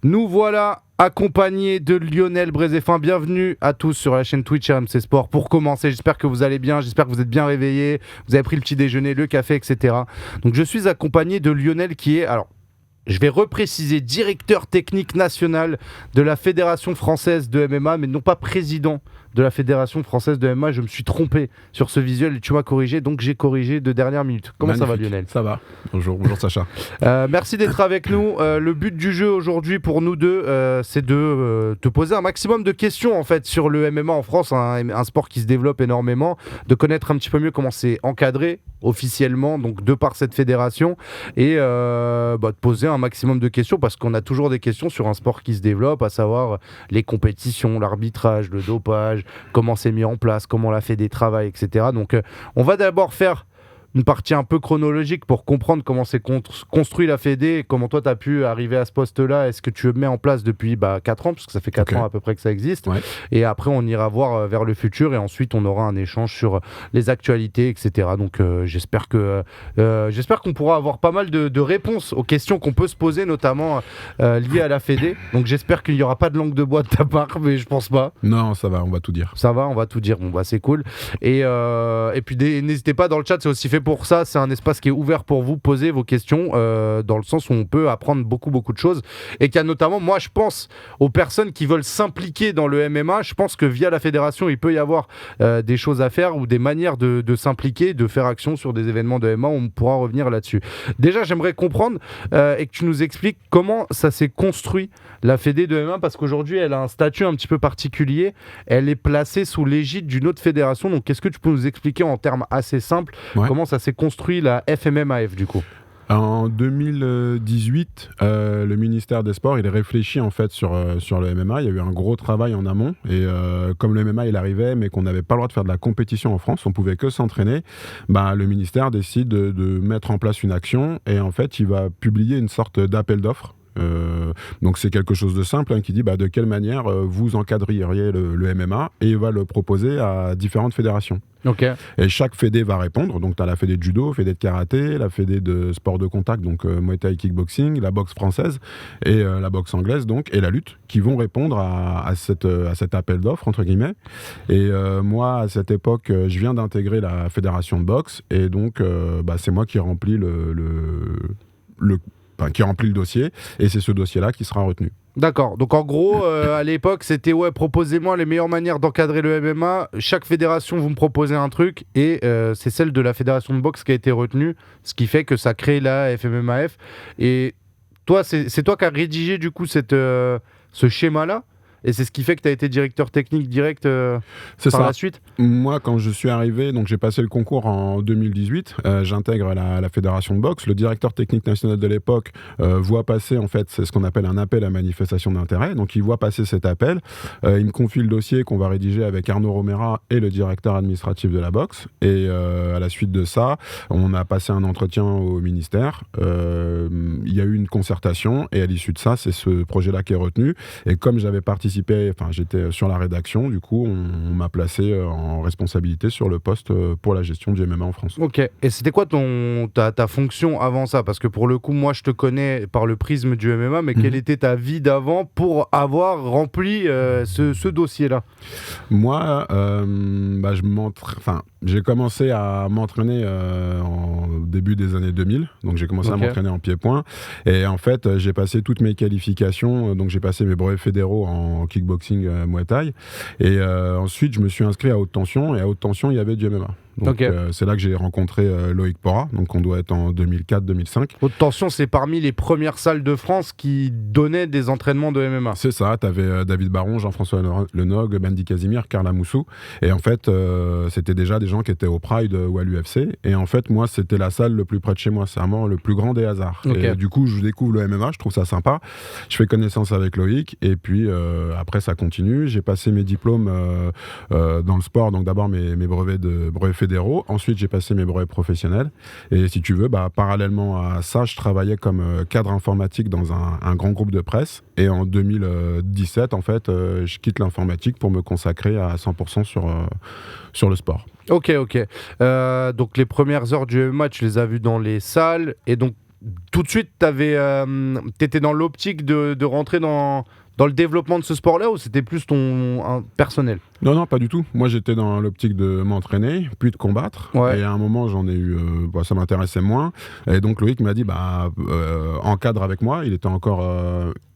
Nous voilà accompagnés de Lionel Brézéfin. Bienvenue à tous sur la chaîne Twitch RMC Sport. Pour commencer, j'espère que vous allez bien, j'espère que vous êtes bien réveillés, vous avez pris le petit déjeuner, le café, etc. Donc je suis accompagné de Lionel qui est... Alors, je vais repréciser, directeur technique national de la Fédération française de MMA, mais non pas président de la Fédération française de MMA. Je me suis trompé sur ce visuel et tu m'as corrigé, donc j'ai corrigé de dernière minute. Comment Magnifique. Ça va, Lionel ? Ça va. Bonjour Sacha. Merci d'être avec nous. Le but du jeu aujourd'hui pour nous deux, c'est de te poser un maximum de questions en fait sur le MMA en France, un sport qui se développe énormément, de connaître un petit peu mieux comment c'est encadré officiellement, donc de par cette fédération, et de poser un maximum de questions parce qu'on a toujours des questions sur un sport qui se développe, à savoir les compétitions, l'arbitrage, le dopage, comment c'est mis en place, comment la Fédé travaille, etc. Donc on va d'abord faire une partie un peu chronologique pour comprendre comment s'est construit la Fédé et comment toi tu as pu arriver à ce poste-là. Est-ce que tu le mets en place depuis 4 ans, parce que ça fait 4 ans à peu près que ça existe, ouais. Et après on ira voir vers le futur et ensuite on aura un échange sur les actualités, etc. Donc j'espère qu'on pourra avoir pas mal de réponses aux questions qu'on peut se poser, notamment liées à la Fédé. Donc j'espère qu'il n'y aura pas de langue de bois de ta part, mais je pense pas. Non, ça va, on va tout dire. Ça va, on va tout dire. Bon, c'est cool. Et puis n'hésitez pas, dans le chat, c'est aussi fait pour ça. C'est un espace qui est ouvert pour vous poser vos questions, dans le sens où on peut apprendre beaucoup de choses. Et qu'il y a notamment, moi je pense aux personnes qui veulent s'impliquer dans le MMA. Je pense que via la fédération, il peut y avoir des choses à faire ou des manières de s'impliquer, de faire action sur des événements de MMA. On pourra revenir là-dessus. Déjà, j'aimerais comprendre et que tu nous expliques comment ça s'est construit, la Fédé de MMA, parce qu'aujourd'hui, elle a un statut un petit peu particulier. Elle est placée sous l'égide d'une autre fédération. Donc, est-ce que tu peux nous expliquer en termes assez simples comment ça s'est construit, la FMMAF, du coup ? En 2018, le ministère des Sports, il réfléchit en fait sur le MMA. Il y a eu un gros travail en amont et comme le MMA il arrivait, mais qu'on n'avait pas le droit de faire de la compétition en France, on pouvait que s'entraîner. Le ministère décide de mettre en place une action et en fait, il va publier une sorte d'appel d'offres. Donc c'est quelque chose de simple qui dit de quelle manière vous encadreriez le MMA, et il va le proposer à différentes fédérations. Okay. Et chaque fédé va répondre. Donc tu as la fédé de judo, fédé de karaté, la fédé de sport de contact, donc Muay Thai, kickboxing, la boxe française et la boxe anglaise, donc, et la lutte, qui vont répondre à cet appel d'offres entre guillemets. Et moi à cette époque, je viens d'intégrer la fédération de boxe et donc c'est moi qui remplis qui remplit le dossier, et c'est ce dossier-là qui sera retenu. D'accord, donc en gros, à l'époque, c'était proposez-moi les meilleures manières d'encadrer le MMA. Chaque fédération, vous me proposez un truc, et c'est celle de la fédération de boxe qui a été retenue, ce qui fait que ça crée la FMMAF. Et toi, c'est toi qui as rédigé du coup ce schéma-là ? Et c'est ce qui fait que tu as été directeur technique direct par la suite ? Moi, quand je suis arrivé, donc j'ai passé le concours en 2018, j'intègre la fédération de boxe. Le directeur technique national de l'époque voit passer, en fait, c'est ce qu'on appelle un appel à manifestation d'intérêt. Donc il voit passer cet appel, il me confie le dossier qu'on va rédiger avec Arnaud Romera et le directeur administratif de la boxe. Et à la suite de ça, on a passé un entretien au ministère. Il y a eu une concertation et à l'issue de ça, c'est ce projet-là qui est retenu. Et comme j'avais participé, j'étais sur la rédaction, du coup on m'a placé en responsabilité sur le poste pour la gestion du MMA en France. Ok, et c'était quoi ta fonction avant ça ? Parce que pour le coup, moi je te connais par le prisme du MMA, mais quelle était ta vie d'avant pour avoir rempli ce dossier-là ? Moi, j'ai commencé à m'entraîner en début des années 2000, donc j'ai commencé à m'entraîner en pied-point, et en fait j'ai passé toutes mes qualifications, donc j'ai passé mes brevets fédéraux en kickboxing Muay Thai, et ensuite je me suis inscrit à haute tension, et à haute tension il y avait du MMA. Donc c'est là que j'ai rencontré Loïc Porra, donc on doit être en 2004-2005. Haute tension, c'est parmi les premières salles de France qui donnaient des entraînements de MMA. C'est ça, t'avais David Baron, Jean-François Lenog, Bendy Casimir, Carla Moussou, et en fait c'était déjà des gens qui étaient au Pride ou à l'UFC, et en fait moi c'était la salle le plus près de chez moi, c'est vraiment le plus grand des hasards. Et du coup je découvre le MMA, je trouve ça sympa, je fais connaissance avec Loïc, et puis après ça continue, j'ai passé mes diplômes dans le sport, donc d'abord mes brevets fédéraux. Ensuite, j'ai passé mes brevets professionnels. Et si tu veux, parallèlement à ça, je travaillais comme cadre informatique dans un grand groupe de presse. Et en 2017, en fait, je quitte l'informatique pour me consacrer à 100% sur le sport. Ok. Donc les premières heures du MMA, tu les as vues dans les salles. Et donc, tout de suite, t'étais dans l'optique de rentrer dans le développement de ce sport-là, ou c'était plus ton personnel? Non, pas du tout. Moi, j'étais dans l'optique de m'entraîner, puis de combattre. Ouais. Et à un moment, j'en ai eu... ça m'intéressait moins. Et donc, Loïc m'a dit, encadre avec moi. Il était encore...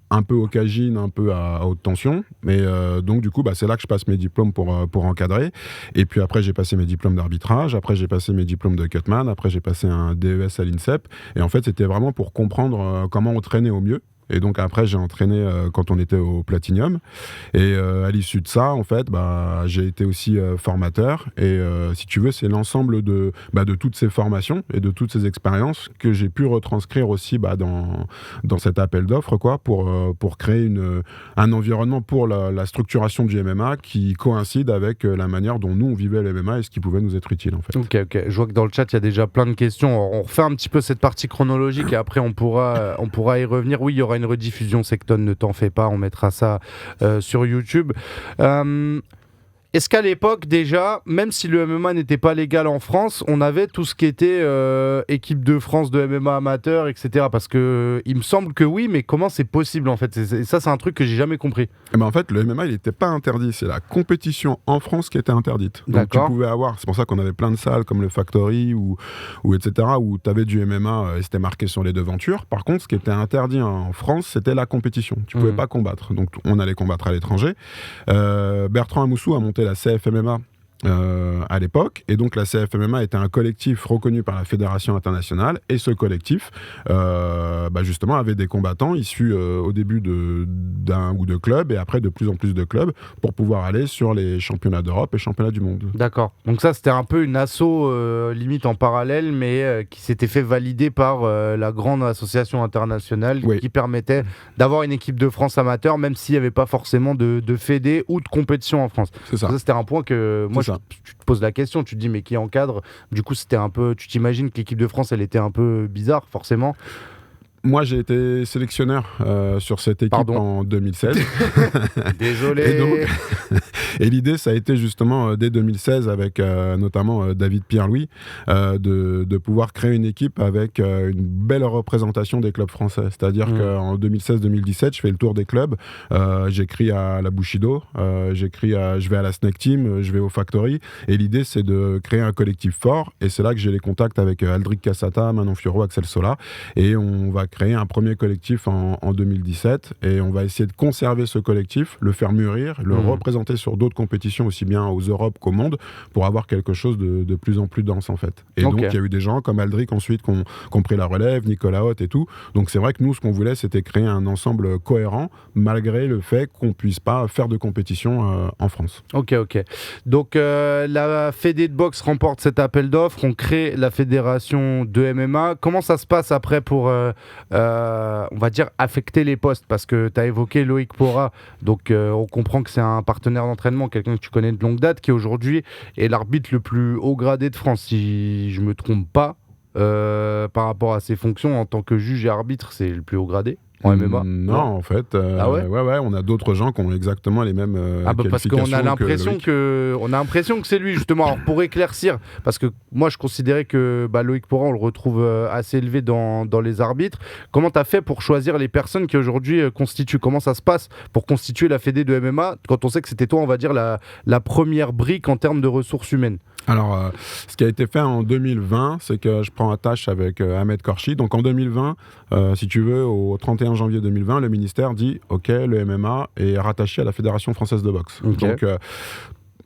un peu au Cagine, un peu à haute tension. Mais donc, du coup, c'est là que je passe mes diplômes pour encadrer. Et puis après, j'ai passé mes diplômes d'arbitrage. Après, j'ai passé mes diplômes de cutman. Après, j'ai passé un DES à l'INSEP. Et en fait, c'était vraiment pour comprendre comment entraîner au mieux. Et donc après, j'ai entraîné quand on était au Platinium. Et à l'issue de ça, en fait, j'ai été aussi formateur. Et si tu veux, c'est l'ensemble de toutes ces formations et de toutes ces expériences que j'ai pu retranscrire aussi dans cet appel d'offres, quoi, pour créer un environnement pour la structuration du MMA qui coïncide avec la manière dont nous, on vivait le MMA et ce qui pouvait nous être utile, en fait. Ok. Je vois que dans le chat, il y a déjà plein de questions. On refait un petit peu cette partie chronologique et après, on pourra y revenir. Oui, il y aura une rediffusion Secton, ne t'en fais pas, on mettra ça sur YouTube. Est-ce qu'à l'époque déjà, même si le MMA n'était pas légal en France, on avait tout ce qui était équipe de France de MMA amateur, etc. Parce que il me semble que oui, mais comment c'est possible en fait? Ça, c'est un truc que j'ai jamais compris. En fait, le MMA, il n'était pas interdit. C'est la compétition en France qui était interdite. Donc tu pouvais avoir, c'est pour ça qu'on avait plein de salles comme le Factory ou etc. où tu avais du MMA et c'était marqué sur les devantures. Par contre, ce qui était interdit en France, c'était la compétition. Tu pouvais pas combattre. Donc on allait combattre à l'étranger. Bertrand Amoussou a monté la CFMMA à l'époque, et donc la CFMMA était un collectif reconnu par la Fédération internationale, et ce collectif justement avait des combattants issus au début d'un ou deux clubs, et après de plus en plus de clubs, pour pouvoir aller sur les championnats d'Europe et championnats du monde. D'accord, donc ça c'était un peu une asso limite en parallèle, mais qui s'était fait valider par la grande association internationale, qui permettait d'avoir une équipe de France amateur, même s'il n'y avait pas forcément de fédé ou de compétition en France. C'est ça. Donc ça c'était un point que moi tu te poses la question, tu te dis mais qui encadre? Du coup c'était un peu, tu t'imagines que l'équipe de France elle était un peu bizarre forcément. Moi, j'ai été sélectionneur sur cette équipe en 2016. Désolé. Et l'idée, ça a été justement dès 2016 avec notamment David Pierre-Louis de pouvoir créer une équipe avec une belle représentation des clubs français. C'est-à-dire qu'en 2016-2017, je fais le tour des clubs. J'écris à la Bushido, je vais à la Snake Team, je vais au Factory. Et l'idée, c'est de créer un collectif fort. Et c'est là que j'ai les contacts avec Aldric Cassata, Manon Fiorot, Axel Sola. Et on va créer un premier collectif en 2017 et on va essayer de conserver ce collectif, le faire mûrir, le représenter sur d'autres compétitions aussi bien aux Europes qu'au monde pour avoir quelque chose de plus en plus dense en fait. Et donc il y a eu des gens comme Aldric ensuite qui ont pris la relève, Nicolas Haute et tout. Donc c'est vrai que nous ce qu'on voulait c'était créer un ensemble cohérent malgré le fait qu'on puisse pas faire de compétition en France. Ok. Donc la Fédé de boxe remporte cet appel d'offres, on crée la fédération de MMA. Comment ça se passe après pour on va dire affecter les postes, parce que tu as évoqué Loïc Pora, donc on comprend que c'est un partenaire d'entraînement, quelqu'un que tu connais de longue date, qui aujourd'hui est l'arbitre le plus haut gradé de France, si je me trompe pas, par rapport à ses fonctions en tant que juge et arbitre, c'est le plus haut gradé en MMA. Non, en fait, on a d'autres gens qui ont exactement les mêmes parce qu'on a l'impression que c'est lui justement. Alors pour éclaircir, parce que moi je considérais que Loïc Pora on le retrouve assez élevé dans les arbitres. Comment t'as fait pour choisir les personnes qui aujourd'hui constituent? Comment ça se passe pour constituer la fédé de MMA quand on sait que c'était toi, on va dire la première brique en termes de ressources humaines? Alors, ce qui a été fait en 2020, c'est que je prends attache avec Ahmed Korchi. Donc en 2020, si tu veux, au 31 janvier 2020, le ministère dit « Ok, le MMA est rattaché à la Fédération française de boxe ». Donc,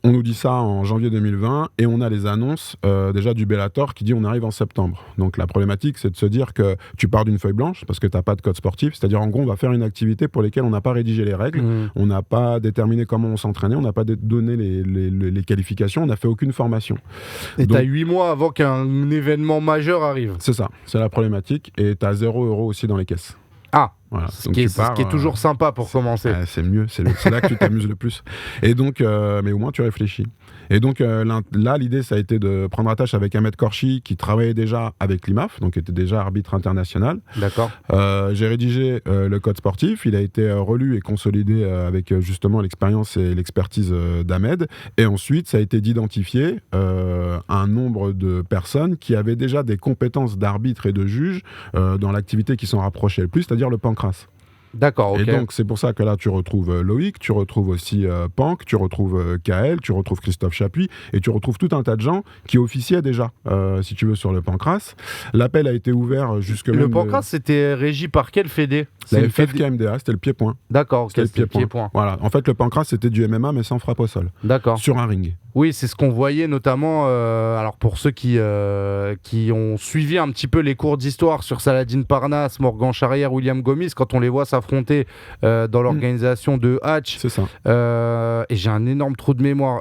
on nous dit ça en janvier 2020 et on a les annonces déjà du Bellator qui dit on arrive en septembre. Donc la problématique c'est de se dire que tu pars d'une feuille blanche parce que tu n'as pas de code sportif, c'est-à-dire en gros on va faire une activité pour laquelle on n'a pas rédigé les règles, on n'a pas déterminé comment on s'entraînait, on n'a pas donné les qualifications, on n'a fait aucune formation. Et tu as 8 mois avant qu'un événement majeur arrive. C'est ça, c'est la problématique et tu as 0 € aussi dans les caisses. Ah, Voilà. Ce qui est toujours sympa pour commencer. C'est mieux, c'est là que tu t'amuses le plus. Et donc, mais au moins tu réfléchis. Et donc là, l'idée, ça a été de prendre attache avec Ahmed Korchi, qui travaillait déjà avec l'IMAF, donc était déjà arbitre international. D'accord. J'ai rédigé le code sportif. Il a été relu et consolidé avec justement l'expérience et l'expertise d'Ahmed. Et ensuite, ça a été d'identifier un nombre de personnes qui avaient déjà des compétences d'arbitre et de juge dans l'activité qui s'en rapprochait le plus, c'est-à-dire le pancrace. D'accord, ok. Et donc, c'est pour ça que là, tu retrouves Loïc, tu retrouves aussi Pank, tu retrouves Kael, tu retrouves Christophe Chapuis, et tu retrouves tout un tas de gens qui officiaient déjà, si tu veux, sur le pancrace. L'appel a été ouvert jusque Le pancrace, c'était régi par quelle fédé? La FFKMDA, c'était le pied-point. D'accord, ok, c'était le pied-point. Voilà. En fait, le pancrace, c'était du MMA, mais sans frappe au sol. D'accord. Sur un ring. Oui, c'est ce qu'on voyait notamment, alors pour ceux qui ont suivi un petit peu les cours d'histoire sur Saladin Parnasse, Morgan Charrière, William Gomis, quand on les voit s'affronter dans l'organisation de Hatch. C'est ça. Et j'ai un énorme trou de mémoire.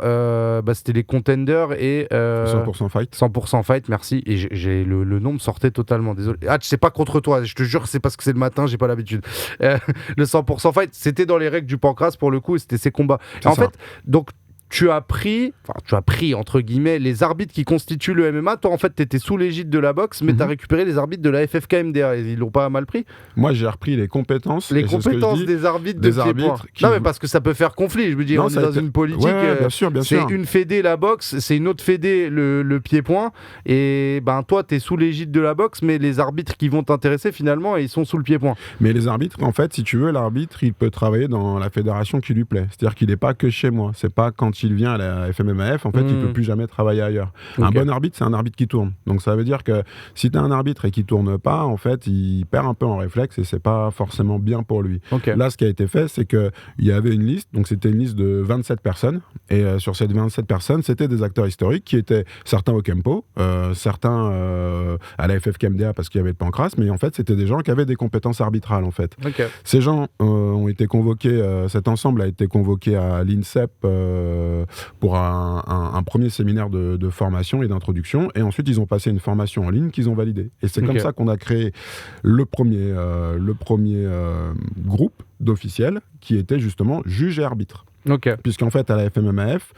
C'était les Contenders et... 100% Fight. 100% Fight, merci. Et le nom me sortait totalement, désolé. Hatch, c'est pas contre toi, je te jure, c'est parce que c'est le matin, j'ai pas l'habitude. Le 100% Fight, c'était dans les règles du pancrace pour le coup, et c'était ses combats. En fait, donc... Tu as pris, entre guillemets, les arbitres qui constituent le MMA. Toi, en fait, tu étais sous l'égide de la boxe, mais tu as récupéré les arbitres de la FFKMDA. Ils l'ont pas mal pris. Moi, j'ai repris les compétences. Les compétences des arbitres de pied-point. Non, mais parce que ça peut faire conflit. Je veux dire, on est dans une politique. Bien sûr. C'est une fédé, la boxe, c'est une autre fédé, le pied-point. Et toi, tu es sous l'égide de la boxe, mais les arbitres qui vont t'intéresser, finalement, ils sont sous le pied-point. Mais les arbitres, en fait, si tu veux, l'arbitre, il peut travailler dans la fédération qui lui plaît. C'est-à-dire qu'il n'est pas que chez moi. C'est pas quand il vient à la FMMAF, en fait, il peut plus jamais travailler ailleurs. Okay. Un bon arbitre, c'est un arbitre qui tourne. Donc ça veut dire que si tu as un arbitre et qui tourne pas, en fait, il perd un peu en réflexe et c'est pas forcément bien pour lui. Okay. Là, ce qui a été fait, c'est qu'il y avait une liste, donc c'était une liste de 27 personnes, et sur ces 27 personnes, c'était des acteurs historiques qui étaient certains au Kempo, certains à la FFKMDA parce qu'il y avait le pancrace, mais en fait, c'était des gens qui avaient des compétences arbitrales, en fait. Okay. Ces gens ont été convoqués, cet ensemble a été convoqué à l'INSEP pour un premier séminaire de formation et d'introduction, et ensuite ils ont passé une formation en ligne qu'ils ont validée. Et c'est comme ça qu'on a créé le premier groupe d'officiels qui était justement juge et arbitre. Okay. Puisqu'en fait, à la FMMAF,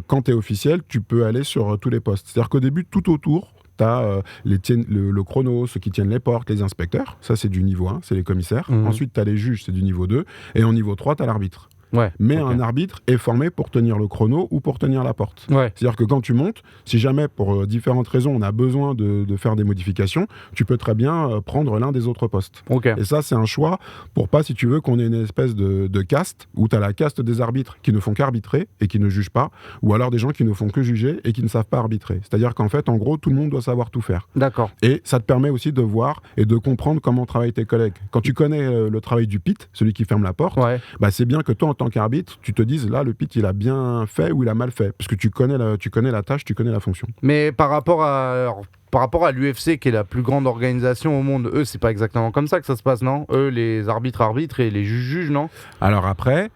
quand tu es officiel, tu peux aller sur tous les postes. C'est-à-dire qu'au début, tout autour, tu as le chrono, ceux qui tiennent les portes, les inspecteurs, ça c'est du niveau 1, c'est les commissaires. Ensuite, tu as les juges, c'est du niveau 2. Et en niveau 3, tu as l'arbitre. Ouais, mais un arbitre est formé pour tenir le chrono ou pour tenir la porte. Ouais. C'est-à-dire que quand tu montes, si jamais pour différentes raisons on a besoin de faire des modifications, tu peux très bien prendre l'un des autres postes. Okay. Et ça, c'est un choix pour pas, si tu veux, qu'on ait une espèce de caste où tu as la caste des arbitres qui ne font qu'arbitrer et qui ne jugent pas, ou alors des gens qui ne font que juger et qui ne savent pas arbitrer. C'est-à-dire qu'en fait, en gros, tout le monde doit savoir tout faire. D'accord. Et ça te permet aussi de voir et de comprendre comment travaillent tes collègues. Quand tu connais le travail du pit, celui qui ferme la porte, c'est bien que toi, en tant qu'arbitre, tu te dises là, le pit, il a bien fait ou il a mal fait, parce que tu connais la tâche, tu connais la fonction. Mais par rapport à l'UFC, qui est la plus grande organisation au monde, eux, c'est pas exactement comme ça que ça se passe, non? Eux, les arbitres et les juges, non? Alors après,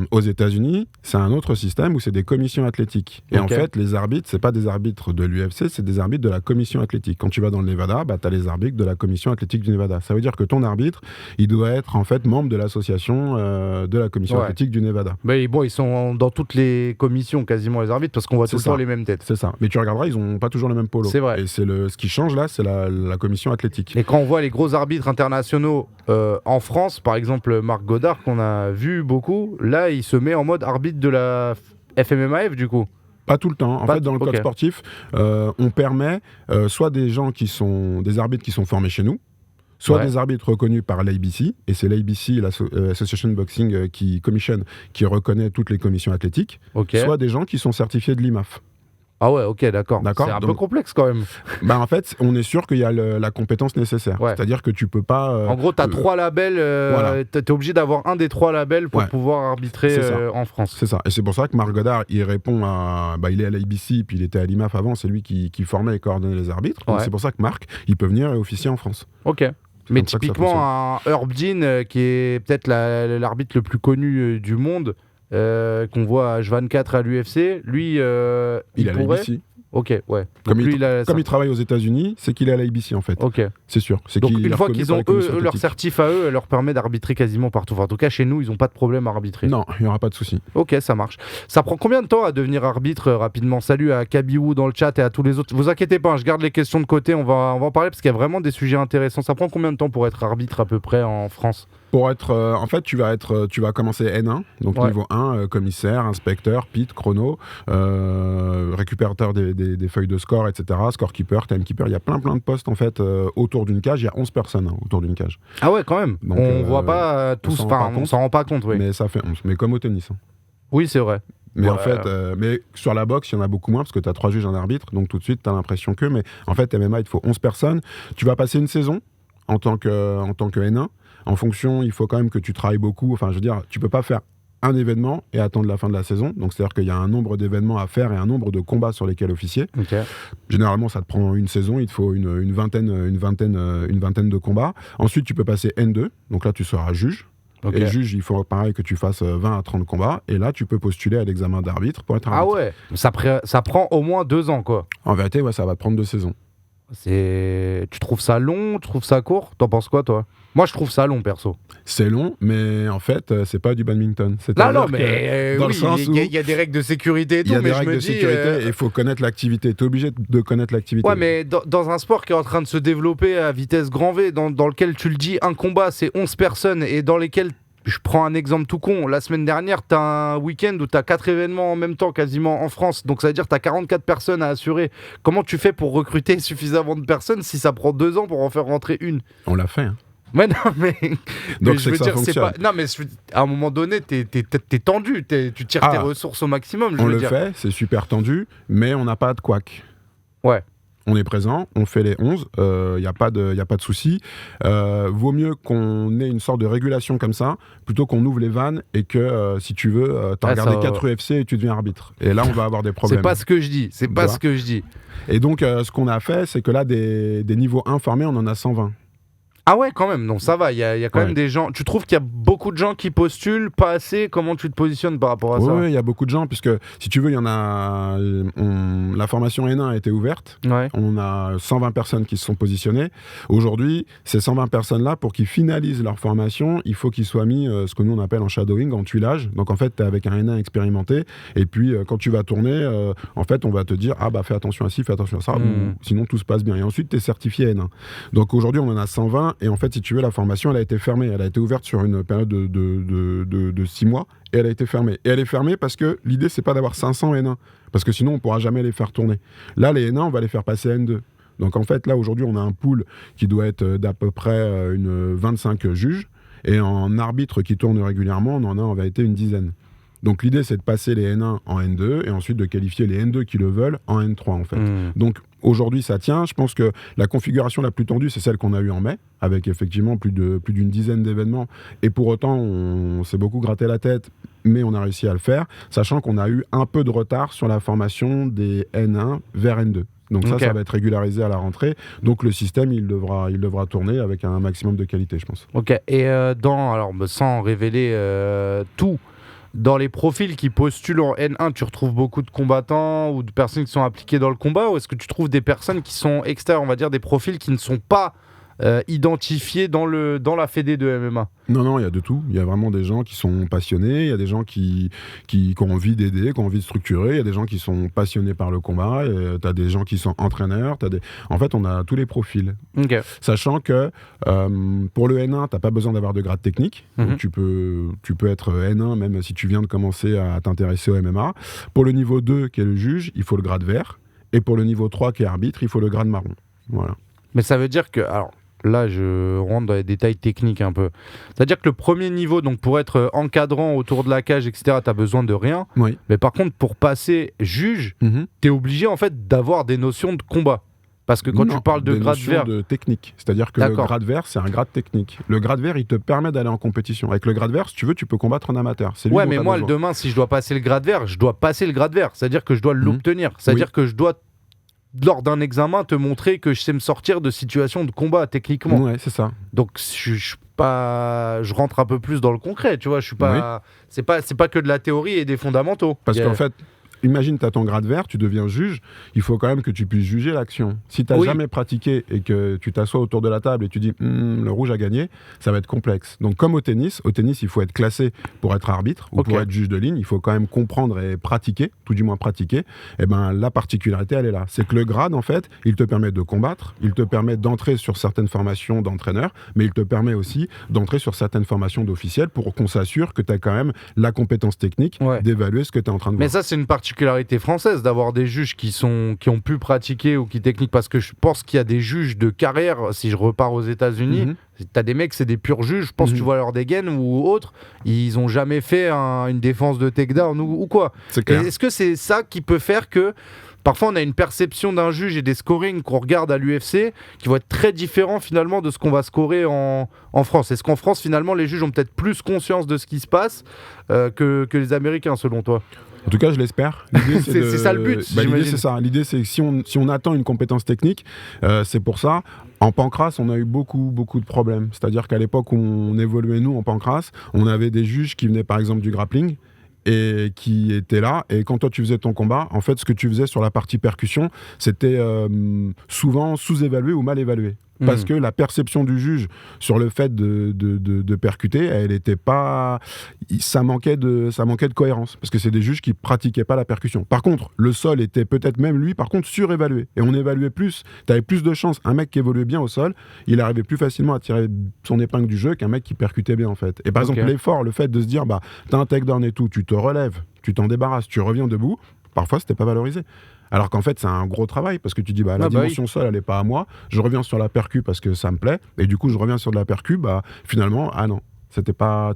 aux États-Unis, c'est un autre système où c'est des commissions athlétiques. Et en fait, les arbitres, c'est pas des arbitres de l'UFC, c'est des arbitres de la commission athlétique. Quand tu vas dans le Nevada, tu as les arbitres de la commission athlétique du Nevada. Ça veut dire que ton arbitre, il doit être en fait membre de l'association de la commission athlétique du Nevada. Mais bon, ils sont dans toutes les commissions quasiment, les arbitres, parce qu'on voit tout le temps les mêmes têtes. C'est ça. Mais tu regarderas, ils ont pas toujours le même polo. C'est vrai. Et ce qui change là, c'est la commission athlétique. Et quand on voit les gros arbitres internationaux en France, par exemple Marc Godard, qu'on a vu beaucoup, là, il se met en mode arbitre de la FMMAF, du coup. Pas tout le temps. En fait, dans le code sportif, on permet soit des gens qui sont des arbitres qui sont formés chez nous, soit des arbitres reconnus par l'ABC, et c'est l'ABC, l'Association Boxing Commission, qui reconnaît toutes les commissions athlétiques, soit des gens qui sont certifiés de l'IMAF. Ah ouais, ok, d'accord. C'est un peu complexe quand même. En fait, on est sûr qu'il y a la compétence nécessaire. C'est-à-dire que tu peux pas... en gros, tu as 3 labels, tu es obligé d'avoir un des 3 labels pour pouvoir arbitrer en France. C'est ça. Et c'est pour ça que Marc Godard, il répond à... il est à l'ABC, puis il était à l'IMAF avant, c'est lui qui formait et coordonnait les arbitres. Donc c'est pour ça que Marc, il peut venir et officier en France. Ok. Mais typiquement, un Herb Dean, qui est peut-être l'arbitre le plus connu du monde, qu'on voit à H24 à l'UFC, lui, il pourrait... Ok, ouais. Comme, Donc, il, comme il travaille aux États-Unis, c'est qu'il est à l'ABC en fait. Ok. C'est sûr. Donc une fois qu'ils ont leur certif à eux, elle leur permet d'arbitrer quasiment partout. Enfin, en tout cas, chez nous, ils n'ont pas de problème à arbitrer. Non, il n'y aura pas de souci. Ok, ça marche. Ça prend combien de temps à devenir arbitre rapidement? Salut à Kabiou dans le chat et à tous les autres. Vous inquiétez pas, je garde les questions de côté. On va en parler parce qu'il y a vraiment des sujets intéressants. Ça prend combien de temps pour être arbitre à peu près en France? Pour être, en fait, tu vas commencer N1, donc niveau 1, commissaire, inspecteur, pit, chrono, récupérateur des feuilles de score, etc. Scorekeeper, timekeeper. Il y a plein de postes en fait autour d'une cage. Il y a 11 personnes autour d'une cage. Ah ouais, quand même. Donc, on voit pas tous. Enfin, on s'en rend pas compte, oui. Mais ça fait 11. Mais comme au tennis. Oui, c'est vrai. Mais en fait, mais sur la boxe, il y en a beaucoup moins parce que tu as 3 juges et un arbitre, donc tout de suite, tu as l'impression que. Mais en fait, MMA, il te faut 11 personnes. Tu vas passer une saison en tant que N1. En fonction, il faut quand même que tu travailles beaucoup. Enfin, je veux dire, tu peux pas faire un événement et attendre la fin de la saison. Donc, c'est-à-dire qu'il y a un nombre d'événements à faire et un nombre de combats sur lesquels officier. Okay. Généralement, ça te prend une saison. Il te faut une vingtaine de combats. Ensuite, tu peux passer N2. Donc là, tu seras juge. Okay. Et juge, il faut pareil que tu fasses 20 à 30 combats. Et là, tu peux postuler à l'examen d'arbitre pour être arbitre. Ah ouais, ça prend au moins 2 ans, quoi. En vérité, ouais, ça va te prendre 2 saisons. Tu trouves ça long? Tu trouves ça court? T'en penses quoi, toi? Moi, je trouve ça long, perso. C'est long, mais en fait, c'est pas du badminton. Non, mais dans le sens où il y a des règles de sécurité et tout. Il y a des règles de sécurité et il faut connaître l'activité. Tu es obligé de connaître l'activité. Ouais, mais dans un sport qui est en train de se développer à vitesse grand V, dans lequel tu le dis, un combat, c'est 11 personnes et dans lesquels... Je prends un exemple tout con. La semaine dernière, tu as un week-end où tu as 4 événements en même temps quasiment en France. Donc ça veut dire que tu as 44 personnes à assurer. Comment tu fais pour recruter suffisamment de personnes si ça prend 2 ans pour en faire rentrer une? On l'a fait. Hein. Mais non, mais. Donc mais je veux dire, c'est pas. Non, mais à un moment donné, t'es tendu. Tu tires tes ressources au maximum. On le fait, c'est super tendu, mais on n'a pas de couac. Ouais. On est présent, on fait les 11, il n'y a pas de souci. Vaut mieux qu'on ait une sorte de régulation comme ça, plutôt qu'on ouvre les vannes et que, si tu veux, tu as regardé 4 UFC et tu deviens arbitre. Et là, on va avoir des problèmes. C'est pas ce que je dis, c'est pas ce que je dis. Et donc, ce qu'on a fait, c'est que là, des niveaux 1 formés, on en a 120. Ah ouais, quand même, donc ça va, il y a quand même des gens... Tu trouves qu'il y a beaucoup de gens qui postulent, pas assez? Comment tu te positionnes par rapport à ça? Oui, il y a beaucoup de gens, puisque si tu veux, il y en a... La formation N1 a été ouverte, on a 120 personnes qui se sont positionnées. Aujourd'hui, ces 120 personnes-là, pour qu'ils finalisent leur formation, il faut qu'ils soient mis, ce que nous on appelle en shadowing, en tuilage. Donc en fait, tu es avec un N1 expérimenté, et puis quand tu vas tourner, en fait, on va te dire, ah bah fais attention à ci, fais attention à ça, ou sinon tout se passe bien. Et ensuite, tu es certifié N1. Donc aujourd'hui, on en a 120, et en fait, si tu veux, la formation, elle a été fermée. Elle a été ouverte sur une période de 6 mois et elle a été fermée. Et elle est fermée parce que l'idée, c'est pas d'avoir 500 N1. Parce que sinon, on pourra jamais les faire tourner. Là, les N1, on va les faire passer à N2. Donc en fait, là, aujourd'hui, on a un pool qui doit être d'à peu près 25 juges. Et en arbitre qui tourne régulièrement, on en a en vérité une dizaine. Donc l'idée, c'est de passer les N1 en N2 et ensuite de qualifier les N2 qui le veulent en N3, en fait. Donc aujourd'hui, ça tient. Je pense que la configuration la plus tendue, c'est celle qu'on a eue en mai, avec effectivement plus d'une dizaine d'événements. Et pour autant, on s'est beaucoup gratté la tête, mais on a réussi à le faire, sachant qu'on a eu un peu de retard sur la formation des N1 vers N2. Donc ça va être régularisé à la rentrée. Donc le système, il devra tourner avec un maximum de qualité, je pense. Ok. Et alors, sans révéler tout, dans les profils qui postulent en N1, tu retrouves beaucoup de combattants ou de personnes qui sont impliquées dans le combat, ou est-ce que tu trouves des personnes qui sont extérieures, on va dire des profils qui ne sont pas identifiés dans la fédé de MMA? Non, il y a de tout. Il y a vraiment des gens qui sont passionnés, il y a des gens qui ont envie d'aider, qui ont envie de structurer, il y a des gens qui sont passionnés par le combat, tu as des gens qui sont entraîneurs, en fait, on a tous les profils. Okay. Sachant que pour le N1, tu n'as pas besoin d'avoir de grade technique, donc tu peux être N1 même si tu viens de commencer à t'intéresser au MMA. Pour le niveau 2, qui est le juge, il faut le grade vert, et pour le niveau 3, qui est arbitre, il faut le grade marron. Voilà. Mais ça veut dire que... Alors, là, je rentre dans les détails techniques un peu. C'est-à-dire que le premier niveau, donc pour être encadrant autour de la cage, etc., tu as besoin de rien. Oui. Mais par contre, pour passer juge, tu es obligé en fait d'avoir des notions de combat. Parce que quand tu parles de grade vert... de technique. C'est-à-dire que le grade vert, c'est un grade technique. Le grade vert, il te permet d'aller en compétition. Avec le grade vert, si tu veux, tu peux combattre en amateur. Ouais, mais moi, demain, si je dois passer le grade vert, je dois passer le grade vert. C'est-à-dire que je dois l'obtenir. C'est-à-dire que je dois... lors d'un examen, te montrer que je sais me sortir de situations de combat, techniquement. Ouais, c'est ça. Donc, je rentre un peu plus dans le concret, tu vois. Je suis pas... C'est pas que de la théorie et des fondamentaux. Parce qu'en fait, imagine, tu as ton grade vert, tu deviens juge, il faut quand même que tu puisses juger l'action. Si tu n'as jamais pratiqué et que tu t'assois autour de la table et tu dis le rouge a gagné, ça va être complexe. Donc comme au tennis, il faut être classé pour être arbitre ou pour être juge de ligne, il faut quand même comprendre et pratiquer, tout du moins pratiquer. Et ben la particularité, elle est là. C'est que le grade, en fait, il te permet de combattre, il te permet d'entrer sur certaines formations d'entraîneur, mais il te permet aussi d'entrer sur certaines formations d'officiels pour qu'on s'assure que tu as quand même la compétence technique d'évaluer ce que tu es en train de voir. Mais ça, c'est une particularité française d'avoir des juges qui ont pu pratiquer ou qui techniquent, parce que je pense qu'il y a des juges de carrière, si je repars aux États-Unis, t'as des mecs, c'est des purs juges, je pense que tu vois leur dégaine ou autre, ils ont jamais fait une défense de takedown ou quoi. Est-ce que c'est ça qui peut faire que parfois on a une perception d'un juge et des scorings qu'on regarde à l'UFC qui vont être très différents finalement de ce qu'on va scorer en France? Est-ce qu'en France finalement les juges ont peut-être plus conscience de ce qui se passe que les Américains selon toi? En tout cas, je l'espère. C'est ça le but. L'idée, c'est ça. L'idée, c'est que si on attend une compétence technique, c'est pour ça. En pancrace, on a eu beaucoup de problèmes. C'est-à-dire qu'à l'époque où on évoluait, nous, en pancrace, on avait des juges qui venaient, par exemple, du grappling et qui étaient là. Et quand toi, tu faisais ton combat, en fait, ce que tu faisais sur la partie percussion, c'était souvent sous-évalué ou mal évalué. Parce que la perception du juge sur le fait de percuter, elle était pas, ça manquait de cohérence, parce que c'est des juges qui pratiquaient pas la percussion. Par contre, le sol était peut-être même lui, par contre, surévalué, et on évaluait plus. T'avais plus de chances. Un mec qui évoluait bien au sol, il arrivait plus facilement à tirer son épingle du jeu qu'un mec qui percutait bien en fait. Et par exemple, l'effort, le fait de se dire, bah, t'as un takedown et tout, tu te relèves, tu t'en débarrasses, tu reviens debout. Parfois, c'était pas valorisé. Alors qu'en fait, c'est un gros travail parce que tu dis, la dimension sol, elle est pas à moi. Je reviens sur la percu parce que ça me plaît. Et du coup, je reviens sur de la percu. Finalement, non. C'était pas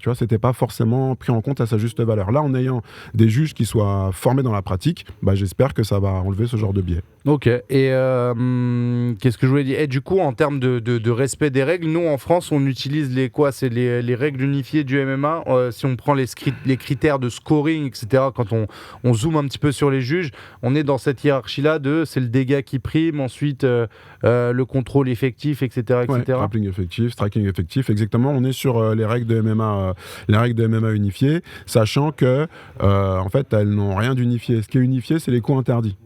forcément pris en compte à sa juste valeur. Là, en ayant des juges qui soient formés dans la pratique, j'espère que ça va enlever ce genre de biais. Ok. Et qu'est-ce que je voulais dire? Et du coup, en termes de respect des règles, nous en France, on utilise c'est les règles unifiées du MMA. Si on prend les critères de scoring, etc. Quand on zoome un petit peu sur les juges, on est dans cette hiérarchie-là c'est le dégât qui prime, ensuite le contrôle effectif, etc. Grappling effectif, striking effectif. Exactement. On est sur les règles de MMA, les règles de MMA unifiées, sachant que en fait, elles n'ont rien d'unifié. Ce qui est unifié, c'est les coups interdits.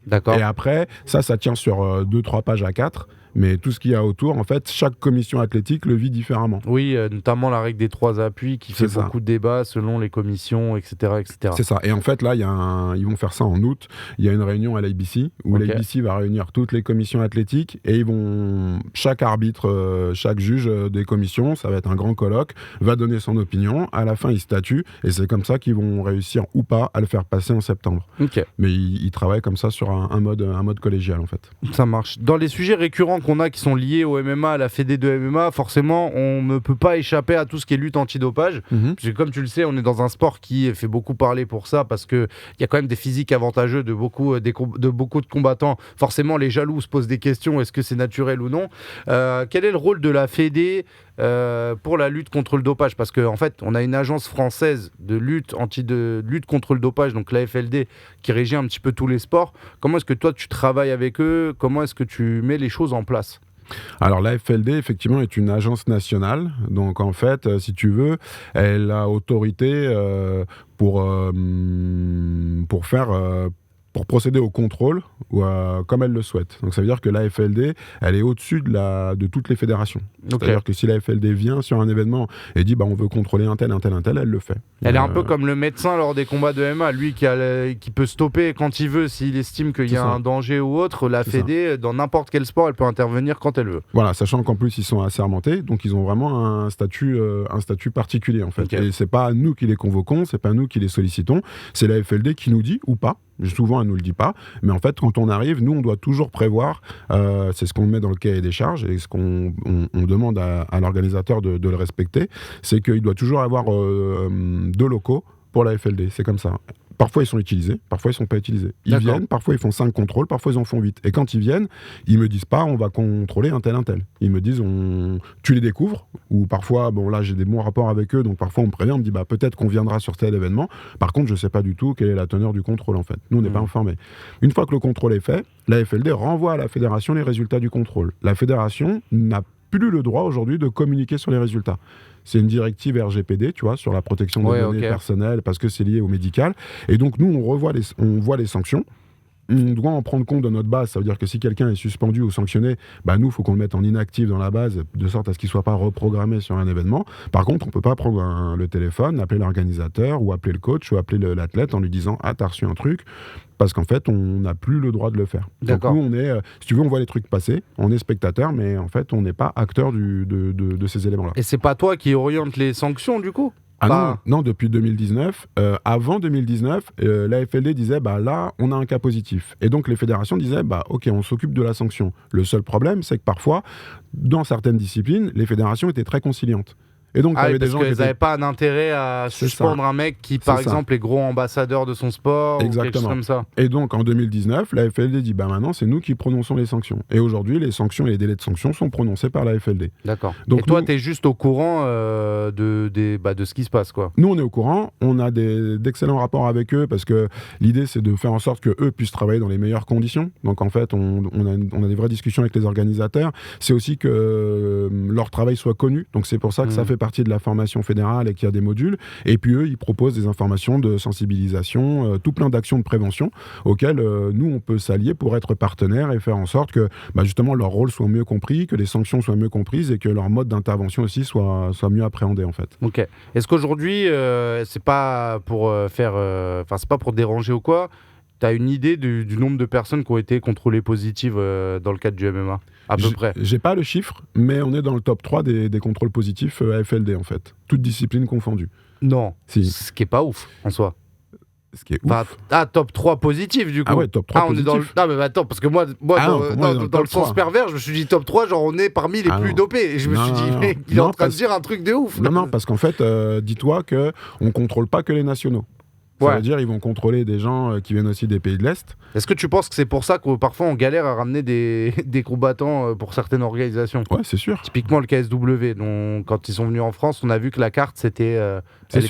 D'accord. Et après, ça tient sur 2-3 pages à 4. Mais tout ce qu'il y a autour, en fait, chaque commission athlétique le vit différemment. Oui, notamment la règle des 3 appuis qui fait beaucoup de débats selon les commissions, etc. C'est ça. Et en fait, là, ils vont faire ça en août. Il y a une réunion à l'ABC où l'ABC va réunir toutes les commissions athlétiques et chaque arbitre, chaque juge des commissions, ça va être un grand colloque, va donner son opinion. À la fin, ils statuent et c'est comme ça qu'ils vont réussir ou pas à le faire passer en septembre. Mais ils travaillent comme ça sur un mode collégial, en fait. Ça marche. Dans les sujets récurrents qu'on a qui sont liés au MMA, à la fédé de MMA, forcément on ne peut pas échapper à tout ce qui est lutte antidopage, parce que comme tu le sais, on est dans un sport qui fait beaucoup parler pour ça, parce qu'il y a quand même des physiques avantageux de beaucoup de combattants. Forcément les jaloux se posent des questions, est-ce que c'est naturel ou non? Quel est le rôle de la fédé pour la lutte contre le dopage? Parce qu'en fait, on a une agence française de lutte contre le dopage, donc la FLD, qui régit un petit peu tous les sports. Comment est-ce que toi, tu travailles avec eux? Comment est-ce que tu mets les choses en place? Alors la FLD, effectivement, est une agence nationale. Donc en fait, si tu veux, elle a autorité pour procéder au contrôle comme elle le souhaite. Donc ça veut dire que la FLD, elle est au-dessus de toutes les fédérations. C'est-à-dire que si la FLD vient sur un événement et dit on veut contrôler un tel, elle le fait. Elle est un peu comme le médecin lors des combats de MMA, lui qui peut stopper quand il veut, s'il estime qu'il y a un danger ou autre. La FLD, dans n'importe quel sport, elle peut intervenir quand elle veut. Voilà, sachant qu'en plus ils sont assermentés, donc ils ont vraiment un statut particulier en fait. Et c'est pas nous qui les convoquons, c'est pas nous qui les sollicitons, c'est la FLD qui nous dit ou pas. Souvent, elle ne nous le dit pas, mais en fait, quand on arrive, nous, on doit toujours prévoir, c'est ce qu'on met dans le cahier des charges et ce qu'on demande à l'organisateur de le respecter, c'est qu'il doit toujours avoir 2 locaux pour la FLD, c'est comme ça. Parfois, ils sont utilisés, parfois, ils ne sont pas utilisés. Ils viennent, parfois, ils font 5 contrôles, parfois, ils en font 8. Et quand ils viennent, ils ne me disent pas, on va contrôler un tel. Ils me disent, tu les découvres, ou parfois, là, j'ai des bons rapports avec eux, donc parfois, on me prévient, on me dit, peut-être qu'on viendra sur tel événement. Par contre, je ne sais pas du tout quelle est la teneur du contrôle, en fait. Nous, on n'est pas informés. Une fois que le contrôle est fait, la FLD renvoie à la fédération les résultats du contrôle. La fédération n'a plus le droit aujourd'hui de communiquer sur les résultats. C'est une directive RGPD, tu vois, sur la protection des données personnelles, parce que c'est lié au médical. Et donc, nous, on voit les sanctions. On doit en prendre compte dans notre base. Ça veut dire que si quelqu'un est suspendu ou sanctionné, nous, il faut qu'on le mette en inactif dans la base, de sorte à ce qu'il ne soit pas reprogrammé sur un événement. Par contre, on ne peut pas prendre le téléphone, appeler l'organisateur ou appeler le coach ou appeler l'athlète en lui disant « Ah, t'as reçu un truc », parce qu'en fait, on n'a plus le droit de le faire. D'accord. Donc nous, si tu veux, on voit les trucs passer, on est spectateur, mais en fait, on n'est pas acteur de ces éléments-là. Et c'est pas toi qui oriente les sanctions, du coup ? Non, depuis 2019. Avant 2019, la FLD disait là, on a un cas positif. Et donc les fédérations disaient ok, on s'occupe de la sanction. Le seul problème, c'est que parfois, dans certaines disciplines, les fédérations étaient très conciliantes. Et donc, parce qu'ils n'avaient pas un intérêt à suspendre un mec qui, par exemple, est gros ambassadeur de son sport. Exactement. Ou quelque chose comme ça. Et donc, en 2019, la FLD dit maintenant, c'est nous qui prononçons les sanctions. Et aujourd'hui, les sanctions et les délais de sanctions sont prononcés par la FLD. D'accord. Donc, et toi, tu es juste au courant de ce qui se passe, quoi. Nous, on est au courant. On a d'excellents rapports avec eux parce que l'idée, c'est de faire en sorte qu'eux puissent travailler dans les meilleures conditions. Donc, en fait, on a des vraies discussions avec les organisateurs. C'est aussi que leur travail soit connu. Donc, c'est pour ça que ça fait partie de la formation fédérale et qu'il y a des modules. Et puis eux, ils proposent des informations de sensibilisation, tout plein d'actions de prévention auxquelles nous, on peut s'allier pour être partenaires et faire en sorte que justement leur rôle soit mieux compris, que les sanctions soient mieux comprises et que leur mode d'intervention aussi soit mieux appréhendé en fait. Ok. Est-ce qu'aujourd'hui, c'est pas pour c'est pas pour déranger ou quoi? Tu as une idée du nombre de personnes qui ont été contrôlées positives dans le cadre du MMA, à peu près? J'ai pas le chiffre, mais on est dans le top 3 des contrôles positifs AFLD, en fait. Toutes disciplines confondues. Non, si. Ce qui est pas ouf, en soi. Ce qui est ouf. Top 3 positif, du coup. Ah ouais, top 3 positif. Non, mais attends, parce que moi dans le sens pervers, je me suis dit top 3, genre on est parmi les plus dopés. Et je me suis dit, il est en train de dire un truc de ouf. Non, parce qu'en fait, dis-toi qu'on contrôle pas que les nationaux. Ça veut dire qu'ils vont contrôler des gens qui viennent aussi des pays de l'Est. Est-ce que tu penses que c'est pour ça que parfois on galère à ramener des combattants pour certaines organisations? Ouais, c'est sûr. Typiquement le KSW, dont quand ils sont venus en France, on a vu que la carte, était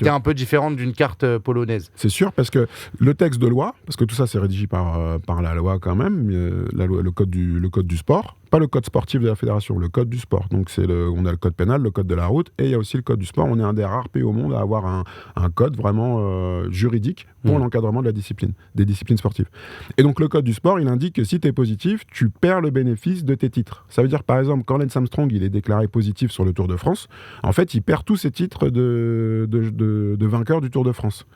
un peu différente d'une carte polonaise. C'est sûr, parce que le texte de loi, parce que tout ça c'est rédigé par la loi quand même, le code du sport, pas le code sportif de la fédération, le code du sport. Donc on a le code pénal, le code de la route, et il y a aussi le code du sport. On est un des rares pays au monde à avoir un code vraiment juridique pour l'encadrement de des disciplines sportives. Et donc le code du sport, il indique que si tu es positif, tu perds le bénéfice de tes titres. Ça veut dire par exemple, quand Lance Armstrong il est déclaré positif sur le Tour de France, en fait il perd tous ses titres de vainqueur du Tour de France.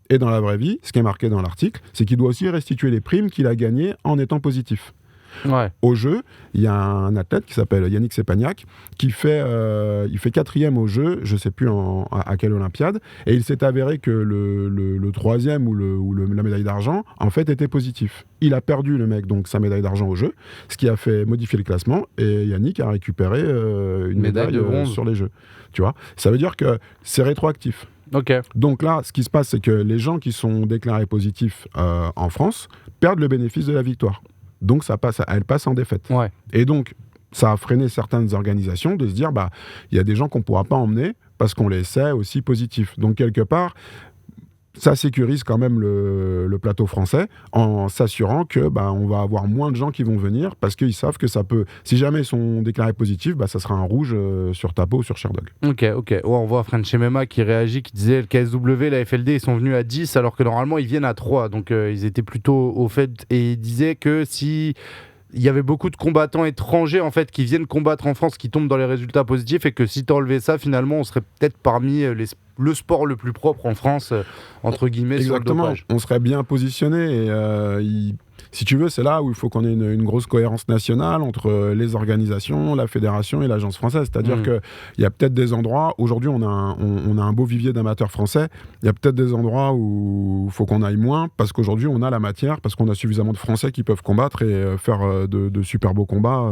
Et dans la vraie vie, ce qui est marqué dans l'article, c'est qu'il doit aussi restituer les primes qu'il a gagnées en étant positif. Ouais. Au jeu, il y a un athlète qui s'appelle Yannick Sepagnac qui fait 4e au jeu, je ne sais plus à quelle Olympiade, et il s'est avéré que le 3e ou la médaille d'argent en fait était positif. Il a perdu le mec donc sa médaille d'argent au jeu, ce qui a fait modifier le classement, et Yannick a récupéré une médaille de bronze sur les jeux. Tu vois, ça veut dire que c'est rétroactif. Okay. Donc là, ce qui se passe, c'est que les gens qui sont déclarés positifs en France perdent le bénéfice de la victoire. Donc elle passe en défaite. Ouais. Et donc, ça a freiné certaines organisations de se dire, il y a des gens qu'on ne pourra pas emmener parce qu'on les sait aussi positifs. Donc, quelque part, ça sécurise quand même le plateau français en s'assurant que on va avoir moins de gens qui vont venir parce qu'ils savent que ça peut, si jamais ils sont déclarés positifs, ça sera un rouge sur ta peau ou sur Sherdog. Ok. Ouais, on voit French MMA qui réagit, qui disait le KSW, la FLD, ils sont venus à 10 alors que normalement ils viennent à 3. Donc ils étaient plutôt au fait, et ils disaient que si il y avait beaucoup de combattants étrangers en fait qui viennent combattre en France qui tombent dans les résultats positifs, et que si t'enlevais ça, finalement on serait peut-être parmi le sport le plus propre en France, entre guillemets. Exactement. Sur le dopage. On serait bien positionné, et si tu veux, c'est là où il faut qu'on ait une grosse cohérence nationale entre les organisations, la fédération et l'agence française. C'est-à-dire qu'il y a peut-être des endroits, aujourd'hui on a un beau vivier d'amateurs français, il y a peut-être des endroits où il faut qu'on aille moins, parce qu'aujourd'hui on a la matière, parce qu'on a suffisamment de Français qui peuvent combattre et faire de super beaux combats,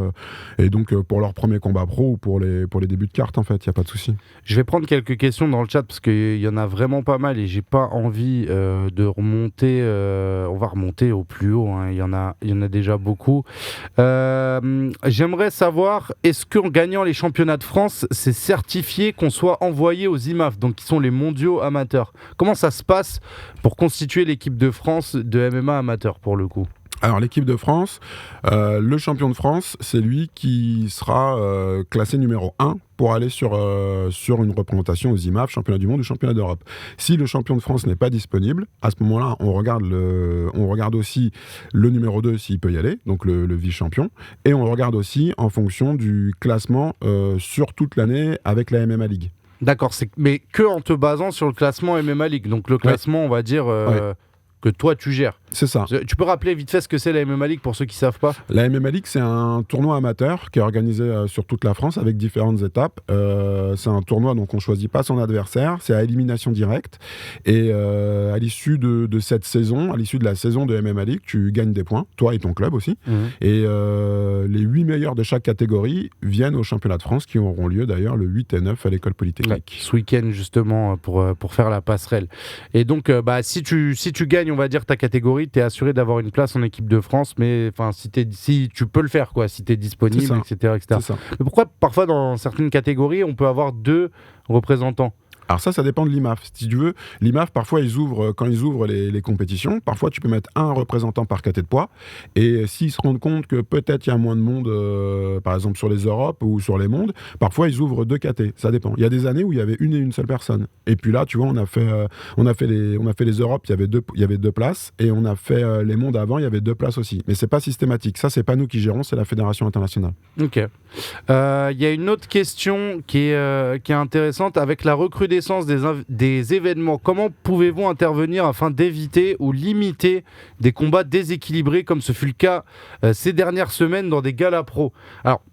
et donc pour leur premier combat pro ou pour les débuts de carte, en fait, il n'y a pas de souci. Je vais prendre quelques questions dans le chat, parce qu'il y en a vraiment pas mal, et j'ai pas envie de remonter, on va remonter au plus haut, hein. Il y en a déjà beaucoup. J'aimerais savoir, est-ce qu'en gagnant les championnats de France, c'est certifié qu'on soit envoyé aux IMAF, donc qui sont les mondiaux amateurs? Comment ça se passe pour constituer l'équipe de France de MMA amateur, pour le coup? Alors l'équipe de France, le champion de France, c'est lui qui sera classé numéro 1 pour aller sur une représentation aux IMAF, championnat du monde ou championnat d'Europe. Si le champion de France n'est pas disponible, à ce moment-là, on regarde aussi le numéro 2 s'il peut y aller, donc le vice-champion, et on regarde aussi en fonction du classement sur toute l'année avec la MMA League. D'accord, mais que en te basant sur le classement MMA League. Donc le classement, on va dire, que toi tu gères. C'est ça. Tu peux rappeler vite fait ce que c'est la MMA League pour ceux qui ne savent pas? La MMA League, c'est un tournoi amateur qui est organisé sur toute la France avec différentes étapes. C'est un tournoi, donc on ne choisit pas son adversaire, c'est à élimination directe. Et à l'issue de cette saison, à l'issue de la saison de MMA League, tu gagnes des points, toi et ton club aussi. Et les 8 meilleurs de chaque catégorie viennent au championnat de France qui auront lieu d'ailleurs le 8 et 9 à l'école polytechnique. Ce week-end justement pour faire la passerelle. Et donc si tu gagnes, on va dire, ta catégorie, tu es assuré d'avoir une place en équipe de France, mais si tu peux le faire, quoi, si tu es disponible, etc. Mais pourquoi parfois dans certaines catégories on peut avoir 2 représentants? Alors ça dépend de l'IMAF. Si tu veux, l'IMAF, parfois, quand ils ouvrent les compétitions, parfois tu peux mettre un représentant par caté de poids. Et s'ils se rendent compte que peut-être il y a moins de monde, par exemple sur les Europes ou sur les mondes, parfois ils ouvrent 2 catés. Ça dépend. Il y a des années où il y avait une seule personne. Et puis là, tu vois, on a fait les Europes, il y avait 2 places. Et on a fait les mondes avant, il y avait 2 places aussi. Mais c'est pas systématique. Ça, c'est pas nous qui gérons, c'est la Fédération internationale. Ok. Il y a une autre question qui est intéressante avec la recrudescence des événements. Comment pouvez-vous intervenir afin d'éviter ou limiter des combats déséquilibrés comme ce fut le cas ces dernières semaines dans des galas pro? Alors,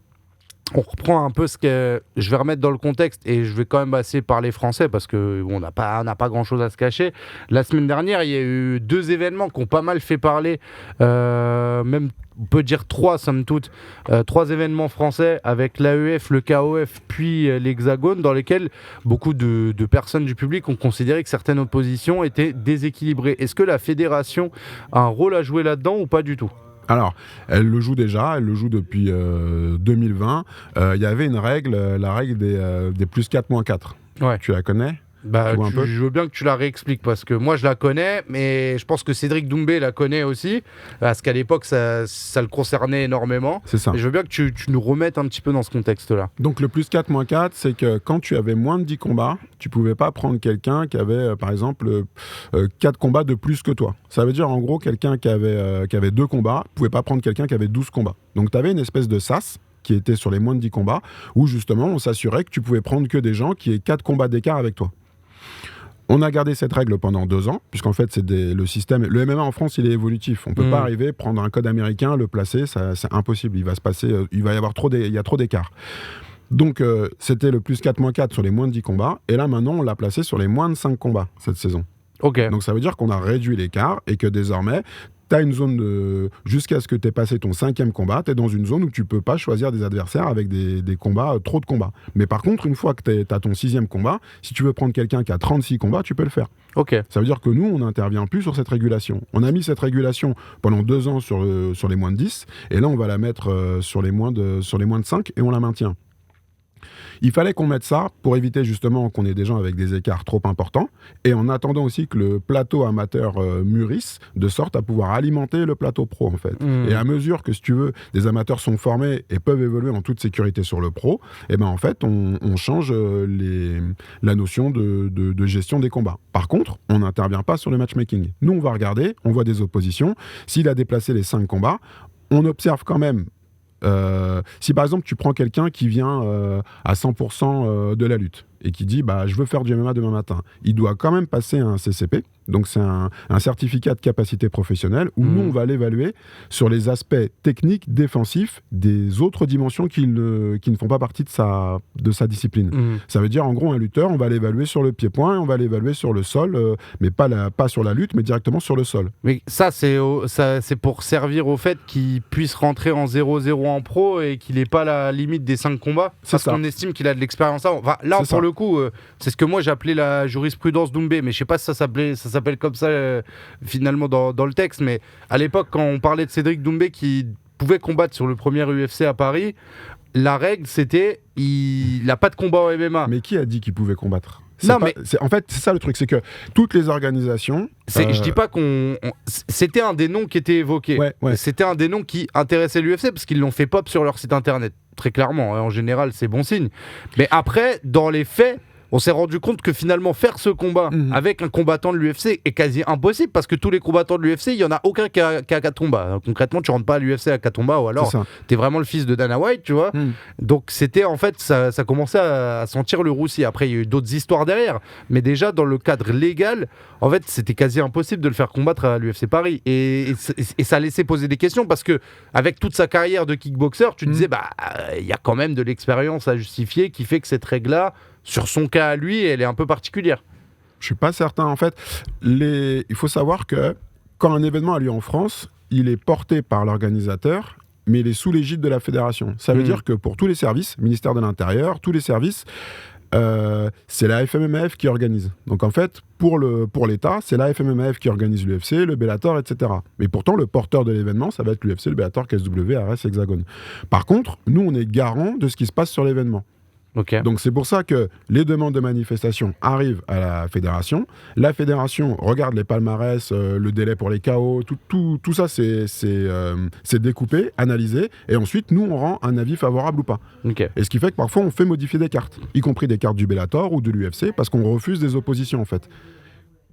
on reprend un peu ce que je vais remettre dans le contexte et je vais quand même assez parler français parce que on n'a pas grand chose à se cacher. La semaine dernière, il y a eu 2 événements qui ont pas mal fait parler, même on peut dire 3 somme toute, 3 événements français avec l'AEF, le KOF puis l'Hexagone, dans lesquels beaucoup de personnes du public ont considéré que certaines oppositions étaient déséquilibrées. Est-ce que la fédération a un rôle à jouer là-dedans ou pas du tout? Alors, elle le joue déjà, elle le joue depuis 2020. Il y avait une règle, la règle des plus 4 moins 4. Ouais. Tu la connais ? Je veux bien que tu la réexpliques parce que moi je la connais, mais je pense que Cédric Doumbé la connaît aussi parce qu'à l'époque ça le concernait énormément. C'est ça. Et je veux bien que tu nous remettes un petit peu dans ce contexte-là. Donc le plus 4 moins 4, c'est que quand tu avais moins de 10 combats, tu pouvais pas prendre quelqu'un qui avait par exemple 4 combats de plus que toi. Ça veut dire en gros quelqu'un qui avait 2 combats, pouvait pas prendre quelqu'un qui avait 12 combats. Donc tu avais une espèce de sas qui était sur les moins de 10 combats où justement on s'assurait que tu pouvais prendre que des gens qui aient 4 combats d'écart avec toi. On a gardé cette règle pendant 2 ans, puisqu'en fait, le système. Le MMA en France, il est évolutif. On ne peut pas arriver, prendre un code américain, le placer, c'est impossible. Il va se passer. Il va y avoir il y a trop d'écart. Donc, c'était le plus 4 moins 4 sur les moins de 10 combats. Et là, maintenant, on l'a placé sur les moins de 5 combats cette saison. Ok. Donc, ça veut dire qu'on a réduit l'écart et que désormais, tu as une zone jusqu'à ce que tu aies passé ton 5e combat, tu es dans une zone où tu peux pas choisir des adversaires avec des combats, trop de combats. Mais par contre, une fois que tu as ton 6e combat, si tu veux prendre quelqu'un qui a 36 combats, tu peux le faire. Ok. Ça veut dire que nous, on n'intervient plus sur cette régulation. On a mis cette régulation pendant 2 ans sur les moins de 10, et là, on va la mettre sur les moins de 5, et on la maintient. Il fallait qu'on mette ça pour éviter justement qu'on ait des gens avec des écarts trop importants et en attendant aussi que le plateau amateur mûrisse de sorte à pouvoir alimenter le plateau pro en fait. Et à mesure que, si tu veux, des amateurs sont formés et peuvent évoluer en toute sécurité sur le pro, et ben en fait on change la notion de gestion des combats. Par contre, on n'intervient pas sur le matchmaking. Nous, on va regarder, on voit des oppositions. S'il a déplacé les 5 combats, on observe quand même. Si par exemple tu prends quelqu'un qui vient à 100% de la lutte et qui dit je veux faire du MMA demain matin, il doit quand même passer un CCP, donc c'est un certificat de capacité professionnelle où nous on va l'évaluer sur les aspects techniques, défensifs des autres dimensions qui ne font pas partie de sa discipline. Ça veut dire en gros un lutteur, on va l'évaluer sur le pied-point, on va l'évaluer sur le sol, mais pas sur la lutte, mais directement sur le sol. Mais ça c'est pour servir au fait qu'il puisse rentrer en 0-0 en pro et qu'il n'ait pas la limite des 5 combats, parce qu'on estime qu'il a de l'expérience avant. Enfin, là pour le coup, c'est ce que moi j'appelais la jurisprudence Doumbé, mais je sais pas si ça s'appelle comme ça finalement dans le texte, mais à l'époque quand on parlait de Cédric Doumbé qui pouvait combattre sur le premier UFC à Paris, la règle c'était il n'a pas de combat au MMA. Mais qui a dit qu'il pouvait combattre ? En fait, c'est ça le truc, c'est que toutes les organisations... Je dis pas c'était un des noms qui était évoqué. Ouais. C'était un des noms qui intéressait l'UFC parce qu'ils l'ont fait pop sur leur site internet. Très clairement, en général, c'est bon signe. Mais après, dans les faits, on s'est rendu compte que finalement faire ce combat avec un combattant de l'UFC est quasi impossible parce que tous les combattants de l'UFC, il n'y en a aucun qui a Katomba. Concrètement, tu rentres pas à l'UFC à Katomba ou alors t'es vraiment le fils de Dana White, tu vois. Donc c'était en fait, ça commençait à sentir le roussi. Après, il y a eu d'autres histoires derrière, mais déjà dans le cadre légal, en fait, c'était quasi impossible de le faire combattre à l'UFC Paris. Et ça laissait poser des questions parce que avec toute sa carrière de kickboxer, tu disais, il y a quand même de l'expérience à justifier qui fait que cette règle-là, sur son cas à lui, elle est un peu particulière. Je suis pas certain. En fait, il faut savoir que quand un événement a lieu en France, il est porté par l'organisateur, mais il est sous l'égide de la fédération. Ça veut dire que pour tous les services, ministère de l'Intérieur, tous les services, c'est la FMMAF qui organise. Donc en fait, pour l'État, c'est la FMMAF qui organise l'UFC, le Bellator, etc. Mais pourtant, le porteur de l'événement, ça va être l'UFC, le Bellator, KSW, ARS, Hexagone. Par contre, nous, on est garant de ce qui se passe sur l'événement. Okay. Donc c'est pour ça que les demandes de manifestation arrivent à la fédération. La fédération regarde les palmarès, le délai pour les KO, tout ça c'est découpé, analysé, et ensuite nous on rend un avis favorable ou pas. Okay. Et ce qui fait que parfois on fait modifier des cartes, y compris des cartes du Bellator ou de l'UFC, parce qu'on refuse des oppositions en fait.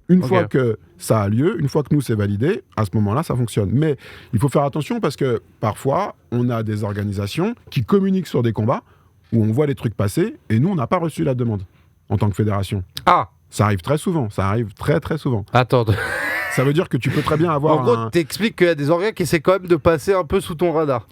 Une fois que ça a lieu, une fois que nous c'est validé, à ce moment-là ça fonctionne. Mais il faut faire attention parce que parfois on a des organisations qui communiquent sur des combats où on voit les trucs passer, et nous, on n'a pas reçu la demande, en tant que fédération. Ah. Ça arrive très souvent, ça arrive très très souvent. Attends. Ça veut dire que tu peux très bien avoir... En gros, t'expliques qu'il y a des organes qui essaient quand même de passer un peu sous ton radar.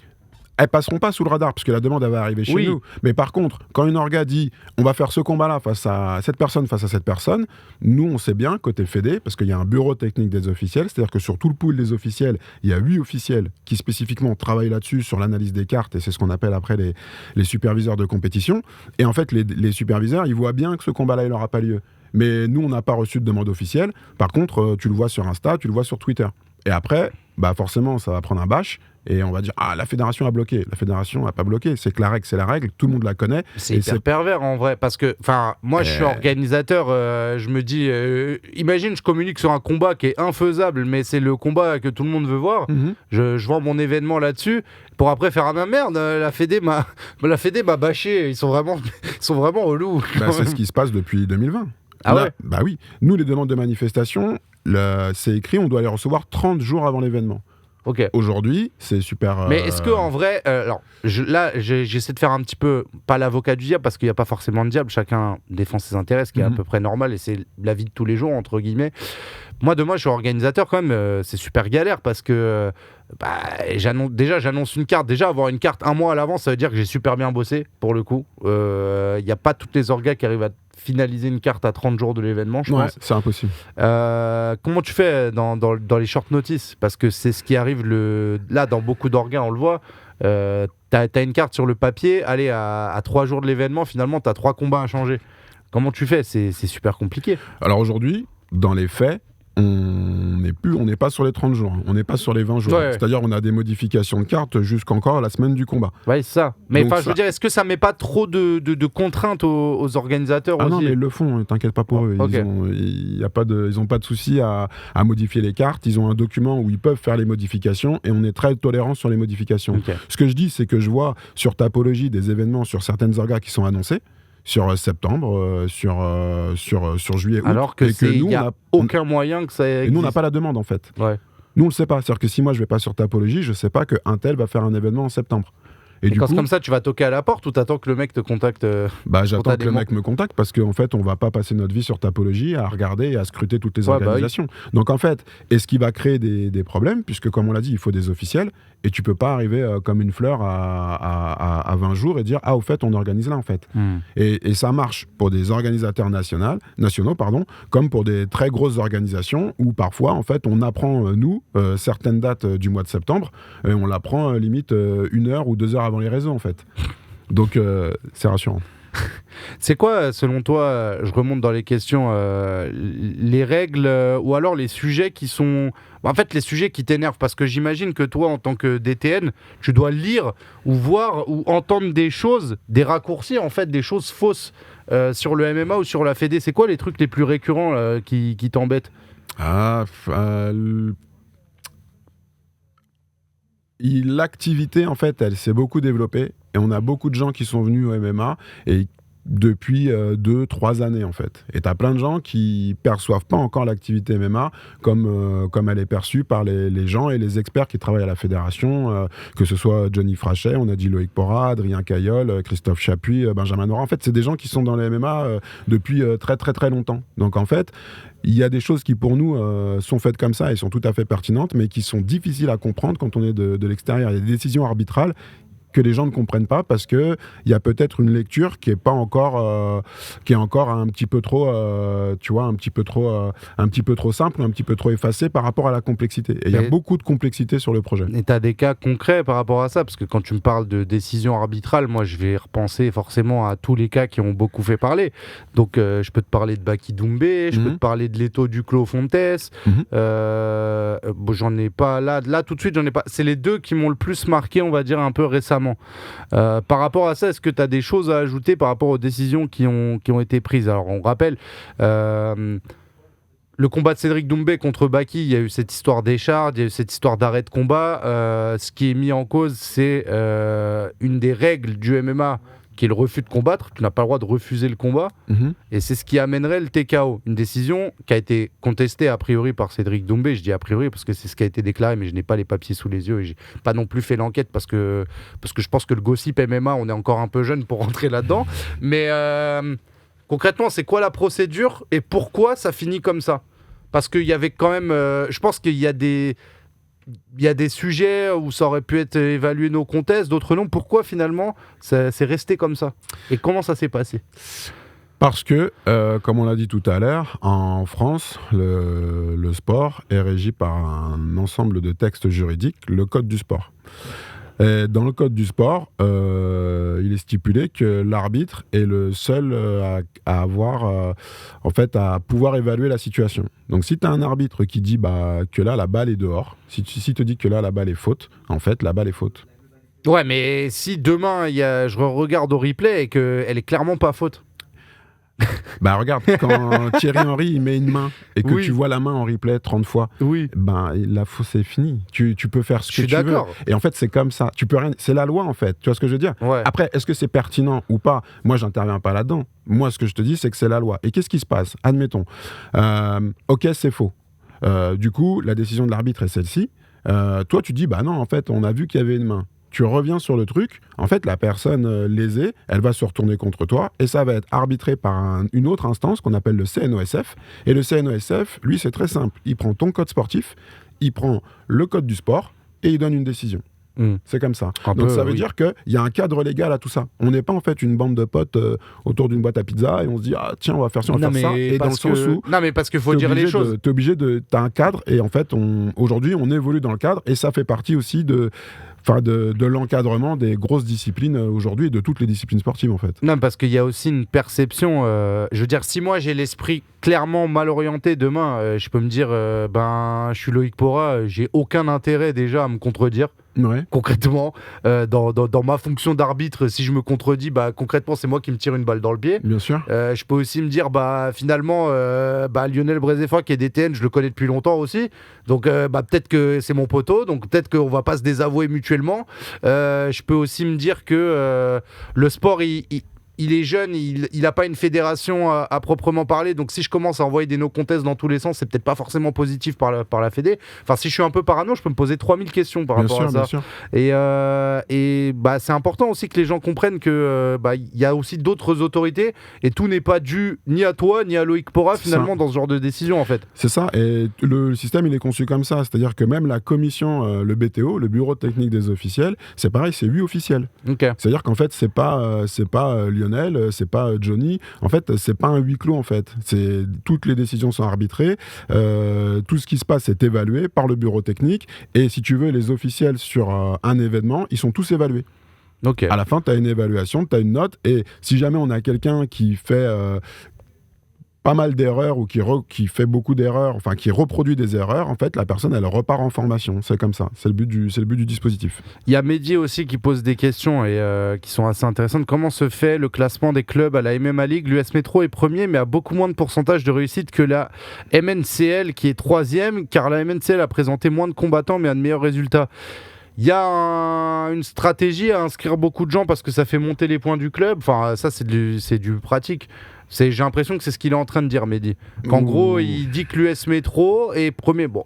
Elles passeront pas sous le radar, parce que la demande elle va arriver chez nous. Mais par contre, quand une orga dit on va faire ce combat-là face à cette personne, nous on sait bien, côté Fédé, parce qu'il y a un bureau technique des officiels, c'est-à-dire que sur tout le pool des officiels, il y a 8 officiels qui spécifiquement travaillent là-dessus, sur l'analyse des cartes, et c'est ce qu'on appelle après les superviseurs de compétition. Et en fait, les superviseurs, ils voient bien que ce combat-là, il n'aura pas lieu. Mais nous, on n'a pas reçu de demande officielle. Par contre, tu le vois sur Insta, tu le vois sur Twitter. Et après, forcément, ça va prendre un bâche. Et on va dire, la fédération a bloqué. La fédération n'a pas bloqué. C'est que la règle, c'est la règle. Tout le monde la connaît. C'est hyper pervers, en vrai. Parce que, moi, je suis organisateur. Je me dis, imagine, je communique sur un combat qui est infaisable, mais c'est le combat que tout le monde veut voir. Je vends mon événement là-dessus pour après faire merde. La Fédé m'a bâché. Ils sont vraiment relous. C'est ce qui se passe depuis 2020. Ah ouais. Oui. Nous, les demandes de manifestation, c'est écrit, on doit les recevoir 30 jours avant l'événement. Okay. Aujourd'hui, c'est super... Mais est-ce que en vrai, j'essaie de faire un petit peu, pas l'avocat du diable, parce qu'il n'y a pas forcément de diable, chacun défend ses intérêts, ce qui est à peu près normal, et c'est la vie de tous les jours, entre guillemets. Moi, je suis organisateur quand même, c'est super galère, parce que j'annonce une carte. Déjà, avoir une carte un mois à l'avance, ça veut dire que j'ai super bien bossé, pour le coup. Il n'y a pas toutes les orgas qui arrivent à finaliser une carte à 30 jours de l'événement, je pense. C'est impossible. Comment tu fais dans les short notice? Parce que c'est ce qui arrive là, dans beaucoup d'orgas, on le voit. T'as une carte sur le papier, allez, à 3 jours de l'événement, finalement, t'as 3 combats à changer. Comment tu fais? C'est super compliqué. Alors aujourd'hui, dans les faits, on n'est pas sur les 30 jours, on n'est pas sur les 20 jours. Ouais. C'est-à-dire on a des modifications de cartes jusqu'encore la semaine du combat. Ouais, c'est ça. Mais je veux dire, est-ce que ça met pas trop de contraintes aux organisateurs aussi? Non, mais ils le font, t'inquiète pas pour eux. Okay. Ils n'ont pas de souci à modifier les cartes. Ils ont un document où ils peuvent faire les modifications et on est très tolérant sur les modifications. Okay. Ce que je dis, c'est que je vois sur Tapologie des événements sur certaines orgas qui sont annoncés. Sur septembre, sur juillet, août. Alors que il n'y a aucun moyen que ça existe. Et nous, on n'a pas la demande, en fait. Ouais. Nous, on ne le sait pas. C'est-à-dire que si moi, je ne vais pas sur Tapologie, je ne sais pas qu'un tel va faire un événement en septembre. Et du coup, comme ça, tu vas toquer à la porte ou t'attends que le mec te contacte? J'attends que le mec me contacte parce qu'en fait, on va pas passer notre vie sur Tapologie à regarder et à scruter toutes les organisations. Oui. Donc en fait, est-ce qui va créer des problèmes, puisque comme on l'a dit, il faut des officiels et tu peux pas arriver comme une fleur à 20 jours et dire au fait, on organise là en fait. Et ça marche pour des organisateurs nationaux, comme pour des très grosses organisations où parfois en fait, on apprend certaines dates du mois de septembre et on l'apprend limite 1 heure ou 2 heures avant les réseaux en fait. Donc c'est rassurant. C'est quoi, selon toi, je remonte dans les questions, les règles ou alors les sujets qui sont... En fait, les sujets qui t'énervent, parce que j'imagine que toi, en tant que DTN, tu dois lire ou voir ou entendre des choses, des raccourcis, en fait, des choses fausses sur le MMA ou sur la Fédé. C'est quoi les trucs les plus récurrents qui t'embêtent? L'activité, en fait, elle s'est beaucoup développée et on a beaucoup de gens qui sont venus au MMA et depuis 2-3 années, en fait. Et t'as plein de gens qui perçoivent pas encore l'activité MMA comme elle est perçue par les gens et les experts qui travaillent à la fédération, que ce soit Johnny Frachet, on a dit Loïc Porra, Adrien Caillol, Christophe Chapuis, Benjamin Nora. En fait, c'est des gens qui sont dans le MMA depuis très très très longtemps. Donc en fait, il y a des choses qui pour nous sont faites comme ça et sont tout à fait pertinentes, mais qui sont difficiles à comprendre quand on est de l'extérieur. Il y a des décisions arbitrales que les gens ne comprennent pas parce que il y a peut-être une lecture qui est pas encore qui est encore un petit peu trop tu vois, un petit peu trop simple, un petit peu trop effacé par rapport à la complexité. Et il y a beaucoup de complexité sur le projet. Et tu as des cas concrets par rapport à ça, parce que quand tu me parles de décision arbitrale, moi je vais repenser forcément à tous les cas qui ont beaucoup fait parler. Donc je peux te parler de Baki Doumbé, je peux te parler de Leto Duclos Fontes. Bon, j'en ai pas là tout de suite, j'en ai pas. C'est les deux qui m'ont le plus marqué, on va dire, un peu récemment. Par rapport à ça, est-ce que tu as des choses à ajouter par rapport aux décisions qui ont été prises? Alors on rappelle le combat de Cédric Doumbé contre Baki, il y a eu cette histoire d'écharde, il y a eu cette histoire d'arrêt de combat. Ce qui est mis en cause, c'est une des règles du MMA, qui est le refus de combattre. Tu n'as pas le droit de refuser le combat. Et c'est ce qui amènerait le TKO. Une décision qui a été contestée a priori par Cédric Doumbé. Je dis a priori parce que c'est ce qui a été déclaré, mais je n'ai pas les papiers sous les yeux et j'ai pas non plus fait l'enquête parce que je pense que le gossip MMA, on est encore un peu jeune pour rentrer là-dedans. Mais concrètement, c'est quoi la procédure et pourquoi ça finit comme ça? Parce qu'il y avait quand même... je pense qu'il y a des sujets où ça aurait pu être évalué nos contestes, d'autres non. Pourquoi finalement c'est resté comme ça? Et comment ça s'est passé? Parce que, comme on l'a dit tout à l'heure, en France, le sport est régi par un ensemble de textes juridiques, le Code du sport. Et dans le Code du sport, il est stipulé que l'arbitre est le seul à avoir, en fait, à pouvoir évaluer la situation. Donc si tu as un arbitre qui dit que là, la balle est dehors, si te dit que là, la balle est faute, en fait, la balle est faute. Ouais, mais si demain, je regarde au replay et qu'elle est clairement pas faute. Regarde, quand Thierry Henry il met une main et que tu vois la main en replay 30 fois, la faute c'est fini. Tu peux faire ce que tu veux. Et en fait, c'est comme ça. Tu peux rien. C'est la loi en fait. Tu vois ce que je veux dire? Après, est-ce que c'est pertinent ou pas? Moi, j'interviens pas là-dedans. Moi, ce que je te dis, c'est que c'est la loi. Et qu'est-ce qui se passe? Admettons. Ok, c'est faux. Du coup, la décision de l'arbitre est celle-ci. Toi, tu dis non. En fait, on a vu qu'il y avait une main. Tu reviens sur le truc, en fait, la personne lésée, elle va se retourner contre toi et ça va être arbitré par une autre instance qu'on appelle le CNOSF. Et le CNOSF, lui, c'est très simple. Il prend ton code sportif, il prend le code du sport et il donne une décision. C'est comme ça. Donc ça veut dire qu'il y a un cadre légal à tout ça. On n'est pas en fait une bande de potes autour d'une boîte à pizza et on se dit tiens, on va faire ci, on va faire ça. Et dans le sens où... Non mais parce qu'il faut dire les choses. T'es obligé de... T'as un cadre et en fait, aujourd'hui, on évolue dans le cadre et ça fait partie aussi de l'encadrement des grosses disciplines aujourd'hui et de toutes les disciplines sportives en fait. Non, parce qu'il y a aussi une perception, je veux dire, si moi j'ai l'esprit clairement mal orienté demain, je peux me dire, je suis Loïc Porra, j'ai aucun intérêt déjà à me contredire. Concrètement, dans ma fonction d'arbitre, si je me contredis, concrètement c'est moi qui me tire une balle dans le pied. Bien sûr. Je peux aussi me dire finalement Lionel Brézéfa qui est DTN, je le connais depuis longtemps aussi, donc peut-être que c'est mon poteau, donc peut-être qu'on va pas se désavouer mutuellement. Je peux aussi me dire que le sport il est jeune, il n'a pas une fédération à proprement parler, donc si je commence à envoyer des no-contests dans tous les sens, c'est peut-être pas forcément positif par la fédé. Enfin, si je suis un peu parano, je peux me poser 3000 questions par rapport à ça. Bien sûr. Et c'est important aussi que les gens comprennent que il y a aussi d'autres autorités et tout n'est pas dû ni à toi ni à Loïc Porra finalement dans ce genre de décision en fait. C'est ça, et le système il est conçu comme ça, c'est-à-dire que même la commission, le BTO, le bureau technique des officiels, c'est pareil, c'est 8 officiels. C'est-à-dire qu'en fait c'est pas Lionel, c'est pas Johnny. En fait, c'est pas un huis clos en fait. Toutes les décisions sont arbitrées. Tout ce qui se passe est évalué par le bureau technique. Et si tu veux, les officiels sur un événement, ils sont tous évalués. Ok. À la fin, tu as une évaluation, tu as une note, et si jamais on a quelqu'un qui fait pas mal d'erreurs ou qui fait beaucoup d'erreurs, enfin qui reproduit des erreurs, en fait, la personne, elle repart en formation. C'est comme ça. C'est le but du dispositif. Il y a Mehdi aussi qui pose des questions et qui sont assez intéressantes. Comment se fait le classement des clubs à la MMA League? L'US Metro est premier, mais a beaucoup moins de pourcentage de réussite que la MNCL qui est troisième, car la MNCL a présenté moins de combattants, mais a de meilleurs résultats. Il y a une stratégie à inscrire beaucoup de gens parce que ça fait monter les points du club. Enfin, ça, c'est du pratique. J'ai l'impression que c'est ce qu'il est en train de dire, Mehdi. Qu'en gros, il dit que l'US Metro est premier. Bon,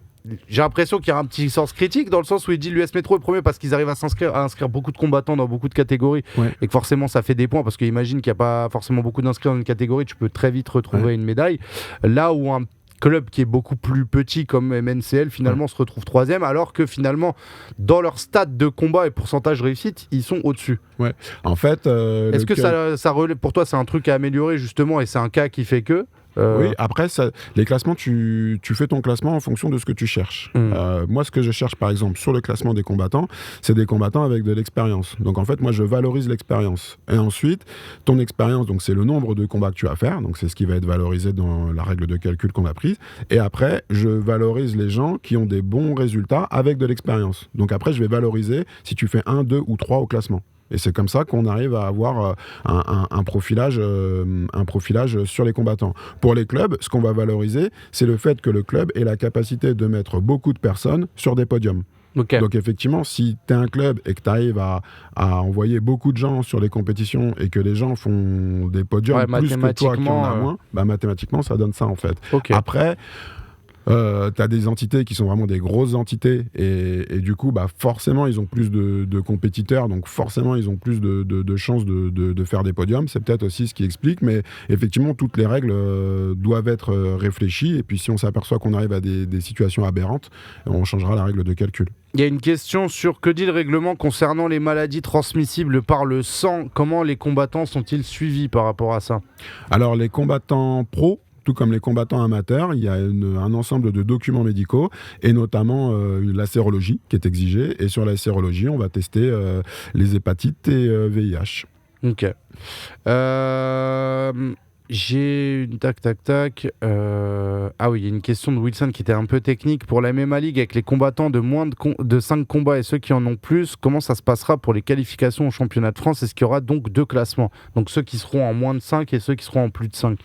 j'ai l'impression qu'il y a un petit sens critique dans le sens où il dit l'US Metro est premier parce qu'ils arrivent à inscrire beaucoup de combattants dans beaucoup de catégories. Ouais. Et que forcément, ça fait des points parce qu'imagine qu'il n'y a pas forcément beaucoup d'inscrits dans une catégorie, tu peux très vite retrouver une médaille. Là où un club qui est beaucoup plus petit comme MNCL finalement se retrouve troisième, alors que finalement dans leur stade de combat et pourcentage réussite ils sont au-dessus. Ouais. En fait, est-ce que ça relève pour toi, c'est un truc à améliorer justement et c'est un cas qui fait que Oui, après, les classements, tu fais ton classement en fonction de ce que tu cherches. Moi, ce que je cherche, par exemple, sur le classement des combattants, c'est des combattants avec de l'expérience. Donc, en fait, moi, je valorise l'expérience. Et ensuite, ton expérience, donc c'est le nombre de combats que tu vas faire. Donc, c'est ce qui va être valorisé dans la règle de calcul qu'on a prise. Et après, je valorise les gens qui ont des bons résultats avec de l'expérience. Donc, après, je vais valoriser si tu fais 1, 2 ou 3 au classement. Et c'est comme ça qu'on arrive à avoir un profilage sur les combattants. Pour les clubs, ce qu'on va valoriser, c'est le fait que le club ait la capacité de mettre beaucoup de personnes sur des podiums. Okay. Donc effectivement, si tu es un club et que tu arrives à envoyer beaucoup de gens sur les compétitions et que les gens font des podiums plus que toi qui en as moins, bah, mathématiquement, ça donne ça en fait. Okay. Après... t'as des entités qui sont vraiment des grosses entités et du coup bah forcément ils ont plus de compétiteurs, donc forcément ils ont plus de chances de faire des podiums. C'est peut-être aussi ce qui explique, mais effectivement toutes les règles doivent être réfléchies, et puis si on s'aperçoit qu'on arrive à des situations aberrantes, on changera la règle de calcul. Il y a une question sur que dit le règlement concernant les maladies transmissibles par le sang. Comment les combattants sont-ils suivis par rapport à ça? Alors les combattants pros, tout comme les combattants amateurs, il y a un ensemble de documents médicaux, et notamment la sérologie qui est exigée. Et sur la sérologie, on va tester les hépatites et VIH. Ok. J'ai une Ah oui, il y a une question de Wilson qui était un peu technique. Pour la MMA League, avec les combattants de moins de 5 combats et ceux qui en ont plus, comment ça se passera pour les qualifications au championnat de France? Est-ce qu'il y aura donc 2 classements? Donc ceux qui seront en moins de 5 et ceux qui seront en plus de 5.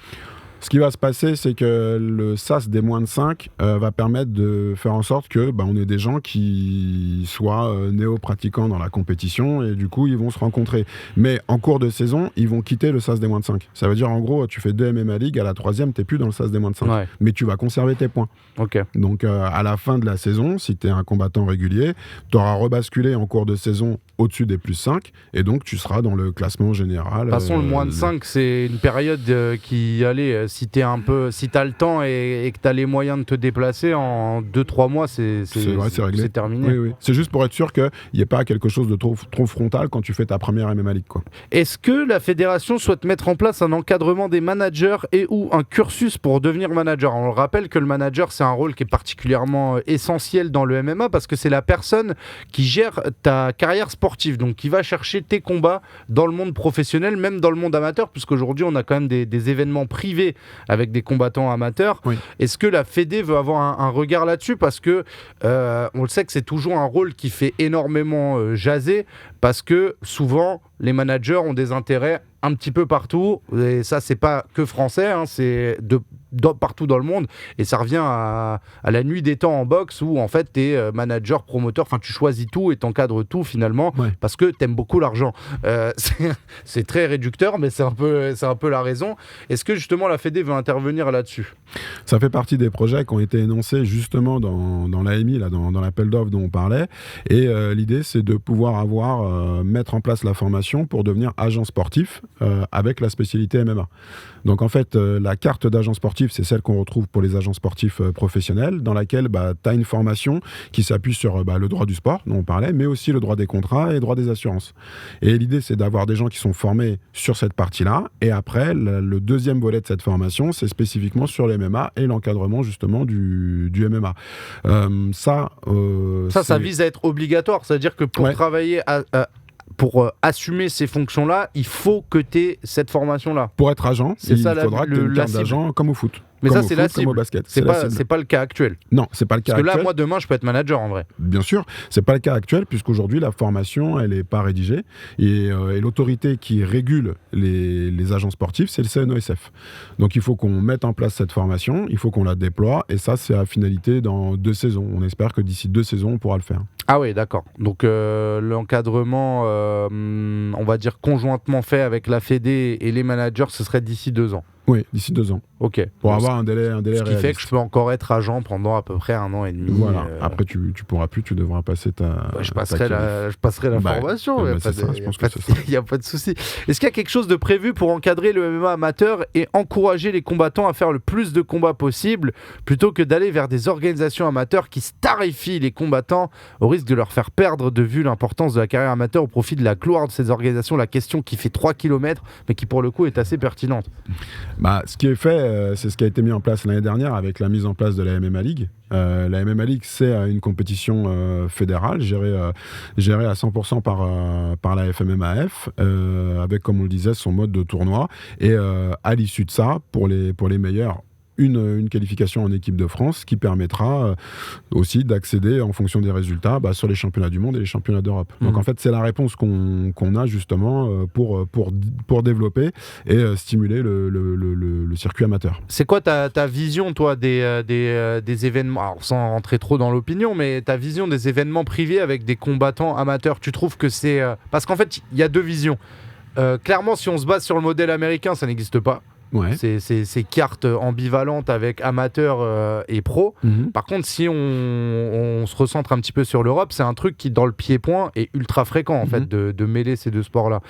Ce qui va se passer, c'est que le SAS des moins de 5 va permettre de faire en sorte que on ait des gens qui soient néo-pratiquants dans la compétition, et du coup, ils vont se rencontrer. Mais en cours de saison, ils vont quitter le SAS des moins de 5. Ça veut dire, en gros, tu fais 2 MMA League, à la 3e, tu n'es plus dans le SAS des moins de 5. Ouais. Mais tu vas conserver tes points. Okay. Donc, à la fin de la saison, si tu es un combattant régulier, tu auras rebasculé en cours de saison au-dessus des plus 5, et donc tu seras dans le classement général. De toute façon, le moins de 5, c'est une période qui, allez, si t'as le temps et que t'as les moyens de te déplacer, en 2-3 mois, c'est terminé. Oui, oui. C'est juste pour être sûr qu'il n'y ait pas quelque chose de trop frontal quand tu fais ta première MMA League, quoi. Est-ce que la fédération souhaite mettre en place un encadrement des managers et ou un cursus pour devenir manager? On le rappelle que le manager, c'est un rôle qui est particulièrement essentiel dans le MMA parce que c'est la personne qui gère ta carrière sportive, donc qui va chercher tes combats dans le monde professionnel, même dans le monde amateur, puisqu'aujourd'hui on a quand même des événements privés avec des combattants amateurs. Oui. Est-ce que la Fédé veut avoir un regard là-dessus? Parce que on le sait que c'est toujours un rôle qui fait énormément jaser, parce que souvent les managers ont des intérêts un petit peu partout, et ça c'est pas que français, hein, c'est partout dans le monde, et ça revient à la nuit des temps en boxe où en fait t'es manager, promoteur, enfin tu choisis tout et t'encadres tout finalement, parce que t'aimes beaucoup l'argent. C'est très réducteur, mais c'est un peu la raison. Est-ce que justement la Fédé veut intervenir là-dessus? Ça fait partie des projets qui ont été énoncés justement dans l'AMI, là, dans l'appel d'offres dont on parlait, et l'idée c'est de pouvoir mettre en place la formation pour devenir agent sportif avec la spécialité MMA. Donc en fait, la carte d'agent sportif, c'est celle qu'on retrouve pour les agents sportifs professionnels, dans laquelle tu as une formation qui s'appuie sur le droit du sport, dont on parlait, mais aussi le droit des contrats et le droit des assurances. Et l'idée, c'est d'avoir des gens qui sont formés sur cette partie-là, et après, le deuxième volet de cette formation, c'est spécifiquement sur le MMA et l'encadrement justement du MMA. Ça vise à être obligatoire, c'est-à-dire que pour travailler assumer ces fonctions-là, il faut que tu aies cette formation-là. Pour être agent, il faudra que tu aies une carte d'agent comme au foot. Mais comme ça, c'est la cible. Comme au basket. C'est pas le cas actuel. Non, c'est pas le cas actuel. Parce que là, actuel. moi, demain, je peux être manager en vrai. Bien sûr, c'est pas le cas actuel, puisqu'aujourd'hui, la formation, elle est pas rédigée. Et l'autorité qui régule les agents sportifs, c'est le CNOSF. Donc, il faut qu'on mette en place cette formation, il faut qu'on la déploie. Et ça, c'est à finalité dans 2 saisons. On espère que d'ici 2 saisons, on pourra le faire. Ah oui, d'accord. Donc, l'encadrement, on va dire conjointement fait avec la Fédé et les managers, ce serait d'ici 2 ans. Oui, d'ici 2 ans. Ok. Pour avoir un délai ce qui réaliste. fait que je peux encore être agent pendant à peu près 1 an et demi. Voilà. Après, tu pourras plus, tu devras passer je passerai la formation. Il n'y a pas de souci. Est-ce qu'il y a quelque chose de prévu pour encadrer le MMA amateur et encourager les combattants à faire le plus de combats possible plutôt que d'aller vers des organisations amateurs qui starifient les combattants au risque de leur faire perdre de vue l'importance de la carrière amateur au profit de la gloire de ces organisations? La question qui fait 3 km mais qui pour le coup est assez pertinente. Ce qui est fait, c'est ce qui a été mis en place l'année dernière avec la mise en place de la MMA League. La MMA League, c'est une compétition fédérale gérée à 100% par la FMMAF, avec, comme on le disait, son mode de tournoi. Et à l'issue de ça, pour les meilleurs, une qualification en équipe de France qui permettra aussi d'accéder en fonction des résultats sur les championnats du monde et les championnats d'Europe. Donc en fait, c'est la réponse qu'on a justement pour développer et stimuler le circuit amateur. C'est quoi ta vision, toi, des événements, alors sans rentrer trop dans l'opinion, mais ta vision des événements privés avec des combattants amateurs? Tu trouves que c'est... Parce qu'en fait, il y a 2 visions. Clairement, si on se base sur le modèle américain, ça n'existe pas. Ouais. Ces cartes ambivalentes avec amateurs et pros. Par contre, si on se recentre un petit peu sur l'Europe, c'est un truc qui, dans le pied-point, est ultra fréquent en fait, de mêler ces 2 sports-là.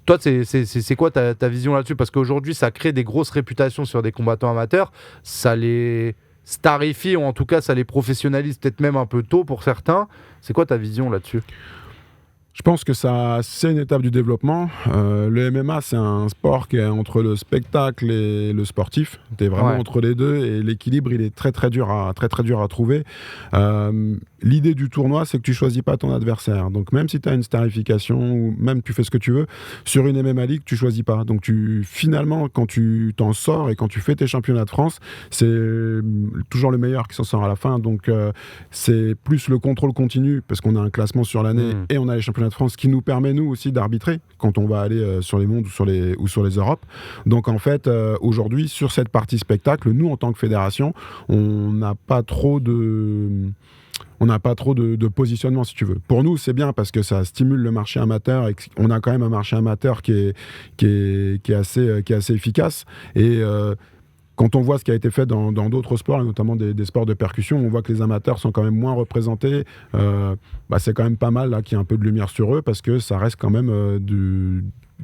Toi, c'est quoi ta vision là-dessus? Parce qu'aujourd'hui, ça crée des grosses réputations sur des combattants amateurs. Ça les starifie, ou en tout cas, ça les professionnalise peut-être même un peu tôt pour certains. C'est quoi ta vision là-dessus? Je pense que c'est une étape du développement. Le MMA, c'est un sport qui est entre le spectacle et le sportif. Tu es vraiment entre les deux et l'équilibre, il est très très dur à trouver. L'idée du tournoi, c'est que tu choisis pas ton adversaire. Donc même si tu as une starification ou même tu fais ce que tu veux, sur une MMA League, tu choisis pas. Donc finalement, quand tu t'en sors et quand tu fais tes championnats de France, c'est toujours le meilleur qui s'en sort à la fin. Donc c'est plus le contrôle continu parce qu'on a un classement sur l'année et on a les championnats de France qui nous permet nous aussi d'arbitrer quand on va aller sur les mondes ou sur les Europes. Donc en fait, aujourd'hui, sur cette partie spectacle, nous en tant que fédération, on n'a pas trop de positionnement, si tu veux. Pour nous, c'est bien parce que ça stimule le marché amateur et on a quand même un marché amateur qui est assez efficace. Et quand on voit ce qui a été fait dans d'autres sports, et notamment des sports de percussion, on voit que les amateurs sont quand même moins représentés. C'est quand même pas mal là, qu'il y ait un peu de lumière sur eux parce que ça reste quand même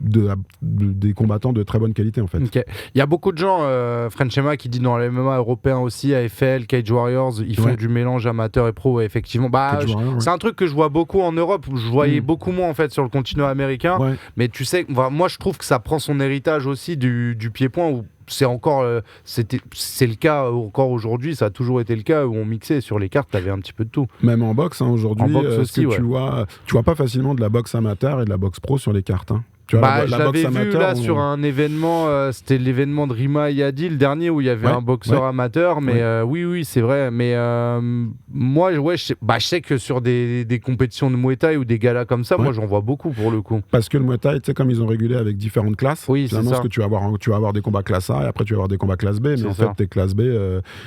des combattants de très bonne qualité en fait. Okay. Il y a beaucoup de gens, French MMA, qui dit dans les MMA européens aussi, AFL, Cage Warriors, ils font du mélange amateur et pro, effectivement. C'est un truc que je vois beaucoup en Europe, je voyais beaucoup moins en fait sur le continent américain, mais tu sais, moi je trouve que ça prend son héritage aussi du pied-point où c'est le cas encore aujourd'hui, ça a toujours été le cas où on mixait sur les cartes, t'avais un petit peu de tout. Même en boxe, aujourd'hui, tu vois pas facilement de la boxe amateur et de la boxe pro sur les cartes. Je l'avais vu là sur un événement, c'était l'événement de Rima Yadi, le dernier où il y avait un boxeur amateur, mais oui, c'est vrai. Mais moi, je sais que sur des compétitions de Muay Thai ou des galas comme ça, moi j'en vois beaucoup pour le coup. Parce que le Muay Thai, tu sais, comme ils ont régulé avec différentes classes, finalement, ce que tu vas avoir des combats classe A et après tu vas avoir des combats classe B, mais en fait, tes classes B,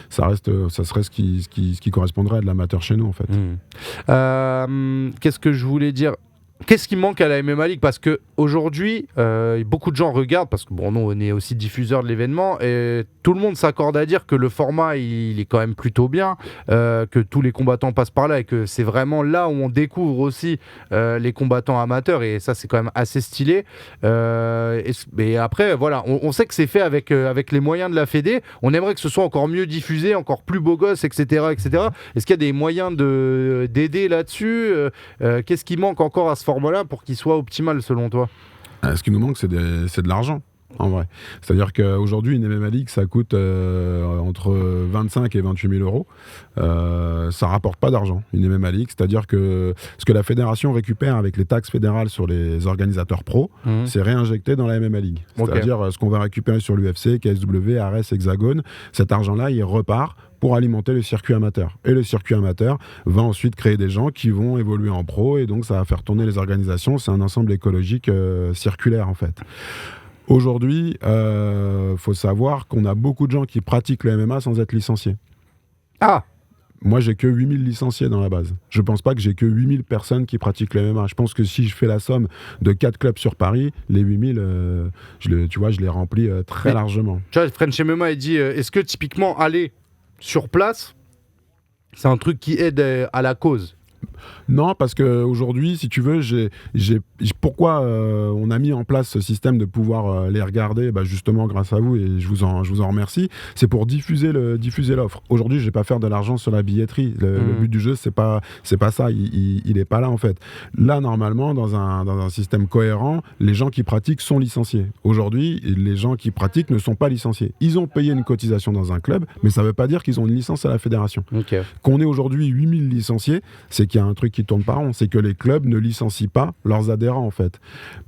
ça serait ce qui correspondrait à de l'amateur chez nous en fait. Qu'est-ce que je voulais dire? Qu'est-ce qui manque à la MMA League? Parce qu'aujourd'hui, beaucoup de gens regardent, parce que nous, on est aussi diffuseurs de l'événement, et tout le monde s'accorde à dire que le format, il est quand même plutôt bien, que tous les combattants passent par là, et que c'est vraiment là où on découvre aussi les combattants amateurs, et ça, c'est quand même assez stylé. Et après, voilà, on sait que c'est fait avec les moyens de la Fédé. On aimerait que ce soit encore mieux diffusé, encore plus beau gosse, etc. Est-ce qu'il y a des moyens d'aider là-dessus? Qu'est-ce qui manque encore à ce format-là pour qu'il soit optimal selon toi? Ce qui nous manque, c'est de l'argent. en vrai. C'est-à-dire qu'aujourd'hui, une MMA League, ça coûte entre 25 et 28 000 euros. Ça rapporte pas d'argent, une MMA League. C'est-à-dire que ce que la fédération récupère avec les taxes fédérales sur les organisateurs pro, c'est réinjecté dans la MMA League. C'est-à-dire ce qu'on va récupérer sur l'UFC, KSW, Ares, Hexagone, cet argent-là, il repart pour alimenter le circuit amateur. Et le circuit amateur va ensuite créer des gens qui vont évoluer en pro, et donc ça va faire tourner les organisations. C'est un ensemble écologique circulaire, en fait. Aujourd'hui, faut savoir qu'on a beaucoup de gens qui pratiquent le MMA sans être licenciés. Ah! Moi, j'ai que 8000 licenciés dans la base. Je pense pas que j'ai que 8000 personnes qui pratiquent le MMA. Je pense que si je fais la somme de 4 clubs sur Paris, les 8000, je les remplis très largement. Tu vois, French MMA, il dit, est-ce que typiquement aller sur place, c'est un truc qui aide à la cause? Non, parce qu'aujourd'hui, si tu veux, pourquoi on a mis en place ce système de pouvoir les regarder, justement grâce à vous, et je vous en remercie, c'est pour diffuser l'offre. Aujourd'hui, je ne vais pas faire de l'argent sur la billetterie. Le but du jeu, c'est pas ça. Il n'est pas là, en fait. Là, normalement, dans un système cohérent, les gens qui pratiquent sont licenciés. Aujourd'hui, les gens qui pratiquent ne sont pas licenciés. Ils ont payé une cotisation dans un club, mais ça ne veut pas dire qu'ils ont une licence à la fédération. Okay. Qu'on ait aujourd'hui 8000 licenciés, c'est qu'il y a un truc qui tourne pas rond, c'est que les clubs ne licencient pas leurs adhérents, en fait.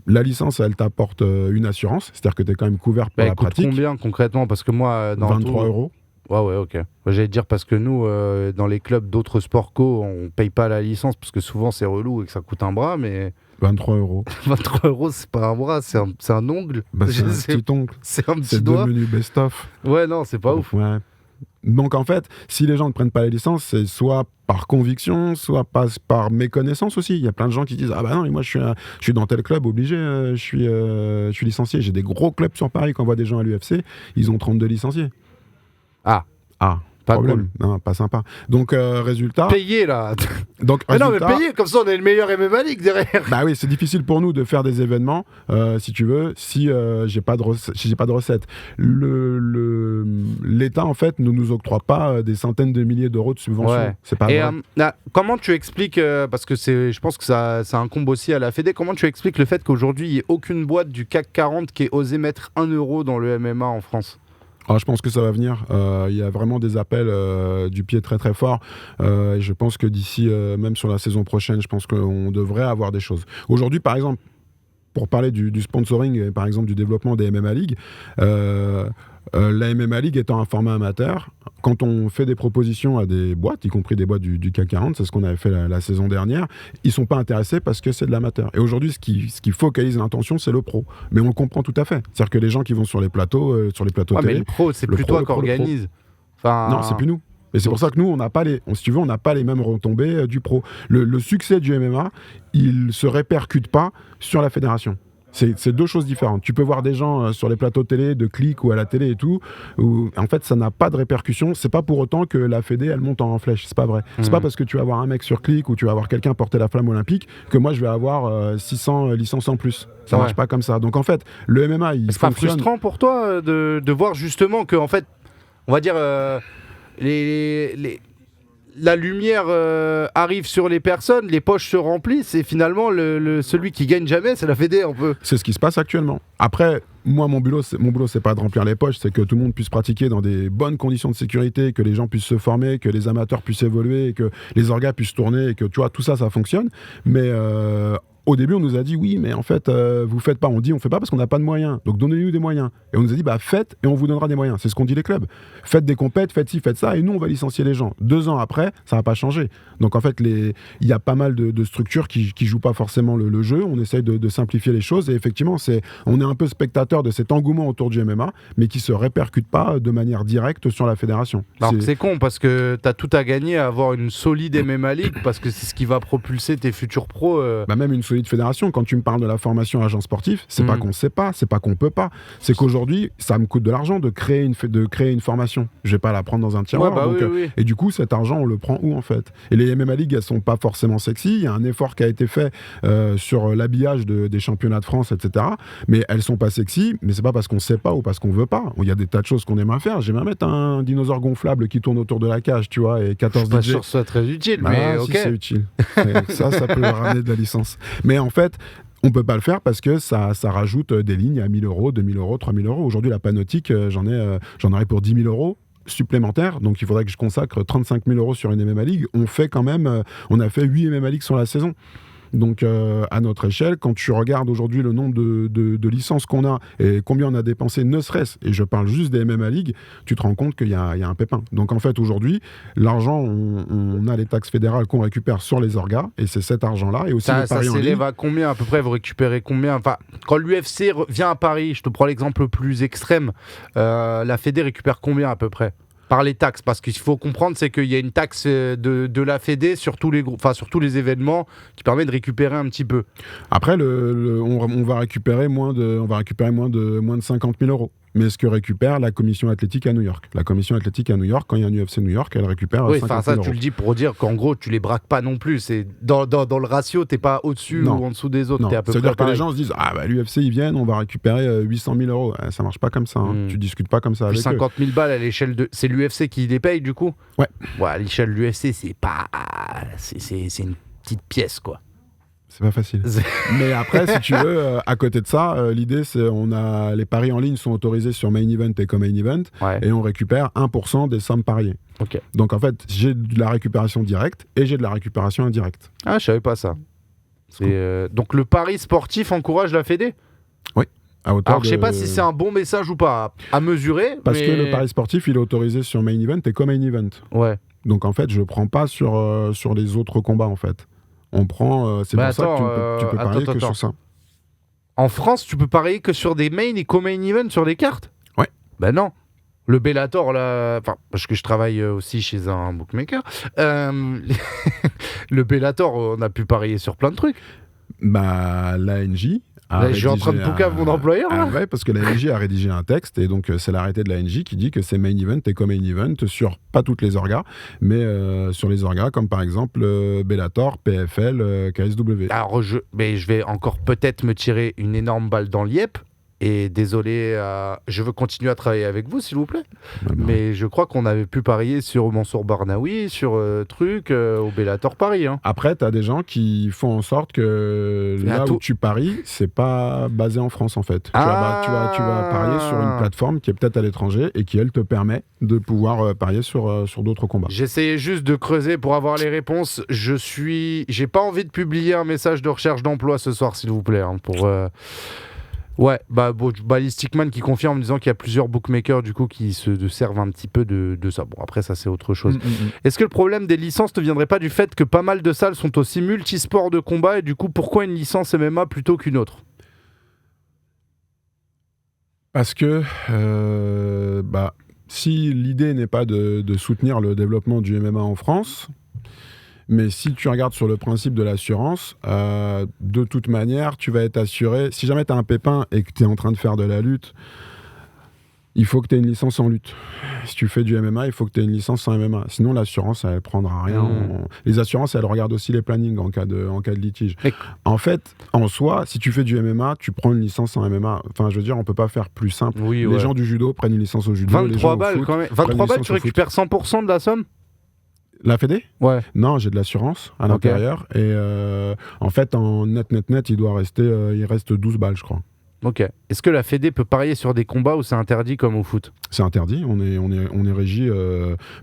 La licence, elle t'apporte une assurance, c'est-à-dire que tu es quand même couvert pour la pratique. Combien concrètement? Parce que moi, dans 23 euros. Ouais, ok. J'allais te dire parce que nous, dans les clubs d'autres sports co, on paye pas la licence parce que souvent c'est relou et que ça coûte un bras, mais... 23 euros. 23 euros, c'est pas un bras, c'est un ongle. C'est un petit ongle. C'est un petit c'est doigt. C'est deux menus best-of. Ouais, non, c'est pas ouf. Ouais. Donc en fait, si les gens ne prennent pas la licence, c'est soit par conviction, soit par méconnaissance aussi. Il y a plein de gens qui disent « Ah bah non, mais moi je suis dans tel club, obligé, je suis licencié. » J'ai des gros clubs sur Paris, quand on voit des gens à l'UFC, ils ont 32 licenciés. Ah, pas problème. Cool. Non, pas sympa. Donc, résultat... Payer, là. Donc, mais résultat... non, mais payer, comme ça, on est le meilleur MMA League derrière. Bah oui, c'est difficile pour nous de faire des événements, si tu veux, si j'ai pas de recettes. L'État, en fait, ne nous octroie pas des centaines de milliers d'euros de subventions. Ouais. C'est pas vrai. Comment tu expliques, parce que je pense que ça incombe aussi à la Fédé, comment tu expliques le fait qu'aujourd'hui, il n'y ait aucune boîte du CAC 40 qui ait osé mettre 1 euro dans le MMA en France? Je pense que ça va venir. Il y a vraiment des appels du pied très très fort. Et je pense que d'ici, même sur la saison prochaine, je pense qu'on devrait avoir des choses. Aujourd'hui, par exemple, pour parler du sponsoring et par exemple du développement des MMA League, la MMA League étant un format amateur, quand on fait des propositions à des boîtes, y compris des boîtes du CAC 40, c'est ce qu'on avait fait la saison dernière, ils ne sont pas intéressés parce que c'est de l'amateur. Et aujourd'hui, ce qui focalise l'intention, c'est le pro. Mais on le comprend tout à fait. C'est-à-dire que les gens qui vont sur les plateaux télé... mais le pro, c'est plus toi qui organise. Non, c'est plus nous. Et c'est pour ça que nous, on n'a pas les mêmes retombées du pro. Le succès du MMA, il ne se répercute pas sur la fédération. C'est deux choses différentes. Tu peux voir des gens sur les plateaux de télé, de clics ou à la télé et tout, où en fait ça n'a pas de répercussion. C'est pas pour autant que la Fédé elle monte en flèche. C'est pas vrai. C'est pas parce que tu vas avoir un mec sur clic ou tu vas avoir quelqu'un porter la flamme olympique que moi je vais avoir 600 licences en plus. Ça marche pas comme ça. Donc en fait, le MMA il fonctionne. C'est pas frustrant pour toi de voir justement que en fait, on va dire la lumière arrive sur les personnes, les poches se remplissent et finalement celui qui gagne jamais, c'est la Fédé un peu. C'est ce qui se passe actuellement. Après, moi mon boulot c'est pas de remplir les poches, c'est que tout le monde puisse pratiquer dans des bonnes conditions de sécurité, que les gens puissent se former, que les amateurs puissent évoluer, que les orgas puissent tourner et que tu vois tout ça fonctionne. Mais au début, on nous a dit oui, mais en fait, vous faites pas. On dit on fait pas parce qu'on n'a pas de moyens. Donc donnez-nous des moyens. Et on nous a dit faites et on vous donnera des moyens. C'est ce qu'ont dit les clubs. Faites des compètes, faites ci, faites ça, et nous on va licencier les gens. 2 ans après, ça va pas changer. Donc en fait, il y a pas mal de structures qui jouent pas forcément le jeu. On essaye de simplifier les choses. Et effectivement, on est un peu spectateur de cet engouement autour du MMA, mais qui se répercute pas de manière directe sur la fédération. Alors c'est con parce que t'as tout à gagner à avoir une solide MMA League parce que c'est ce qui va propulser tes futurs pros. Même une solide fédération. Quand tu me parles de la formation agent sportif, c'est pas qu'on sait pas, c'est pas qu'on peut pas. C'est qu'aujourd'hui, ça me coûte de l'argent de créer une formation. Je vais pas la prendre dans un tiroir. Oui. Et du coup, cet argent, on le prend où en fait? Et les MMA League, elles sont pas forcément sexy. Il y a un effort qui a été fait sur l'habillage des championnats de France, etc. Mais elles sont pas sexy. Mais c'est pas parce qu'on sait pas ou parce qu'on veut pas. Il y a des tas de choses qu'on aimerait faire. J'aimerais mettre un dinosaure gonflable qui tourne autour de la cage, tu vois, et 14 DJ. Je suis pas sûr que ce soit très utile, mais ok. Si, c'est utile. Ça peut ramener de la licence. Mais en fait, On peut pas le faire parce que ça rajoute des lignes à 1 000 euros, 2 000 euros, 3 000 euros. Aujourd'hui, la panoptique, j'en aurais pour 10 000 euros supplémentaires, donc il faudrait que je consacre 35 000 euros sur une MMA League. On a fait 8 MMA League sur la saison. Donc à notre échelle, quand tu regardes aujourd'hui le nombre de licences qu'on a et combien on a dépensé, ne serait-ce, et je parle juste des MMA League, tu te rends compte qu'il y a un pépin. Donc en fait aujourd'hui, l'argent, on a les taxes fédérales qu'on récupère sur les orgas, et c'est cet argent-là, et aussi le pari en ligne. Ça s'élève à combien à peu près? Vous récupérez combien? Enfin, quand l'UFC vient à Paris, je te prends l'exemple le plus extrême, la Fédé récupère combien à peu près? Par les taxes, parce qu'il faut comprendre, c'est qu'il y a une taxe de la Fédé sur tous les événements qui permet de récupérer un petit peu. Après, on va récupérer moins de 50 000 euros. Mais ce que récupère la commission athlétique à New York. La commission athlétique à New York, quand il y a un UFC New York, elle récupère 50 000 euros. Tu le dis pour dire qu'en gros, tu les braques pas non plus. C'est dans le ratio, t'es pas au-dessus ou en dessous des autres. C'est-à-dire que les gens se disent, l'UFC, ils viennent, on va récupérer 800 000 euros. Ça marche pas comme ça. Tu discutes pas comme ça avec 50 000 balles à l'échelle de... C'est l'UFC qui les paye, du coup? Ouais. À l'échelle de l'UFC, c'est pas... C'est une petite pièce, quoi. C'est pas facile. Mais après, si tu veux, à côté de ça, l'idée, c'est les paris en ligne sont autorisés sur Main Event et Co-Main Event, et on récupère 1% des sommes pariées. Okay. Donc en fait, j'ai de la récupération directe et j'ai de la récupération indirecte. Ah, je savais pas ça. Donc le pari sportif encourage la Fédé? Oui. Alors je sais pas si c'est un bon message ou pas à mesurer. Parce que le pari sportif, il est autorisé sur Main Event et Co-Main Event. Ouais. Donc en fait, je prends pas sur les autres combats en fait. On prend, c'est pour ça que tu peux parier que sur ça. En France, tu peux parier que sur des main et co-main event sur des cartes? Ouais. Ben non. Le Bellator, là, parce que je travaille aussi chez un bookmaker, le Bellator, on a pu parier sur plein de trucs. L'ANJ... Là, je suis en train de poucave mon employeur, là. Ouais, parce que l'ANJ a rédigé un texte, et donc c'est l'arrêté de l'ANJ qui dit que c'est main event et co-main event sur, pas toutes les orgas, mais sur les orgas comme par exemple Bellator, PFL, KSW. Alors, je vais encore peut-être me tirer une énorme balle dans l'IEP. Et désolé, je veux continuer à travailler avec vous, s'il vous plaît. Mais je crois qu'on avait pu parier sur Mansour Barnaoui, sur au Bellator Paris. Hein. Après, tu as des gens qui font en sorte que où tu paries, c'est pas basé en France, en fait. Tu vas parier sur une plateforme qui est peut-être à l'étranger et qui, elle, te permet de pouvoir parier sur d'autres combats. J'essayais juste de creuser pour avoir les réponses. J'ai pas envie de publier un message de recherche d'emploi ce soir, s'il vous plaît, hein, pour... Ouais, Ballistic Man qui confirme en disant qu'il y a plusieurs bookmakers du coup qui se servent un petit peu de ça. Bon, après ça c'est autre chose. Est-ce que le problème des licences ne viendrait pas du fait que pas mal de salles sont aussi multisports de combat et du coup pourquoi une licence MMA plutôt qu'une autre? Parce que si l'idée n'est pas de soutenir le développement du MMA en France, mais si tu regardes sur le principe de l'assurance, de toute manière, tu vas être assuré. Si jamais tu as un pépin et que tu es en train de faire de la lutte, il faut que tu aies une licence en lutte. Si tu fais du MMA, il faut que tu aies une licence en MMA. Sinon, l'assurance, elle ne prendra rien. Les assurances, elles regardent aussi les plannings en cas de litige. En fait, en soi, si tu fais du MMA, tu prends une licence en MMA. Enfin, je veux dire, on ne peut pas faire plus simple. Les gens du judo prennent une licence au judo. 23 balles quand même. 23 balles, tu récupères 100% de la somme? La Fédé? Ouais. Non, j'ai de l'assurance à l'intérieur. Et en fait, en net, il reste 12 balles, je crois. Ok. Est-ce que la Fédé peut parier sur des combats ou c'est interdit comme au foot? C'est interdit. On est régi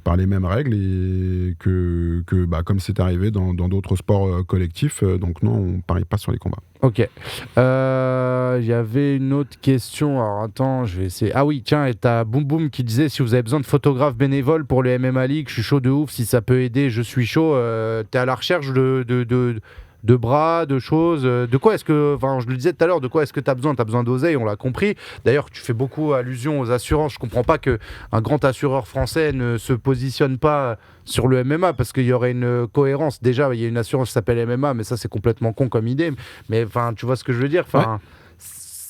par les mêmes règles et que comme c'est arrivé dans d'autres sports collectifs. Donc non, on parie pas sur les combats. Ok. Il y avait une autre question. Alors attends, je vais essayer. Ah oui, tiens, et t'as Boom Boom qui disait si vous avez besoin de photographes bénévoles pour les MMA League, je suis chaud de ouf. Si ça peut aider, je suis chaud. T'es à la recherche de bras, de choses. De quoi est-ce que, je le disais tout à l'heure, de quoi est-ce que tu as besoin? Tu as besoin d'oseille, on l'a compris. D'ailleurs, tu fais beaucoup allusion aux assurances. Je comprends pas qu'un grand assureur français ne se positionne pas sur le MMA parce qu'il y aurait une cohérence. Déjà, il y a une assurance qui s'appelle MMA, mais ça, c'est complètement con comme idée. Mais tu vois ce que je veux dire?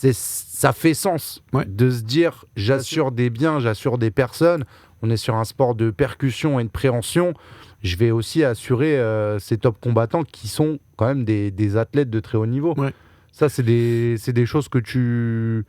Ça fait sens de se dire j'assure des biens, j'assure des personnes. On est sur un sport de percussion et de préhension. Je vais aussi assurer ces top combattants qui sont quand même des athlètes de très haut niveau. Ouais. Ça, c'est des choses que tu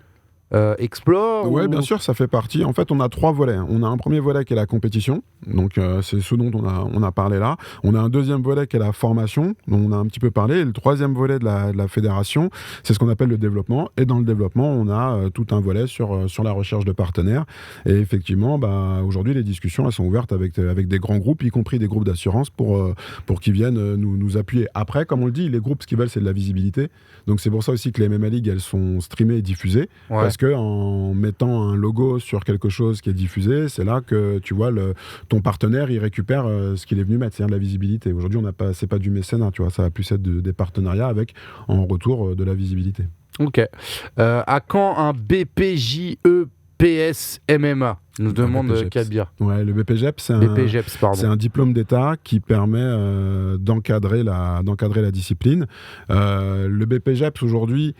Explore Ouais, bien sûr, ça fait partie. En fait, on a 3 volets. On a un premier volet qui est la compétition, donc c'est ce dont on a parlé là. On a un deuxième volet qui est la formation, dont on a un petit peu parlé. Et le troisième volet de la fédération, c'est ce qu'on appelle le développement. Et dans le développement, on a tout un volet sur la recherche de partenaires. Et effectivement, aujourd'hui, les discussions elles sont ouvertes avec des grands groupes, y compris des groupes d'assurance, pour qu'ils viennent nous appuyer. Après, comme on le dit, les groupes, ce qu'ils veulent, c'est de la visibilité. Donc c'est pour ça aussi que les MMA League, elles sont streamées et diffusées. Ouais. Parce qu'en mettant un logo sur quelque chose qui est diffusé, c'est là que tu vois ton partenaire il récupère ce qu'il est venu mettre, c'est-à-dire de la visibilité. Aujourd'hui, c'est pas du mécénat, tu vois, ça va plus être des partenariats avec en retour de la visibilité. Ok. À quand un BPJEPS MMA nous demande Kadbir. Ouais, le BPJEPS, c'est un diplôme d'État qui permet d'encadrer la discipline. Le BPJEPS aujourd'hui,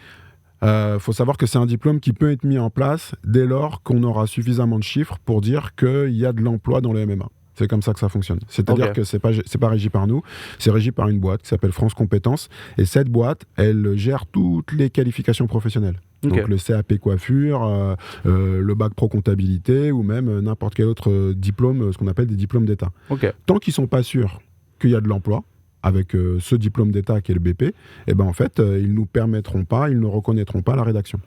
faut savoir que c'est un diplôme qui peut être mis en place dès lors qu'on aura suffisamment de chiffres pour dire qu'il y a de l'emploi dans le MMA. C'est comme ça que ça fonctionne. C'est-à-dire que c'est pas régi par nous, c'est régi par une boîte qui s'appelle France Compétences. Et cette boîte, elle gère toutes les qualifications professionnelles. Donc le CAP coiffure, le bac pro comptabilité ou même n'importe quel autre diplôme, ce qu'on appelle des diplômes d'État. Tant qu'ils sont pas sûrs qu'il y a de l'emploi, avec ce diplôme d'État qui est le BP, et en fait, ils ne reconnaîtront pas la rédaction.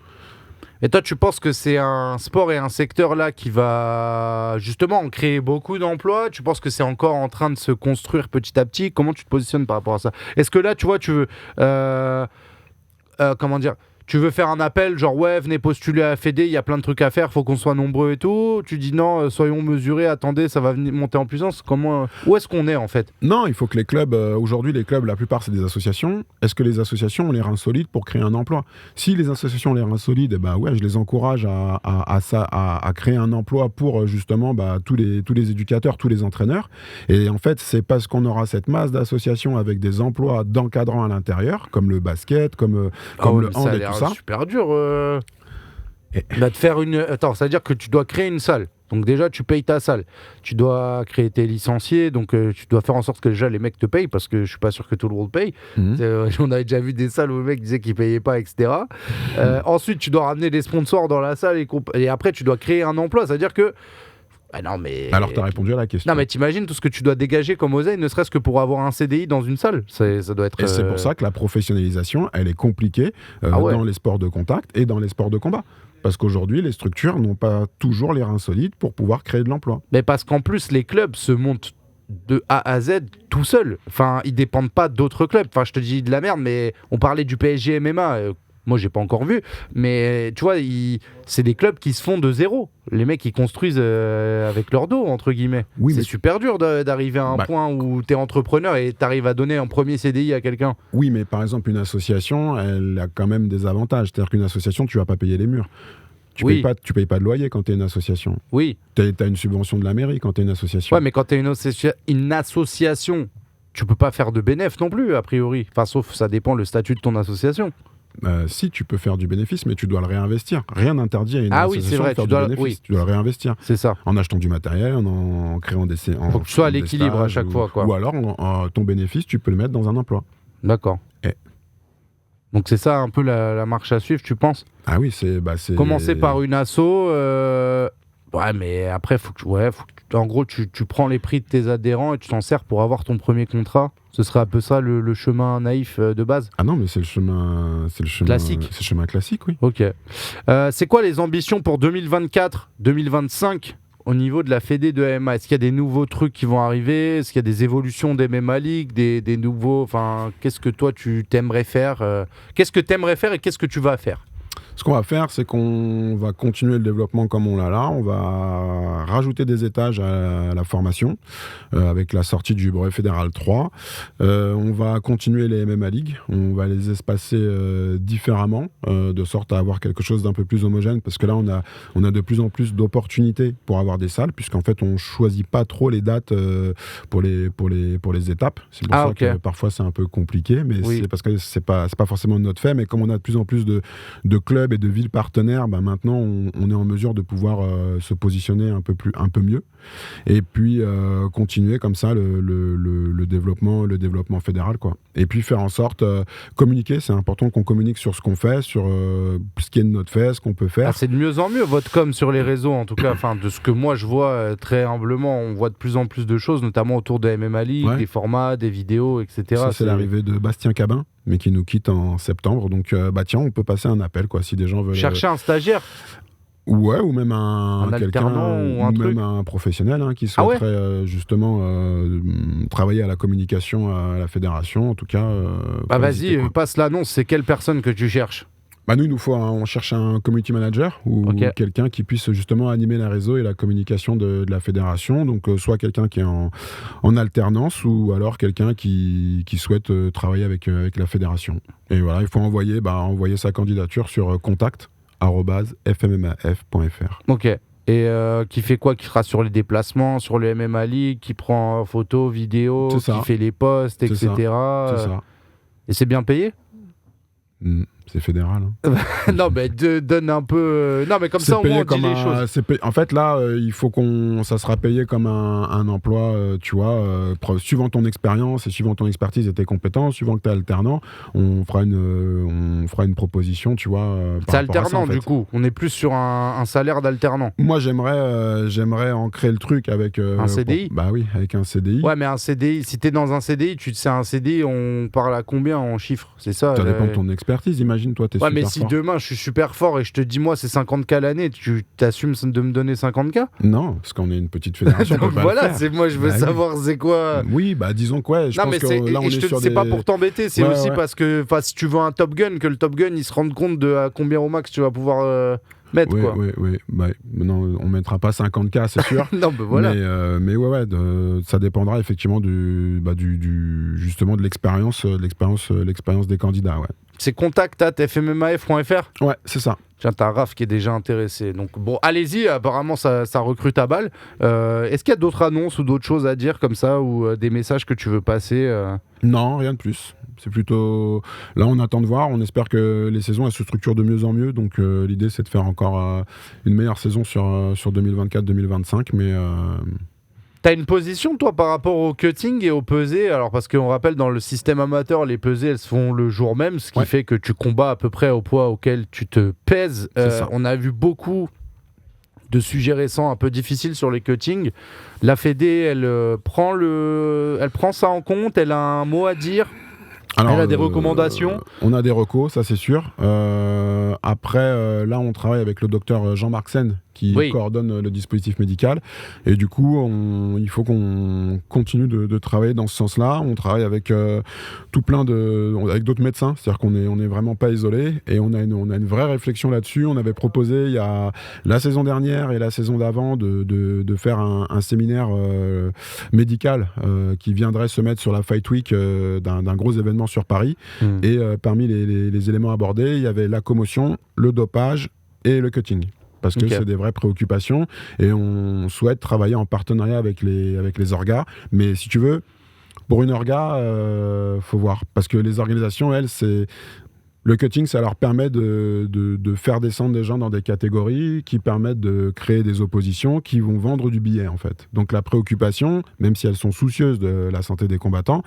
Et toi, tu penses que c'est un sport et un secteur là qui va justement en créer beaucoup d'emplois? Tu penses que c'est encore en train de se construire petit à petit? Comment tu te positionnes par rapport à ça? Est-ce que là, tu vois, tu veux... comment dire? Tu veux faire un appel, genre ouais, venez postuler à la Fédé, il y a plein de trucs à faire, faut qu'on soit nombreux et tout. Tu dis non, soyons mesurés, attendez, ça va monter en puissance. Où est-ce qu'on est en fait? Non, il faut que les clubs, aujourd'hui les clubs, la plupart c'est des associations. Est-ce que les associations ont les reins solides pour créer un emploi? Si les associations ont les reins solides, ouais, je les encourage à créer un emploi pour justement tous les éducateurs, tous les entraîneurs. Et en fait, c'est parce qu'on aura cette masse d'associations avec des emplois d'encadrants à l'intérieur, comme le basket, comme le hand et tout ça. C'est super dur de faire une... Attends, ça veut dire que tu dois créer une salle. Donc déjà, tu payes ta salle. Tu dois créer tes licenciés. Donc tu dois faire en sorte que déjà les mecs te payent parce que je suis pas sûr que tout le monde paye. On avait déjà vu des salles où les mecs disaient qu'ils payaient pas, etc. Ensuite, tu dois ramener des sponsors dans la salle et après, tu dois créer un emploi. Ça veut dire que... non, mais... Alors, tu as répondu à la question. Non, mais t'imagines tout ce que tu dois dégager comme oseille, ne serait-ce que pour avoir un CDI dans une salle. Ça doit être... Et c'est pour ça que la professionnalisation, elle est compliquée dans les sports de contact et dans les sports de combat. Parce qu'aujourd'hui, les structures n'ont pas toujours les reins solides pour pouvoir créer de l'emploi. Mais parce qu'en plus, les clubs se montent de A à Z tout seuls. Enfin, ils dépendent pas d'autres clubs. Enfin, je te dis de la merde, mais on parlait du PSG MMA. Moi, j'ai pas encore vu, mais tu vois, c'est des clubs qui se font de zéro. Les mecs, ils construisent avec leur dos, entre guillemets. Oui, c'est super dur d'arriver à un point où t'es entrepreneur et t'arrives à donner un premier CDI à quelqu'un. Oui, mais par exemple, une association, elle a quand même des avantages. C'est-à-dire qu'une association, tu vas pas payer les murs. Tu payes pas de loyer quand tu es une association. Oui. Tu as une subvention de la mairie quand tu es une association. Ouais, mais quand tu es une association, tu peux pas faire de bénéfice non plus, a priori. Enfin, sauf ça dépend le statut de ton association. Si, tu peux faire du bénéfice, mais tu dois le réinvestir. Rien n'interdit à une association de faire du bénéfice. Tu dois le réinvestir. C'est ça. En achetant du matériel, en créant des... Faut que tu sois à l'équilibre à chaque fois. Quoi. Ou alors, ton bénéfice, tu peux le mettre dans un emploi. D'accord. Donc c'est ça un peu la marche à suivre, tu penses? Ah oui, c'est... Commencer par une asso... Ouais, mais après, en gros, tu prends les prix de tes adhérents et tu t'en sers pour avoir ton premier contrat. Ce serait un peu ça le chemin naïf de base. Ah non, mais c'est le chemin classique. C'est le chemin classique, oui. Ok. C'est quoi les ambitions pour 2024, 2025 au niveau de la Fédé de MMA? Est-ce qu'il y a des nouveaux trucs qui vont arriver? Est-ce qu'il y a des évolutions des MMA League, des nouveaux... Enfin, qu'est-ce que toi, tu t'aimerais faire Qu'est-ce que tu aimerais faire et qu'est-ce que tu vas faire? Ce qu'on va faire, c'est qu'on va continuer le développement comme on l'a là. On va rajouter des étages à la formation avec la sortie du brevet fédéral 3. On va continuer les MMA League. On va les espacer différemment de sorte à avoir quelque chose d'un peu plus homogène parce que là, on a de plus en plus d'opportunités pour avoir des salles puisqu'en fait, on choisit pas trop les dates pour les étapes. C'est pour ça que parfois, c'est un peu compliqué, mais c'est parce que c'est pas forcément de notre fait. Mais comme on a de plus en plus de clubs et de villes partenaires, maintenant on est en mesure de pouvoir se positionner un peu mieux, et puis continuer comme ça le développement fédéral, quoi. Et puis faire en sorte communiquer, c'est important qu'on communique sur ce qu'on fait, sur ce qui est de notre fait, ce qu'on peut faire. C'est de mieux en mieux votre com sur les réseaux, en tout cas, enfin de ce que moi je vois très humblement, on voit de plus en plus de choses, notamment autour de MMA League, des formats, des vidéos, etc. Ça, c'est l'arrivée de Bastien Cabin, mais qui nous quitte en septembre, donc tiens, on peut passer un appel, quoi, si des gens veulent chercher un stagiaire. Ouais, ou même un alternant ou un même truc. Un professionnel qui souhaiterait justement travailler à la communication à la fédération, en tout cas. Vas-y, passe l'annonce, c'est quelle personne que tu cherches? Nous, il nous faut on cherche un community manager ou quelqu'un qui puisse justement animer les réseaux et la communication de la fédération. Donc, soit quelqu'un qui est en alternance ou alors quelqu'un qui souhaite travailler avec la fédération. Et voilà, il faut envoyer sa candidature sur contact@fmmaf.fr. Ok. Et qui fait quoi? Qui sera sur les déplacements, sur le MMA League, qui prend photos, vidéos, qui fait les posts, etc. C'est ça. Et c'est bien payé? C'est fédéral. Non, mais donne un peu. Non, mais comme ça, au moins, on dit les choses. En fait, là, il faut ça sera payé comme un emploi, tu vois, suivant ton expérience et suivant ton expertise et tes compétences, suivant que tu es alternant, on fera une proposition, tu vois. C'est alternant, du coup. On est plus sur un salaire d'alternant. Moi, j'aimerais ancrer le truc avec. Un CDI? Oui, avec un CDI. Ouais, mais un CDI, si t'es dans un CDI, c'est un CDI, on parle à combien en chiffres? C'est ça. Ça dépend de ton expertise, imagine, toi, t'es super fort. Ouais, mais si demain je suis super fort et je te dis, moi, c'est 50K l'année, tu t'assumes de me donner 50K? Non, parce qu'on est une petite fédération. Donc voilà, moi, je veux savoir c'est quoi. Oui, disons que ouais. Je pense que là, on est sur c'est pas pour t'embêter, c'est aussi parce que si tu veux un Top Gun, que le Top Gun il se rende compte de à combien au max tu vas pouvoir mettre. Oui. Non, on mettra pas 50K, c'est sûr. Non, voilà. Mais ça dépendra effectivement justement de l'expérience des candidats, ouais. C'est contact@fmmaf.fr. Ouais, c'est ça. Tiens, t'as Raph qui est déjà intéressé. Donc bon, allez-y, apparemment ça recrute à balle. Est-ce qu'il y a d'autres annonces ou d'autres choses à dire comme ça, ou des messages que tu veux passer Non, rien de plus. C'est plutôt... Là, on attend de voir. On espère que les saisons, elles se structurent de mieux en mieux. Donc l'idée, c'est de faire encore une meilleure saison sur 2024-2025. Mais... T'as une position, toi, par rapport au cutting et au pesé? Alors, parce qu'on rappelle, dans le système amateur, les pesées, elles se font le jour même, ce qui fait que tu combats à peu près au poids auquel tu te pèses. On a vu beaucoup de sujets récents un peu difficiles sur les cuttings. La Fédé, elle prend ça en compte, elle a un mot à dire. Alors, elle a des recommandations? On a des recos, ça c'est sûr. Après, là, on travaille avec le docteur Jean-Marc Sen, qui coordonne le dispositif médical. Et du coup, il faut qu'on continue de travailler dans ce sens-là. On travaille avec avec d'autres médecins, c'est-à-dire qu'on est vraiment pas isolé. Et on a une vraie réflexion là-dessus. On avait proposé, il y a la saison dernière et la saison d'avant, de faire un séminaire médical qui viendrait se mettre sur la Fight Week d'un gros événement sur Paris. Et parmi les éléments abordés, il y avait la commotion, le dopage et le cutting. Parce que c'est des vraies préoccupations et on souhaite travailler en partenariat avec les orgas. Mais si tu veux, pour une orga, faut voir. Parce que les organisations, elles, le cutting, ça leur permet de faire descendre des gens dans des catégories qui permettent de créer des oppositions qui vont vendre du billet, en fait. Donc la préoccupation, même si elles sont soucieuses de la santé des combattants,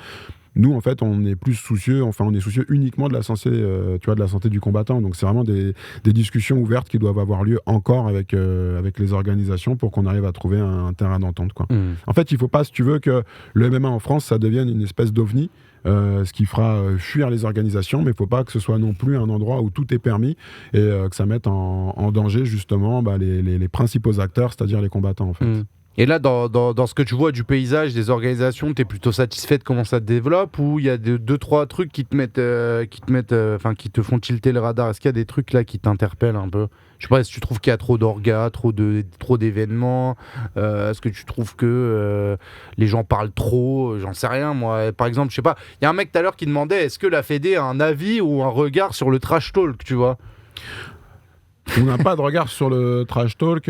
nous, en fait, on est plus soucieux, on est soucieux uniquement de la santé, de la santé du combattant. Donc, c'est vraiment des discussions ouvertes qui doivent avoir lieu encore avec les organisations pour qu'on arrive à trouver un terrain d'entente, quoi. En fait, il faut pas, si tu veux, que le MMA en France, ça devienne une espèce d'ovni, ce qui fera fuir les organisations, mais il ne faut pas que ce soit non plus un endroit où tout est permis et que ça mette en danger, justement, les principaux acteurs, c'est-à-dire les combattants, en fait. Et là, dans ce que tu vois du paysage des organisations, tu es plutôt satisfait de comment ça te développe, ou il y a deux, trois trucs qui te font tilter le radar? Est-ce qu'il y a des trucs là qui t'interpellent un peu? Je sais pas, est-ce que tu trouves qu'il y a trop d'orgas, trop d'événements? Est-ce que tu trouves que les gens parlent trop? J'en sais rien, moi. Par exemple, je sais pas, il y a un mec tout à l'heure qui demandait est-ce que la Fédé a un avis ou un regard sur le trash talk, tu vois? On n'a pas de regard sur le trash talk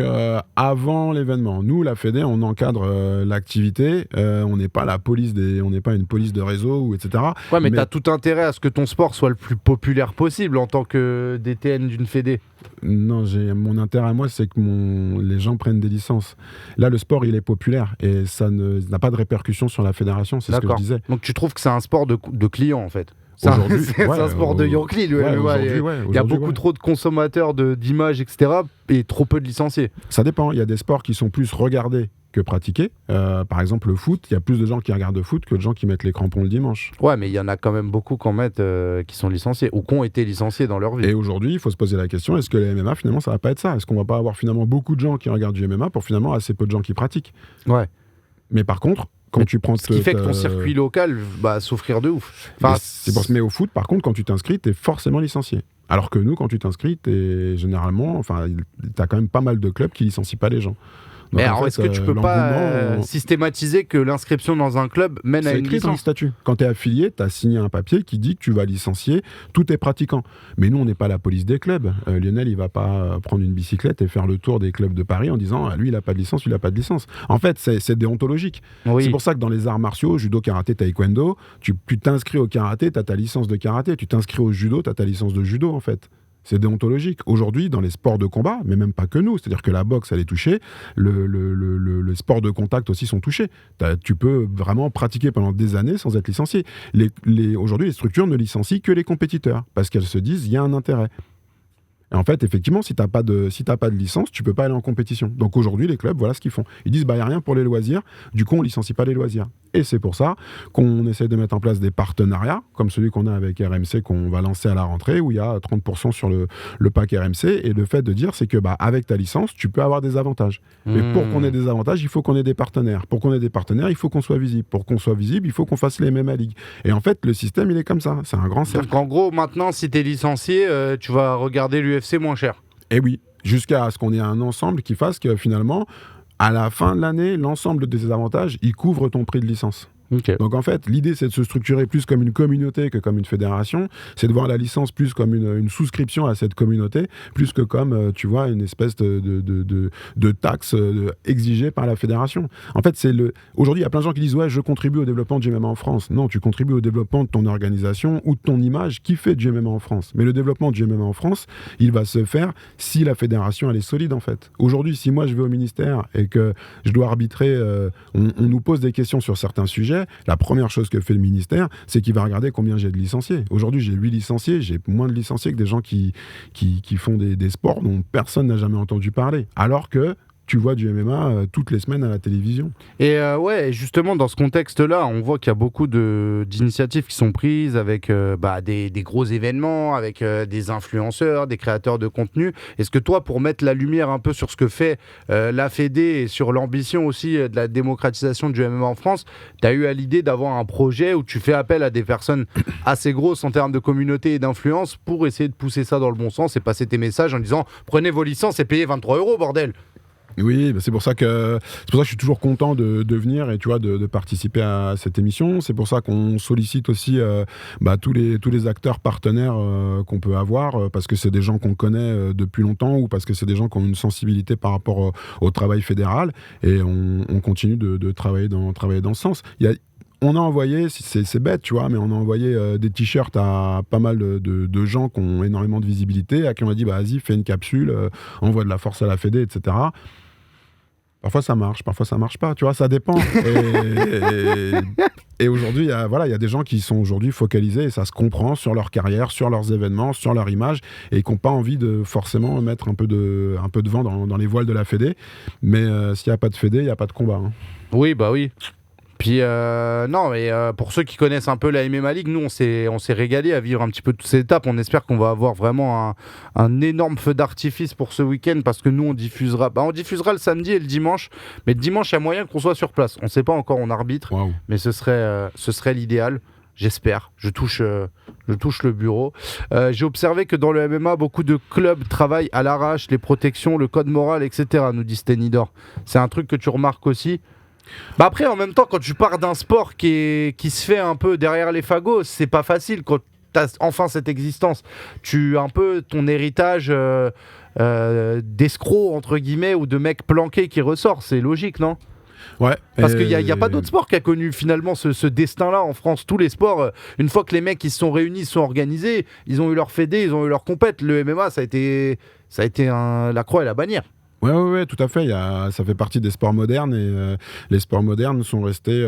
avant l'événement. Nous, la Fédé, on encadre l'activité. On n'est pas on n'est pas une police de réseau ou etc. Ouais, mais t'as tout intérêt à ce que ton sport soit le plus populaire possible en tant que DTN d'une Fédé. Non, mon intérêt à moi, c'est que les gens prennent des licences. Là, le sport, il est populaire et ça n'a pas de répercussion sur la fédération. C'est ce que je disais. Donc tu trouves que c'est un sport de clients en fait. C'est un sport de Yankee. Il y a beaucoup trop de consommateurs d'images, etc. et trop peu de licenciés. Ça dépend. Il y a des sports qui sont plus regardés que pratiqués. Par exemple, le foot, il y a plus de gens qui regardent le foot que de gens qui mettent les crampons le dimanche. Ouais, mais il y en a quand même beaucoup qui sont licenciés ou qui ont été licenciés dans leur vie. Et aujourd'hui, il faut se poser la question, est-ce que les MMA, finalement, ça va pas être ça? Est-ce qu'on va pas avoir finalement beaucoup de gens qui regardent du MMA pour finalement assez peu de gens qui pratiquent? Ouais. Mais par contre, quand tu prends... Ce qui fait que ton circuit local va souffrir de ouf. Mais au foot, par contre, quand tu t'inscris, t'es forcément licencié. Alors que nous, quand tu t'inscris, t'as quand même pas mal de clubs qui licencient pas les gens. Donc, mais alors, est-ce que tu peux pas systématiser que l'inscription dans un club mène à une licence? C'est écrit dans le statut. Quand tu es affilié, tu as signé un papier qui dit que tu vas licencier tous tes pratiquants. Mais nous, on n'est pas la police des clubs. Lionel, il va pas prendre une bicyclette et faire le tour des clubs de Paris en disant lui, il a pas de licence, lui, il a pas de licence. En fait, c'est déontologique. Oui. C'est pour ça que dans les arts martiaux, judo, karaté, taekwondo, tu t'inscris au karaté, tu as ta licence de karaté. Tu t'inscris au judo, tu as ta licence de judo, en fait. C'est déontologique. Aujourd'hui, dans les sports de combat, mais même pas que nous, c'est-à-dire que la boxe, elle est touchée, le sport de contact aussi sont touchés. Tu peux vraiment pratiquer pendant des années sans être licencié. Aujourd'hui, les structures ne licencient que les compétiteurs, parce qu'elles se disent, il y a un intérêt. Et en fait, effectivement, si tu n'as pas de licence, tu peux pas aller en compétition. Donc aujourd'hui, les clubs, voilà ce qu'ils font. Ils disent, il n'y a rien pour les loisirs, du coup, on licencie pas les loisirs. Et c'est pour ça qu'on essaie de mettre en place des partenariats, comme celui qu'on a avec RMC, qu'on va lancer à la rentrée, où il y a 30% sur le pack RMC. Et le fait de dire, c'est que avec ta licence, tu peux avoir des avantages. Mais pour qu'on ait des avantages, il faut qu'on ait des partenaires. Pour qu'on ait des partenaires, il faut qu'on soit visible. Pour qu'on soit visible, il faut qu'on fasse les MMA League. Et en fait, le système, il est comme ça. C'est un grand cercle. Donc en gros, maintenant, si tu es licencié, tu vas regarder l'UFC moins cher. Et oui, jusqu'à ce qu'on ait un ensemble qui fasse que finalement, à la fin de l'année, l'ensemble des avantages, il couvre ton prix de licence. Okay. Donc en fait, l'idée c'est de se structurer plus comme une communauté que comme une fédération, c'est de voir la licence plus comme une souscription à cette communauté, plus que comme, tu vois, une espèce de taxe exigée par la fédération. En fait, aujourd'hui, il y a plein de gens qui disent « Ouais, je contribue au développement du MMA en France ». Non, tu contribues au développement de ton organisation ou de ton image qui fait du MMA en France. Mais le développement du MMA en France, il va se faire si la fédération, elle est solide en fait. Aujourd'hui, si moi je vais au ministère et que je dois arbitrer, on nous pose des questions sur certains sujets, la première chose que fait le ministère, c'est qu'il va regarder combien j'ai de licenciés. Aujourd'hui, j'ai 8 licenciés, j'ai moins de licenciés que des gens qui font des sports dont personne n'a jamais entendu parler. Alors que tu vois du MMA toutes les semaines à la télévision. Et ouais, justement, dans ce contexte-là, on voit qu'il y a beaucoup d'initiatives qui sont prises avec des gros événements, avec des influenceurs, des créateurs de contenu. Est-ce que toi, pour mettre la lumière un peu sur ce que fait la Fédé et sur l'ambition aussi de la démocratisation du MMA en France, tu as eu à l'idée d'avoir un projet où tu fais appel à des personnes assez grosses en termes de communauté et d'influence pour essayer de pousser ça dans le bon sens et passer tes messages en disant « Prenez vos licences et payez 23 €, bordel !» Oui, c'est pour ça que je suis toujours content de venir et tu vois de participer à cette émission. C'est pour ça qu'on sollicite aussi tous les acteurs partenaires qu'on peut avoir parce que c'est des gens qu'on connaît depuis longtemps ou parce que c'est des gens qui ont une sensibilité par rapport au travail fédéral et on continue de travailler dans ce sens. On a envoyé, c'est bête, tu vois, mais on a envoyé des t-shirts à pas mal de gens qui ont énormément de visibilité, à qui on a dit, vas-y, fais une capsule, envoie de la force à la Fédé, etc. Parfois ça marche pas, tu vois, ça dépend. Et aujourd'hui, il y a des gens qui sont aujourd'hui focalisés, et ça se comprend, sur leur carrière, sur leurs événements, sur leur image, et qui n'ont pas envie de forcément mettre un peu de vent dans les voiles de la Fédé. Mais s'il n'y a pas de Fédé, il n'y a pas de combat. Hein. Oui, bah oui. Puis pour ceux qui connaissent un peu la MMA League, nous on s'est régalé à vivre un petit peu toutes ces étapes. On espère qu'on va avoir vraiment un énorme feu d'artifice pour ce week-end parce que nous on diffusera le samedi et le dimanche. Mais le dimanche il y a moyen qu'on soit sur place. On ne sait pas encore, on arbitre, wow. Mais ce serait l'idéal. J'espère. Je touche le bureau. J'ai observé que dans le MMA, beaucoup de clubs travaillent à l'arrache, les protections, le code moral, etc. nous dit Stenidor. C'est un truc que tu remarques aussi. Après, en même temps, quand tu pars d'un sport qui se fait un peu derrière les fagots, c'est pas facile quand t'as enfin cette existence. Tu un peu ton héritage d'escrocs, entre guillemets, ou de mecs planqués qui ressort. C'est logique, non ? Ouais. Parce qu'il n'y a pas d'autre sport qui a connu finalement ce destin-là en France. Tous les sports, une fois que les mecs ils se sont réunis, ils se sont organisés, ils ont eu leur fédé, ils ont eu leur compète. Le MMA, ça a été la croix et la bannière. Ouais, tout à fait. Ça fait partie des sports modernes et les sports modernes sont restés.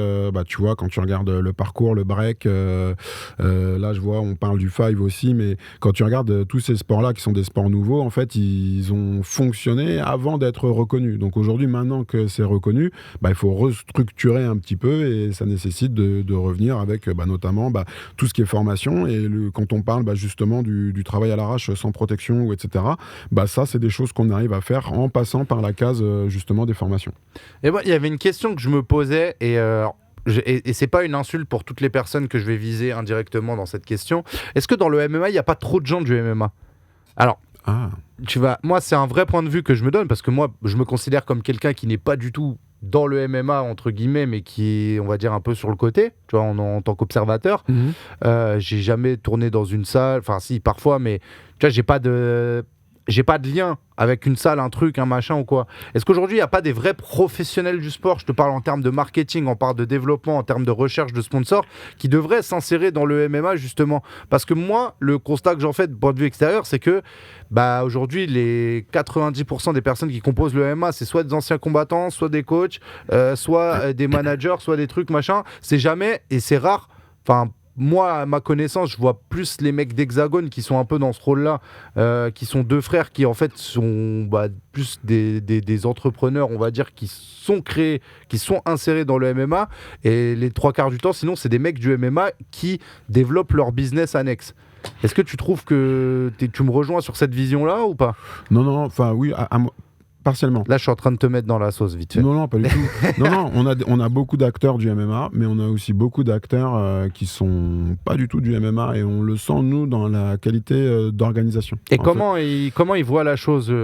Tu vois, quand tu regardes le parcours, le break, là je vois, on parle du five aussi, mais quand tu regardes tous ces sports-là qui sont des sports nouveaux, en fait, ils ont fonctionné avant d'être reconnus. Donc aujourd'hui, maintenant que c'est reconnu, il faut restructurer un petit peu et ça nécessite de revenir avec notamment tout ce qui est formation et quand on parle justement du travail à l'arrache sans protection ou etc. Ça, c'est des choses qu'on arrive à faire en passant par la case justement des formations. Et il y avait une question que je me posais et c'est pas une insulte pour toutes les personnes que je vais viser indirectement dans cette question. Est-ce que dans le MMA, il n'y a pas trop de gens du MMA ? Alors, moi, c'est un vrai point de vue que je me donne parce que moi, je me considère comme quelqu'un qui n'est pas du tout dans le MMA entre guillemets, mais qui est, on va dire, un peu sur le côté, tu vois, en tant qu'observateur. J'ai jamais tourné dans une salle, enfin si parfois, mais tu vois, j'ai pas de lien avec une salle, un truc, un machin ou quoi. Est-ce qu'aujourd'hui, il n'y a pas des vrais professionnels du sport, je te parle en termes de marketing, en termes de développement, en termes de recherche de sponsors, qui devraient s'insérer dans le MMA justement ? Parce que moi, le constat que j'en fais de point de vue extérieur, c'est que aujourd'hui, les 90% des personnes qui composent le MMA, c'est soit des anciens combattants, soit des coachs, soit des managers, soit des trucs, machin. C'est jamais, et c'est rare, enfin... Moi, à ma connaissance, je vois plus les mecs d'Hexagone qui sont un peu dans ce rôle-là, qui sont deux frères qui en fait sont plus des entrepreneurs, on va dire, qui sont créés, qui sont insérés dans le MMA. Et les 3/4 du temps, sinon, c'est des mecs du MMA qui développent leur business annexe. Est-ce que tu trouves que tu me rejoins sur cette vision-là ou pas ? Non, enfin oui, partiellement. Là, je suis en train de te mettre dans la sauce, vite fait. Non, pas du tout. Non, on a beaucoup d'acteurs du MMA, mais on a aussi beaucoup d'acteurs qui sont pas du tout du MMA et on le sent, nous, dans la qualité d'organisation. Et comment ils voient la chose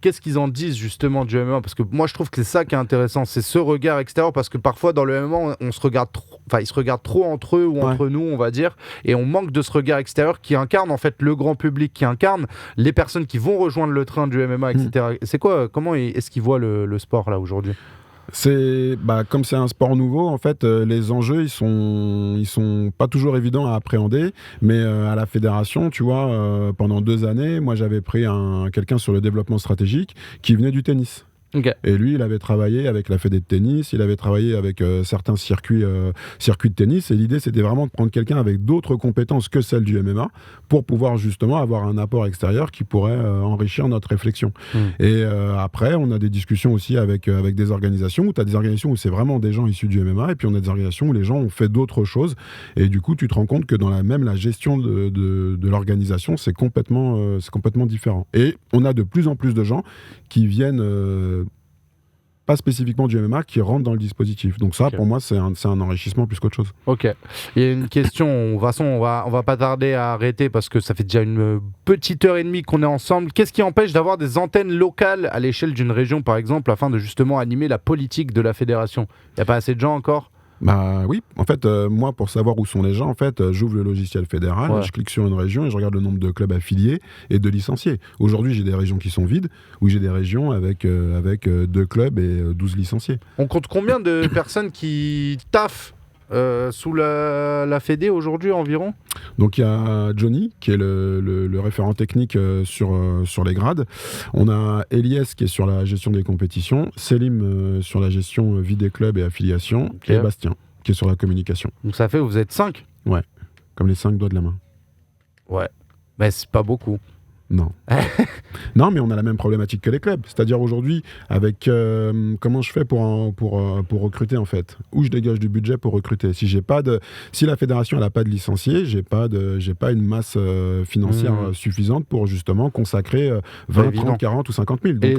qu'est-ce qu'ils en disent, justement, du MMA ? Parce que moi, je trouve que c'est ça qui est intéressant, c'est ce regard extérieur, parce que parfois, dans le MMA, on se regarde trop, enfin, ils se regardent trop entre eux ou entre nous, on va dire, et on manque de ce regard extérieur qui incarne, en fait, le grand public, qui incarne les personnes qui vont rejoindre le train du MMA, etc. C'est quoi, comment est-ce qu'ils voient le sport là aujourd'hui ? C'est comme c'est un sport nouveau, en fait, les enjeux ils sont pas toujours évidents à appréhender, mais à la fédération, tu vois, pendant 2 années, moi j'avais pris quelqu'un sur le développement stratégique qui venait du tennis. Okay. Et lui, il avait travaillé avec la fédé de tennis, il avait travaillé avec certains circuits de tennis, et l'idée c'était vraiment de prendre quelqu'un avec d'autres compétences que celles du MMA pour pouvoir justement avoir un apport extérieur qui pourrait enrichir notre réflexion. Et après, on a des discussions aussi avec des organisations, où tu as des organisations où c'est vraiment des gens issus du MMA, et puis on a des organisations où les gens ont fait d'autres choses, et du coup tu te rends compte que dans la gestion de l'organisation, c'est complètement différent. Et on a de plus en plus de gens qui viennent pas spécifiquement du MMA, qui rentrent dans le dispositif. Donc ça, pour moi, c'est un enrichissement plus qu'autre chose. Ok. Il y a une question, de toute façon, on va pas tarder à arrêter parce que ça fait déjà une petite heure et demie qu'on est ensemble. Qu'est-ce qui empêche d'avoir des antennes locales à l'échelle d'une région, par exemple, afin de justement animer la politique de la fédération ? Il n'y a pas assez de gens encore ? Oui, en fait, moi, pour savoir où sont les gens, en fait, j'ouvre le logiciel fédéral, je clique sur une région et je regarde le nombre de clubs affiliés et de licenciés. Aujourd'hui, j'ai des régions qui sont vides, ou j'ai des régions avec 2 clubs et 12 licenciés. On compte combien de personnes qui taffent sous la Fédé aujourd'hui environ ? Donc il y a Johnny qui est le référent technique sur les grades. On a Elias qui est sur la gestion des compétitions, Selim sur la gestion vie des clubs et affiliation, et Bastien qui est sur la communication. Donc ça fait vous êtes 5 ? Ouais, comme les 5 doigts de la main. Ouais, mais c'est pas beaucoup. Non. Non, mais on a la même problématique que les clubs. C'est-à-dire aujourd'hui, avec comment je fais pour recruter en fait, où je dégage du budget pour recruter. Si la fédération n'a pas de licenciés, j'ai pas une masse financière suffisante pour justement consacrer 20, 30, 40 ou 50 000. Donc, et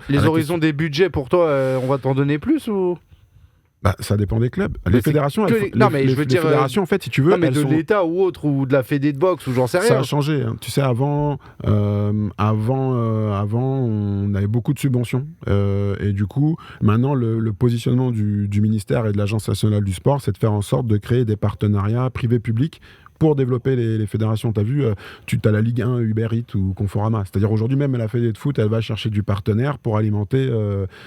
les horizons des budgets pour toi, on va t'en donner plus ou ? Ça dépend des clubs. Les fédérations, fédérations, en fait, si tu veux, mais de l'État ou autre, ou de la fédé de boxe, ou j'en sais rien. Ça a changé. Hein. Tu sais, avant, on avait beaucoup de subventions. Et du coup, maintenant, le positionnement du ministère et de l'Agence nationale du sport, c'est de faire en sorte de créer des partenariats privés-publics pour développer les fédérations. T'as vu, tu as la Ligue 1, Uber Eats ou Conforama. C'est-à-dire aujourd'hui même la Fédé de foot, elle va chercher du partenaire pour alimenter,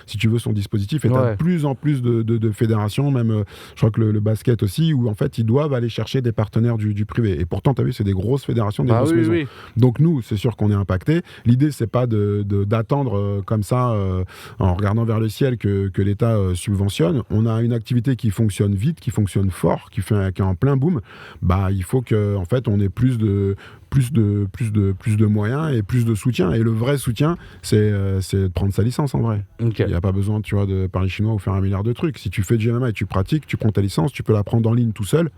si tu veux, son dispositif. Et t'as de plus en plus de fédérations, même je crois que le basket aussi, où en fait ils doivent aller chercher des partenaires du privé. Et pourtant, t'as vu, c'est des grosses fédérations, des grosses maisons. Oui. Donc nous, c'est sûr qu'on est impacté. L'idée, c'est pas d'attendre comme ça, en regardant vers le ciel, que l'État subventionne. On a une activité qui fonctionne vite, qui fonctionne fort, qui est en plein boom. Bah, il faut que, en fait, on ait plus de moyens et plus de soutien. Et le vrai soutien, c'est de prendre sa licence en vrai. Il n'y a pas besoin, tu vois, de parler chinois ou faire 1 milliard de trucs. Si tu fais du MMA et tu pratiques, tu prends ta licence, tu peux la prendre en ligne tout seul.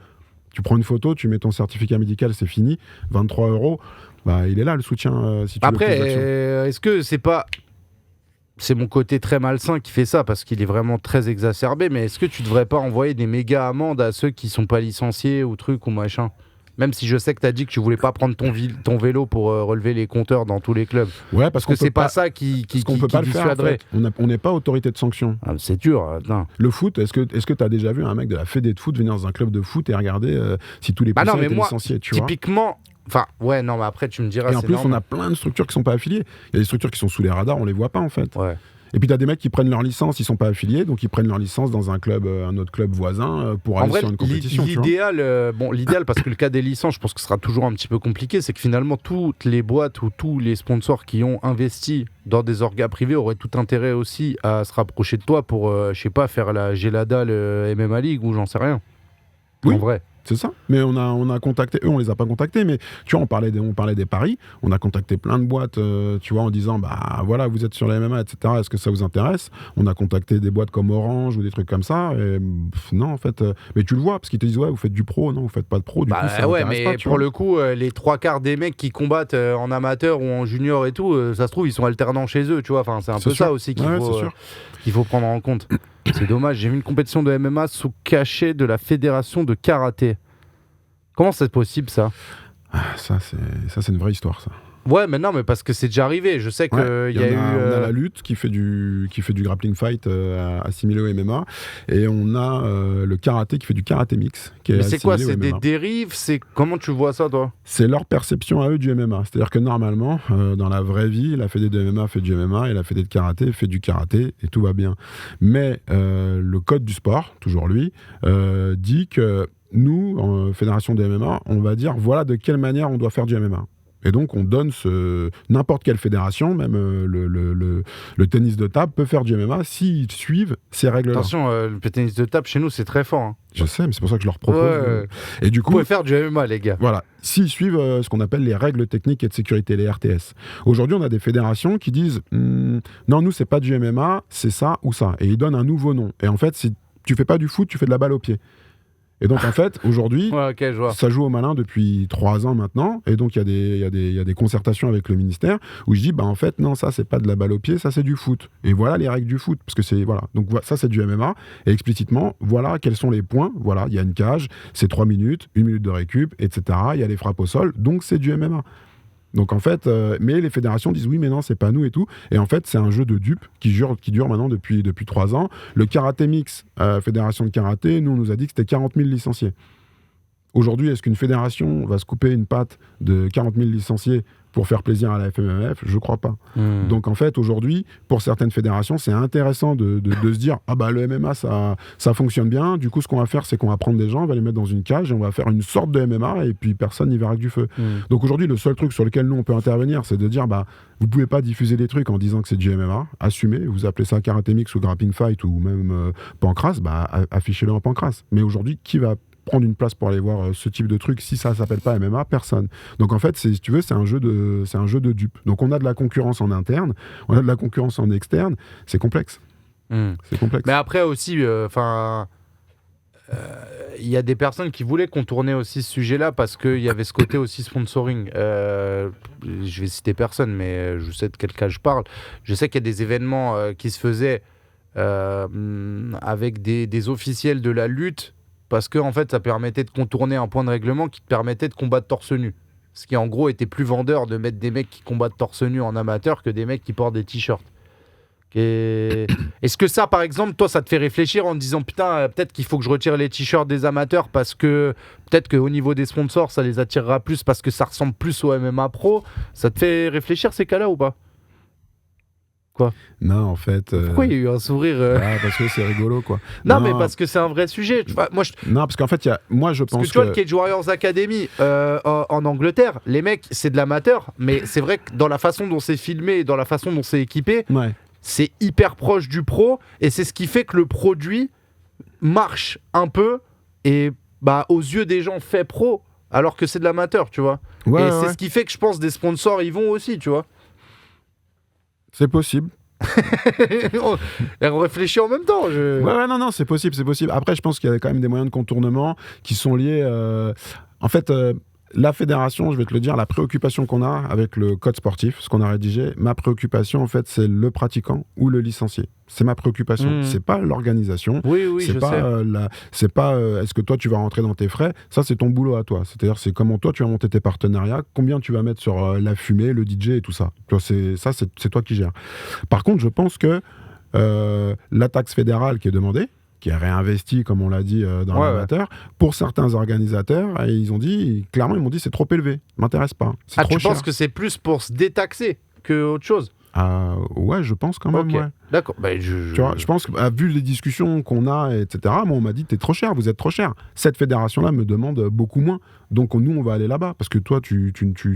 Tu prends une photo, tu mets ton certificat médical, c'est fini. 23 €. Bah, il est là le soutien. Si tu Après, est-ce que c'est pas... C'est mon côté très malsain qui fait ça parce qu'il est vraiment très exacerbé, mais est-ce que tu devrais pas envoyer des méga amendes à ceux qui sont pas licenciés ou truc ou machin? Même si je sais que tu as dit que tu voulais pas prendre ton vélo pour relever les compteurs dans tous les clubs. Ouais, parce que c'est pas ça qui peut pas dissuaderait. Le faire, en fait. On n'est pas autorité de sanction. Ah, c'est dur. Non. Le foot, est-ce que tu as déjà vu un mec de la Fédé de foot venir dans un club de foot et regarder si tous les poussins étaient licenciés, tu vois? Typiquement... Enfin, ouais, non, mais après, tu me diras... Et en plus, on a plein de structures qui sont pas affiliées. Il y a des structures qui sont sous les radars, on les voit pas, en fait. Ouais. Et puis, tu as des mecs qui prennent leur licence, ils sont pas affiliés, donc ils prennent leur licence dans un club, un autre club voisin pour aller sur une compétition. L'idéal, parce que le cas des licences, je pense que ce sera toujours un petit peu compliqué, c'est que finalement, toutes les boîtes ou tous les sponsors qui ont investi dans des orgas privés auraient tout intérêt aussi à se rapprocher de toi pour, je sais pas, faire la Gelada, le MMA League ou j'en sais rien. Oui. En vrai. C'est ça. Mais on a contacté, eux on les a pas contactés, mais tu vois, on parlait des paris, on a contacté plein de boîtes, tu vois, en disant, bah voilà, vous êtes sur les MMA, etc., est-ce que ça vous intéresse? On a contacté des boîtes comme Orange ou des trucs comme ça, et non, en fait, mais tu le vois, parce qu'ils te disent, ouais, vous faites du pro, non, vous faites pas de pro, du coup, ça ouais, mais pas, pour le coup, les 3/4 des mecs qui combattent en amateur ou en junior et tout, ça se trouve, ils sont alternants chez eux, tu vois, enfin, c'est un peu ça aussi qu'il faut prendre en compte. C'est dommage, j'ai vu une compétition de MMA sous cachet de la fédération de karaté. Comment c'est possible ça? Ça c'est une vraie histoire, ça. Ouais, mais non, mais parce que c'est déjà arrivé. Je sais qu'il y a eu. On a la lutte qui fait du grappling fight assimilé au MMA, et on a le karaté qui fait du karaté mix. Mais c'est quoi? C'est des dérives? Comment tu vois ça, toi? C'est leur perception à eux du MMA. C'est-à-dire que normalement, dans la vraie vie, la fédé de MMA fait du MMA et la fédé de karaté fait du karaté et tout va bien. Mais le code du sport, toujours lui, dit que nous, en fédération de MMA, on va dire voilà de quelle manière on doit faire du MMA. Et donc, on donne n'importe quelle fédération, même le tennis de table, peut faire du MMA s'ils suivent ces règles-là. Attention, le tennis de table, chez nous, c'est très fort. Hein. Je sais, mais c'est pour ça que je leur propose. Et du coup, vous pouvez faire du MMA, les gars. Voilà, s'ils suivent ce qu'on appelle les règles techniques et de sécurité, les RTS. Aujourd'hui, on a des fédérations qui disent non, nous, c'est pas du MMA, c'est ça ou ça. Et ils donnent un nouveau nom. Et en fait, si tu fais pas du foot, tu fais de la balle au pied. Et donc, en fait, aujourd'hui, ça joue au malin depuis 3 ans maintenant. Et donc, il y a des concertations avec le ministère où je dis, bah, en fait, non, ça, c'est pas de la balle au pied, ça, c'est du foot. Et voilà les règles du foot. Parce que c'est, voilà. Donc, ça, c'est du MMA. Et explicitement, voilà quels sont les points. Voilà, il y a une cage, c'est 3 minutes, 1 minute de récup, etc. Il y a les frappes au sol. Donc, c'est du MMA. Donc en fait, mais les fédérations disent oui mais non c'est pas nous et tout, et en fait c'est un jeu de dupes qui dure maintenant depuis 3 ans. Le karaté mix, fédération de karaté, nous on nous a dit que c'était 40 000 licenciés. Aujourd'hui, est-ce qu'une fédération va se couper une patte de 40 000 licenciés pour faire plaisir à la FMMF? Je crois pas. Donc en fait, aujourd'hui, pour certaines fédérations, c'est intéressant de se dire ah bah le MMA ça fonctionne bien. Du coup, ce qu'on va faire, c'est qu'on va prendre des gens, on va les mettre dans une cage et on va faire une sorte de MMA et puis personne n'y verra que du feu. Donc aujourd'hui, le seul truc sur lequel nous on peut intervenir, c'est de dire bah vous pouvez pas diffuser des trucs en disant que c'est du MMA, assumez, vous appelez ça karaté mix ou grappling fight ou même pancrace, bah affichez-le en pancrace. Mais aujourd'hui, qui va prendre une place pour aller voir ce type de truc si ça s'appelle pas MMA? Personne. Donc en fait, si tu veux, c'est un jeu de dupes. Donc on a de la concurrence en interne, on a de la concurrence en externe, c'est complexe. C'est complexe. Mais après aussi, il y a des personnes qui voulaient contourner aussi ce sujet-là parce qu'il y avait ce côté aussi sponsoring. Je vais citer personne, mais je sais de quel cas je parle. Je sais qu'il y a des événements qui se faisaient avec des officiels de la lutte, parce que en fait, ça permettait de contourner un point de règlement qui te permettait de combattre torse nu. Ce qui, en gros, était plus vendeur de mettre des mecs qui combattent torse nu en amateur que des mecs qui portent des t-shirts. Est-ce que ça, par exemple, toi, ça te fait réfléchir en te disant putain, peut-être qu'il faut que je retire les t-shirts des amateurs parce que peut-être qu'au niveau des sponsors, ça les attirera plus parce que ça ressemble plus au MMA Pro. Ça te fait réfléchir ces cas-là ou pas? Quoi? Non, en fait. Pourquoi il y a eu un sourire Parce que c'est rigolo, quoi. Non, mais parce que c'est un vrai sujet. Tu vois, Non, parce qu'en fait, moi, je pense que tu vois, le Cage Warriors Academy en Angleterre, les mecs, c'est de l'amateur, mais c'est vrai que dans la façon dont c'est filmé et dans la façon dont c'est équipé, Ouais. c'est hyper proche du pro, et c'est ce qui fait que le produit marche un peu et aux yeux des gens fait pro, alors que c'est de l'amateur, tu vois. Ouais, et c'est ce qui fait que je pense des sponsors y vont aussi, tu vois. C'est possible. On réfléchit en même temps. Ouais, non, c'est possible. Après, je pense qu'il y a quand même des moyens de contournement qui sont liés. En fait, la fédération, je vais te le dire, la préoccupation qu'on a avec le code sportif, ce qu'on a rédigé, ma préoccupation, en fait, c'est le pratiquant ou le licencié. C'est ma préoccupation. C'est pas l'organisation. Oui, c'est je pas, sais. c'est pas est-ce que toi, tu vas rentrer dans tes frais. Ça, c'est ton boulot à toi. C'est-à-dire, c'est comment toi, tu vas monter tes partenariats, combien tu vas mettre sur la fumée, le DJ et tout ça. C'est toi qui gères. Par contre, je pense que la taxe fédérale qui est demandée, qui est réinvesti, comme on l'a dit, dans l'amateur. Pour certains organisateurs, ils m'ont dit c'est trop élevé, m'intéresse pas. C'est trop tu cher. penses que c'est plus pour se détaxer que autre chose? Ouais, je pense quand même. Ok. Ouais. D'accord. Tu vois, je pense que vu les discussions qu'on a, etc., moi, on m'a dit t'es trop cher, vous êtes trop cher. Cette fédération-là me demande beaucoup moins. Donc nous, on va aller là-bas parce que toi, tu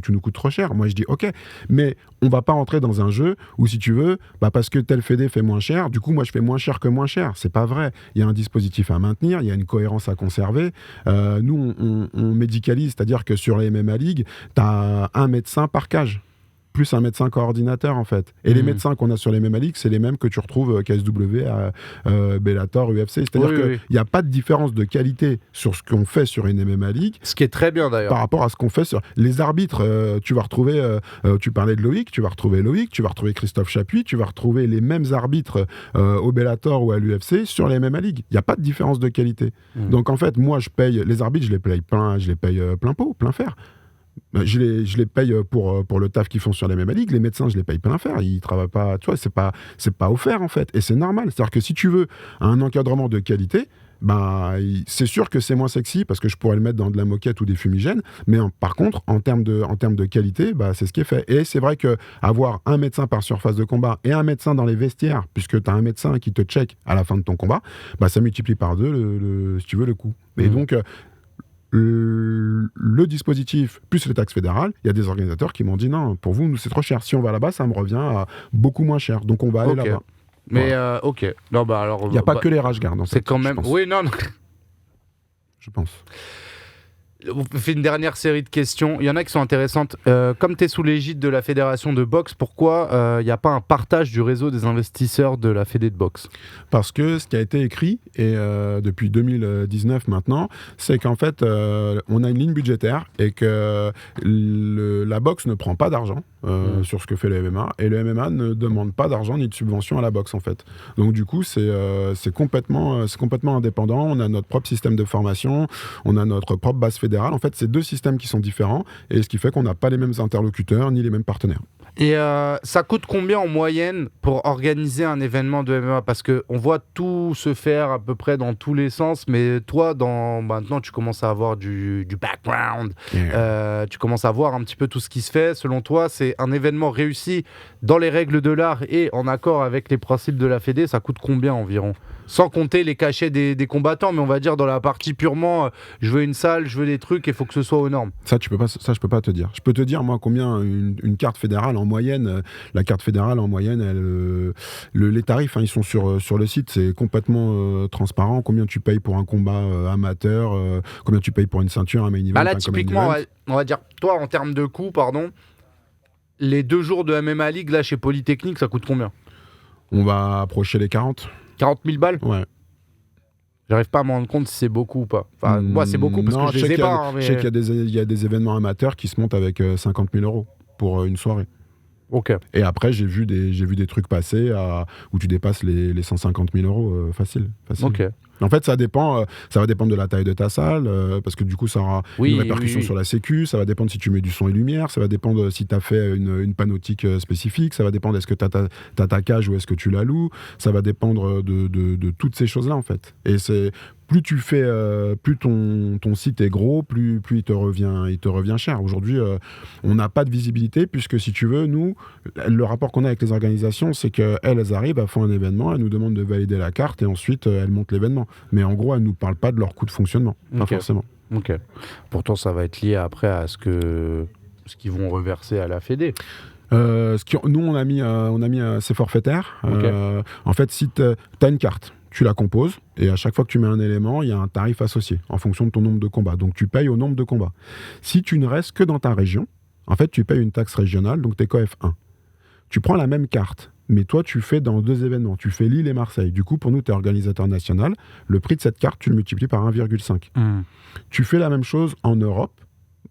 nous coûtes trop cher. Moi, je dis ok, mais on va pas rentrer dans un jeu où, si tu veux, parce que telle fédé fait moins cher, du coup, moi, je fais moins cher que moins cher. C'est pas vrai. Il y a un dispositif à maintenir, il y a une cohérence à conserver. Nous, on médicalise, c'est-à-dire que sur les MMA League, t'as un médecin par cage, plus un médecin coordinateur, en fait. Et les médecins qu'on a sur les MMA League, c'est les mêmes que tu retrouves KSW, Bellator, UFC. C'est-à-dire qu'il n'y a pas de différence de qualité sur ce qu'on fait sur une MMA League. Ce qui est très bien, d'ailleurs. Par rapport à ce qu'on fait sur les arbitres. Tu vas retrouver, tu parlais de Loïc, tu vas retrouver Christophe Chapuis, tu vas retrouver les mêmes arbitres au Bellator ou à l'UFC sur les MMA League. Il n'y a pas de différence de qualité. Donc, en fait, moi, je paye les arbitres, je les paye plein pot, plein fer. Je les paye pour le taf qu'ils font sur les MMA League. Les médecins, je les paye plein fer. Ils travaillent pas, tu vois, c'est pas offert, en fait. Et c'est normal. C'est-à-dire que si tu veux un encadrement de qualité, c'est sûr que c'est moins sexy parce que je pourrais le mettre dans de la moquette ou des fumigènes. Mais par contre, en termes de qualité, c'est ce qui est fait. Et c'est vrai qu'avoir un médecin par surface de combat et un médecin dans les vestiaires, puisque tu as un médecin qui te check à la fin de ton combat, ça multiplie par deux, si tu veux, le coût. Et donc, le dispositif plus les taxes fédérales, il y a des organisateurs qui m'ont dit non, pour vous, nous c'est trop cher. Si on va là-bas, ça me revient à beaucoup moins cher. Donc on va aller là-bas. Mais voilà. ok. Non, alors. Il n'y a pas que les rage guards. C'est quand même. Oui, non. Je pense. On fait une dernière série de questions. Il y en a qui sont intéressantes. Comme tu es sous l'égide de la fédération de boxe, pourquoi il n'y a pas un partage du réseau des investisseurs de la fédé de boxe? Parce que ce qui a été écrit, et depuis 2019 maintenant, c'est qu'en fait, on a une ligne budgétaire et que la boxe ne prend pas d'argent sur ce que fait le MMA, et le MMA ne demande pas d'argent ni de subvention à la boxe, en fait. Donc du coup, c'est complètement indépendant. On a notre propre système de formation, on a notre propre base fédérale. En fait, c'est deux systèmes qui sont différents, et ce qui fait qu'on n'a pas les mêmes interlocuteurs ni les mêmes partenaires. Et ça coûte combien en moyenne pour organiser un événement de MMA? Parce qu'on voit tout se faire à peu près dans tous les sens, mais toi, maintenant, tu commences à avoir du background, tu commences à voir un petit peu tout ce qui se fait. Selon toi, c'est un événement réussi dans les règles de l'art et en accord avec les principes de la Fédé, ça coûte combien environ? Sans compter les cachets des combattants, mais on va dire dans la partie purement, je veux une salle, je veux des trucs, il faut que ce soit aux normes. Ça, je peux pas te dire. Je peux te dire, moi, combien une carte fédérale en moyenne, la carte fédérale en moyenne, les tarifs, ils sont sur le site, c'est complètement transparent. Combien tu payes pour un combat amateur, combien tu payes pour une ceinture, un main event. Là, typiquement, on va dire, toi, en termes de coût, les 2 jours de MMA League, là, chez Polytechnique, ça coûte combien? On va approcher les 40. 40 000 balles? Ouais. J'arrive pas à me rendre compte si c'est beaucoup ou pas. Enfin, moi, c'est beaucoup parce que je les ai pas. Je sais qu'il y a des événements amateurs qui se montent avec 50 000 € pour une soirée. Ok. Et après, j'ai vu des trucs passer où tu dépasses les 150 000 € facile. Ok. En fait, ça va dépendre de la taille de ta salle, parce que du coup, ça aura une répercussion sur la sécu, ça va dépendre si tu mets du son et lumière, ça va dépendre si tu as fait une panoptique spécifique, ça va dépendre est-ce que tu as ta cage ou est-ce que tu la loues, ça va dépendre de toutes ces choses-là, en fait. Et c'est... Plus tu fais, plus ton site est gros, plus il te revient cher. Aujourd'hui, on n'a pas de visibilité puisque si tu veux, nous, le rapport qu'on a avec les organisations, c'est qu'elles arrivent, elles font un événement, elles nous demandent de valider la carte et ensuite elles montent l'événement. Mais en gros, elles nous parlent pas de leur coût de fonctionnement, pas forcément. Ok. Pourtant, ça va être lié après à ce qu'ils vont reverser à la Fédé. Nous, on a mis c'est forfaitaire. Okay. En fait, si tu as une carte, tu la composes et à chaque fois que tu mets un élément, il y a un tarif associé en fonction de ton nombre de combats. Donc tu payes au nombre de combats. Si tu ne restes que dans ta région, en fait, tu payes une taxe régionale, donc t'es COEF 1. Tu prends la même carte, mais toi, tu fais dans 2 événements. Tu fais Lille et Marseille. Du coup, pour nous, tu es organisateur national. Le prix de cette carte, tu le multiplies par 1,5. Tu fais la même chose en Europe.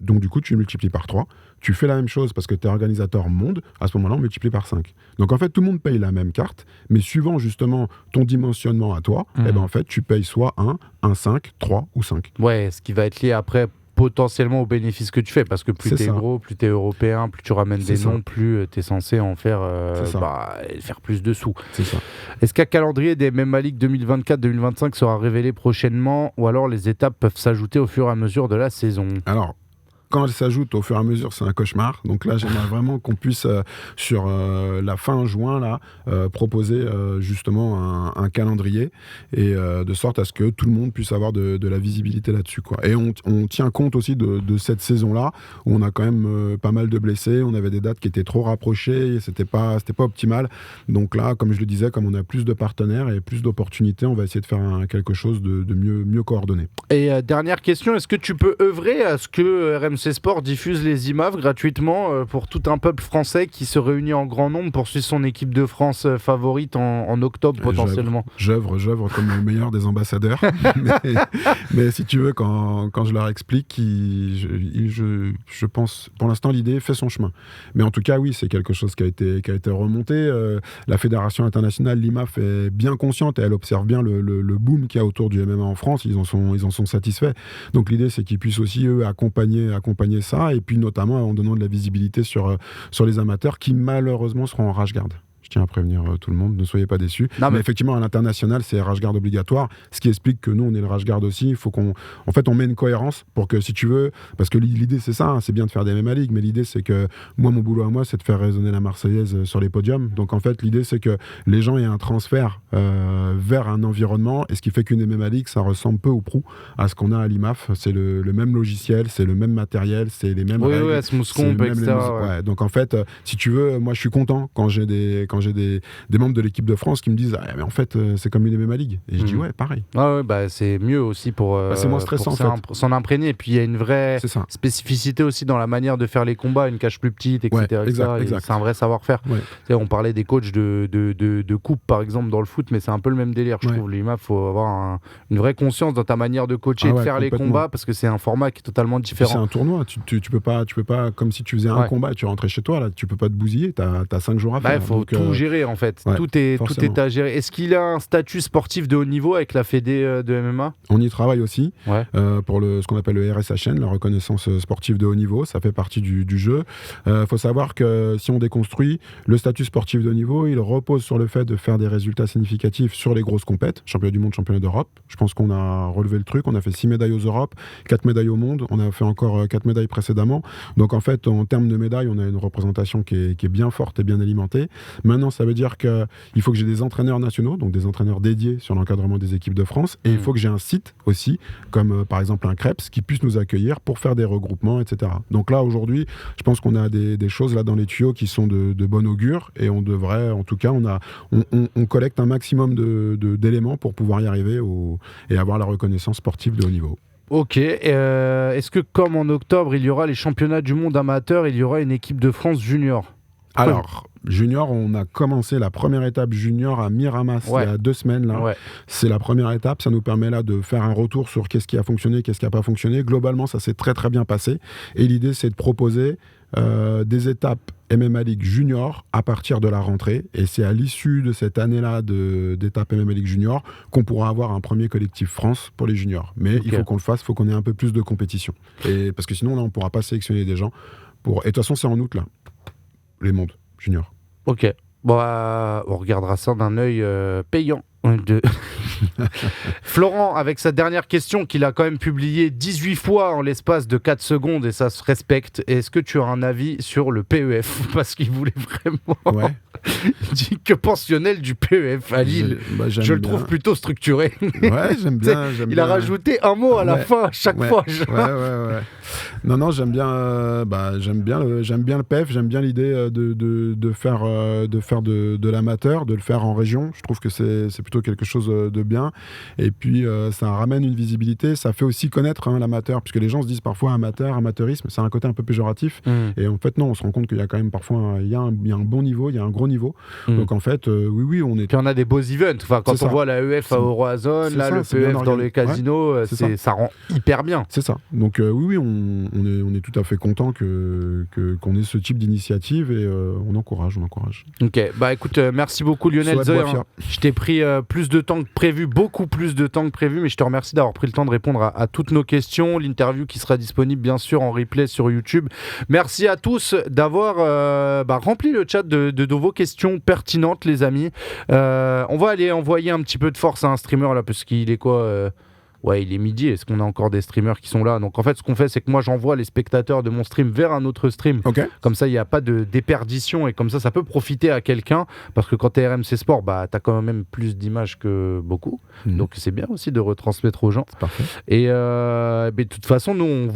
Donc, du coup, tu le multiplies par 3. Tu fais la même chose parce que tu es organisateur monde. À ce moment-là, on multiplie par 5. Donc, en fait, tout le monde paye la même carte. Mais suivant, justement, ton dimensionnement à toi, eh ben, en fait, tu payes soit 1, 5, 3 ou 5. Ouais, ce qui va être lié après potentiellement aux bénéfices que tu fais. Parce que plus tu es gros, plus tu es européen, plus tu ramènes des noms, plus tu es censé en faire, faire plus de sous. C'est ça. Est-ce qu'un calendrier des MMA League 2024-2025 sera révélé prochainement ou alors les étapes peuvent s'ajouter au fur et à mesure de la saison ? Alors, quand elles s'ajoutent au fur et à mesure, c'est un cauchemar. Donc là, j'aimerais vraiment qu'on puisse, sur la fin juin, là, proposer justement un calendrier et de sorte à ce que tout le monde puisse avoir de la visibilité là-dessus, quoi. Et on tient compte aussi de cette saison-là où on a quand même pas mal de blessés. On avait des dates qui étaient trop rapprochées et c'était pas optimal. Donc là, comme je le disais, comme on a plus de partenaires et plus d'opportunités, on va essayer de faire quelque chose de mieux coordonné. Et dernière question, est-ce que tu peux œuvrer à ce que RMC Sport diffuse les IMAF gratuitement pour tout un peuple français qui se réunit en grand nombre pour suivre son équipe de France favorite en octobre potentiellement? J'œuvre comme le meilleur des ambassadeurs. mais si tu veux, quand je leur explique, je pense, pour l'instant, l'idée fait son chemin. Mais en tout cas, oui, c'est quelque chose qui a été remonté. La Fédération internationale, l'IMAF, est bien consciente et elle observe bien le boom qu'il y a autour du MMA en France. Ils en sont satisfaits. Donc l'idée, c'est qu'ils puissent aussi, eux, accompagner ça, et puis notamment en donnant de la visibilité sur les amateurs qui malheureusement seront en rage garde. Je tiens à prévenir tout le monde, ne soyez pas déçus. Mais effectivement, à l'international, c'est rage garde obligatoire, ce qui explique que nous, on est le rage garde aussi. Il faut qu'on met une cohérence pour que, si tu veux, parce que l'idée, c'est ça, hein, c'est bien de faire des MMA League, mais l'idée, c'est que mon boulot à moi, c'est de faire résonner la Marseillaise sur les podiums. Donc, en fait, l'idée, c'est que les gens aient un transfert vers un environnement, et ce qui fait qu'une MMA League, ça ressemble peu ou prou à ce qu'on a à l'IMAF. C'est le même logiciel, c'est le même matériel, c'est les mêmes règles. Oui, Smoothcomp, etc. Ouais. Donc, en fait, si tu veux, moi, je suis content quand j'ai des membres de l'équipe de France qui me disent mais en fait c'est comme une MMA League, et je dis ouais, pareil. C'est mieux aussi pour c'est moins stressant, pour s'en imprégner, et puis il y a une vraie spécificité aussi dans la manière de faire les combats, une cage plus petite, etc. Ouais, exact. C'est un vrai savoir-faire. On parlait des coachs de coupe par exemple dans le foot, mais c'est un peu le même délire, je trouve. Il faut avoir une vraie conscience dans ta manière de coacher et de faire les combats, parce que c'est un format qui est totalement différent. C'est un tournoi, tu peux pas comme si tu faisais un combat et tu rentrais chez toi, là tu peux pas te bousiller, t'as 5 jours à faire. Il faut tout gérer en fait. Tout est à gérer. Est-ce qu'il a un statut sportif de haut niveau avec la Fédé de MMA ? On y travaille aussi pour ce qu'on appelle le RSHN, la reconnaissance sportive de haut niveau. Ça fait partie du jeu. Faut savoir que si on déconstruit, le statut sportif de haut niveau, il repose sur le fait de faire des résultats significatifs sur les grosses compètes, championnat du monde, championnat d'Europe. Je pense qu'on a relevé le truc. On a fait 6 médailles aux Europes, 4 médailles au monde. On a fait encore 4 médailles précédemment. Donc en fait, en termes de médailles, on a une représentation qui est bien forte et bien alimentée. Maintenant, ça veut dire qu'il faut que j'ai des entraîneurs nationaux, donc des entraîneurs dédiés sur l'encadrement des équipes de France, et il faut que j'ai un site aussi, comme par exemple un Krebs, qui puisse nous accueillir pour faire des regroupements, etc. Donc là, aujourd'hui, je pense qu'on a des choses là dans les tuyaux qui sont de bon augure, et on devrait, en tout cas, on collecte un maximum d'éléments pour pouvoir y arriver et avoir la reconnaissance sportive de haut niveau. Ok, est-ce que comme en octobre, il y aura les championnats du monde amateur, il y aura une équipe de France junior ? Alors, Junior, on a commencé la première étape junior à Miramas il y a 2 semaines. Là. Ouais. C'est la première étape. Ça nous permet là de faire un retour sur qu'est-ce qui a fonctionné, qu'est-ce qui n'a pas fonctionné. Globalement, ça s'est très très bien passé. Et l'idée, c'est de proposer des étapes MMA League Junior à partir de la rentrée. Et c'est à l'issue de cette année-là d'étapes MMA League Junior qu'on pourra avoir un premier collectif France pour les juniors. Mais il faut qu'on le fasse, il faut qu'on ait un peu plus de compétition. Et, parce que sinon, là, on ne pourra pas sélectionner des gens. Et de toute façon, c'est en août, là, les mondes juniors. Ok. Bon, on regardera ça d'un œil payant. Florent, avec sa dernière question qu'il a quand même publiée 18 fois en l'espace de 4 secondes et ça se respecte, est-ce que tu as un avis sur le PEF? Parce qu'il voulait vraiment... Ouais. Il dit que pensionnel du PEF à Lille. Je le trouve plutôt structuré. Ouais, j'aime bien. Il a rajouté un mot à la fin à chaque fois. Ouais. Non, j'aime bien, j'aime bien le PEF, j'aime bien l'idée de faire de l'amateur, de le faire en région. Je trouve que c'est plutôt quelque chose de bien. Et puis, ça ramène une visibilité. Ça fait aussi connaître l'amateur, puisque les gens se disent parfois amateurisme, c'est un côté un peu péjoratif. Et en fait, non, on se rend compte qu'il y a quand même parfois il y a un bon niveau, il y a un gros niveau. Donc en fait, oui, on est. Puis on a des beaux events. Enfin, quand on voit la EF à Euroazone, là, le PEF dans les casinos, ça rend hyper bien. C'est ça. Donc oui, on est tout à fait content qu'on ait ce type d'initiative et on encourage. Ok, bah écoute, merci beaucoup Lionel Zoé. Je t'ai pris plus de temps que prévu, beaucoup plus de temps que prévu, mais je te remercie d'avoir pris le temps de répondre à toutes nos questions. L'interview qui sera disponible bien sûr en replay sur YouTube. Merci à tous d'avoir rempli le chat de vos questions pertinentes, les amis. On va aller envoyer un petit peu de force à un streamer là, parce qu'il est quoi Ouais, il est midi. Est-ce qu'on a encore des streamers qui sont là? Donc en fait, ce qu'on fait, c'est que moi, j'envoie les spectateurs de mon stream vers un autre stream. Okay. Comme ça, il n'y a pas de déperdition et comme ça peut profiter à quelqu'un. Parce que quand tu es RMC Sport, t'as quand même plus d'images que beaucoup. Donc c'est bien aussi de retransmettre aux gens. C'est parfait. Et de toute façon, nous, on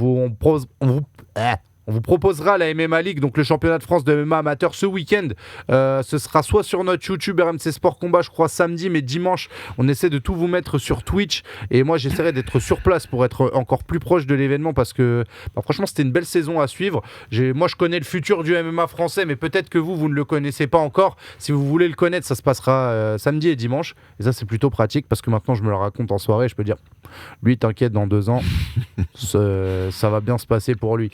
vous proposera la MMA League, donc le championnat de France de MMA amateur ce week-end. Ce sera soit sur notre YouTube RMC Sport Combat, je crois samedi, mais dimanche, on essaie de tout vous mettre sur Twitch. Et moi, j'essaierai d'être sur place pour être encore plus proche de l'événement parce que franchement, c'était une belle saison à suivre. Moi, je connais le futur du MMA français, mais peut-être que vous ne le connaissez pas encore. Si vous voulez le connaître, ça se passera samedi et dimanche. Et ça, c'est plutôt pratique parce que maintenant, je me le raconte en soirée. Je peux dire, lui, t'inquiète, dans 2 ans, ça va bien se passer pour lui.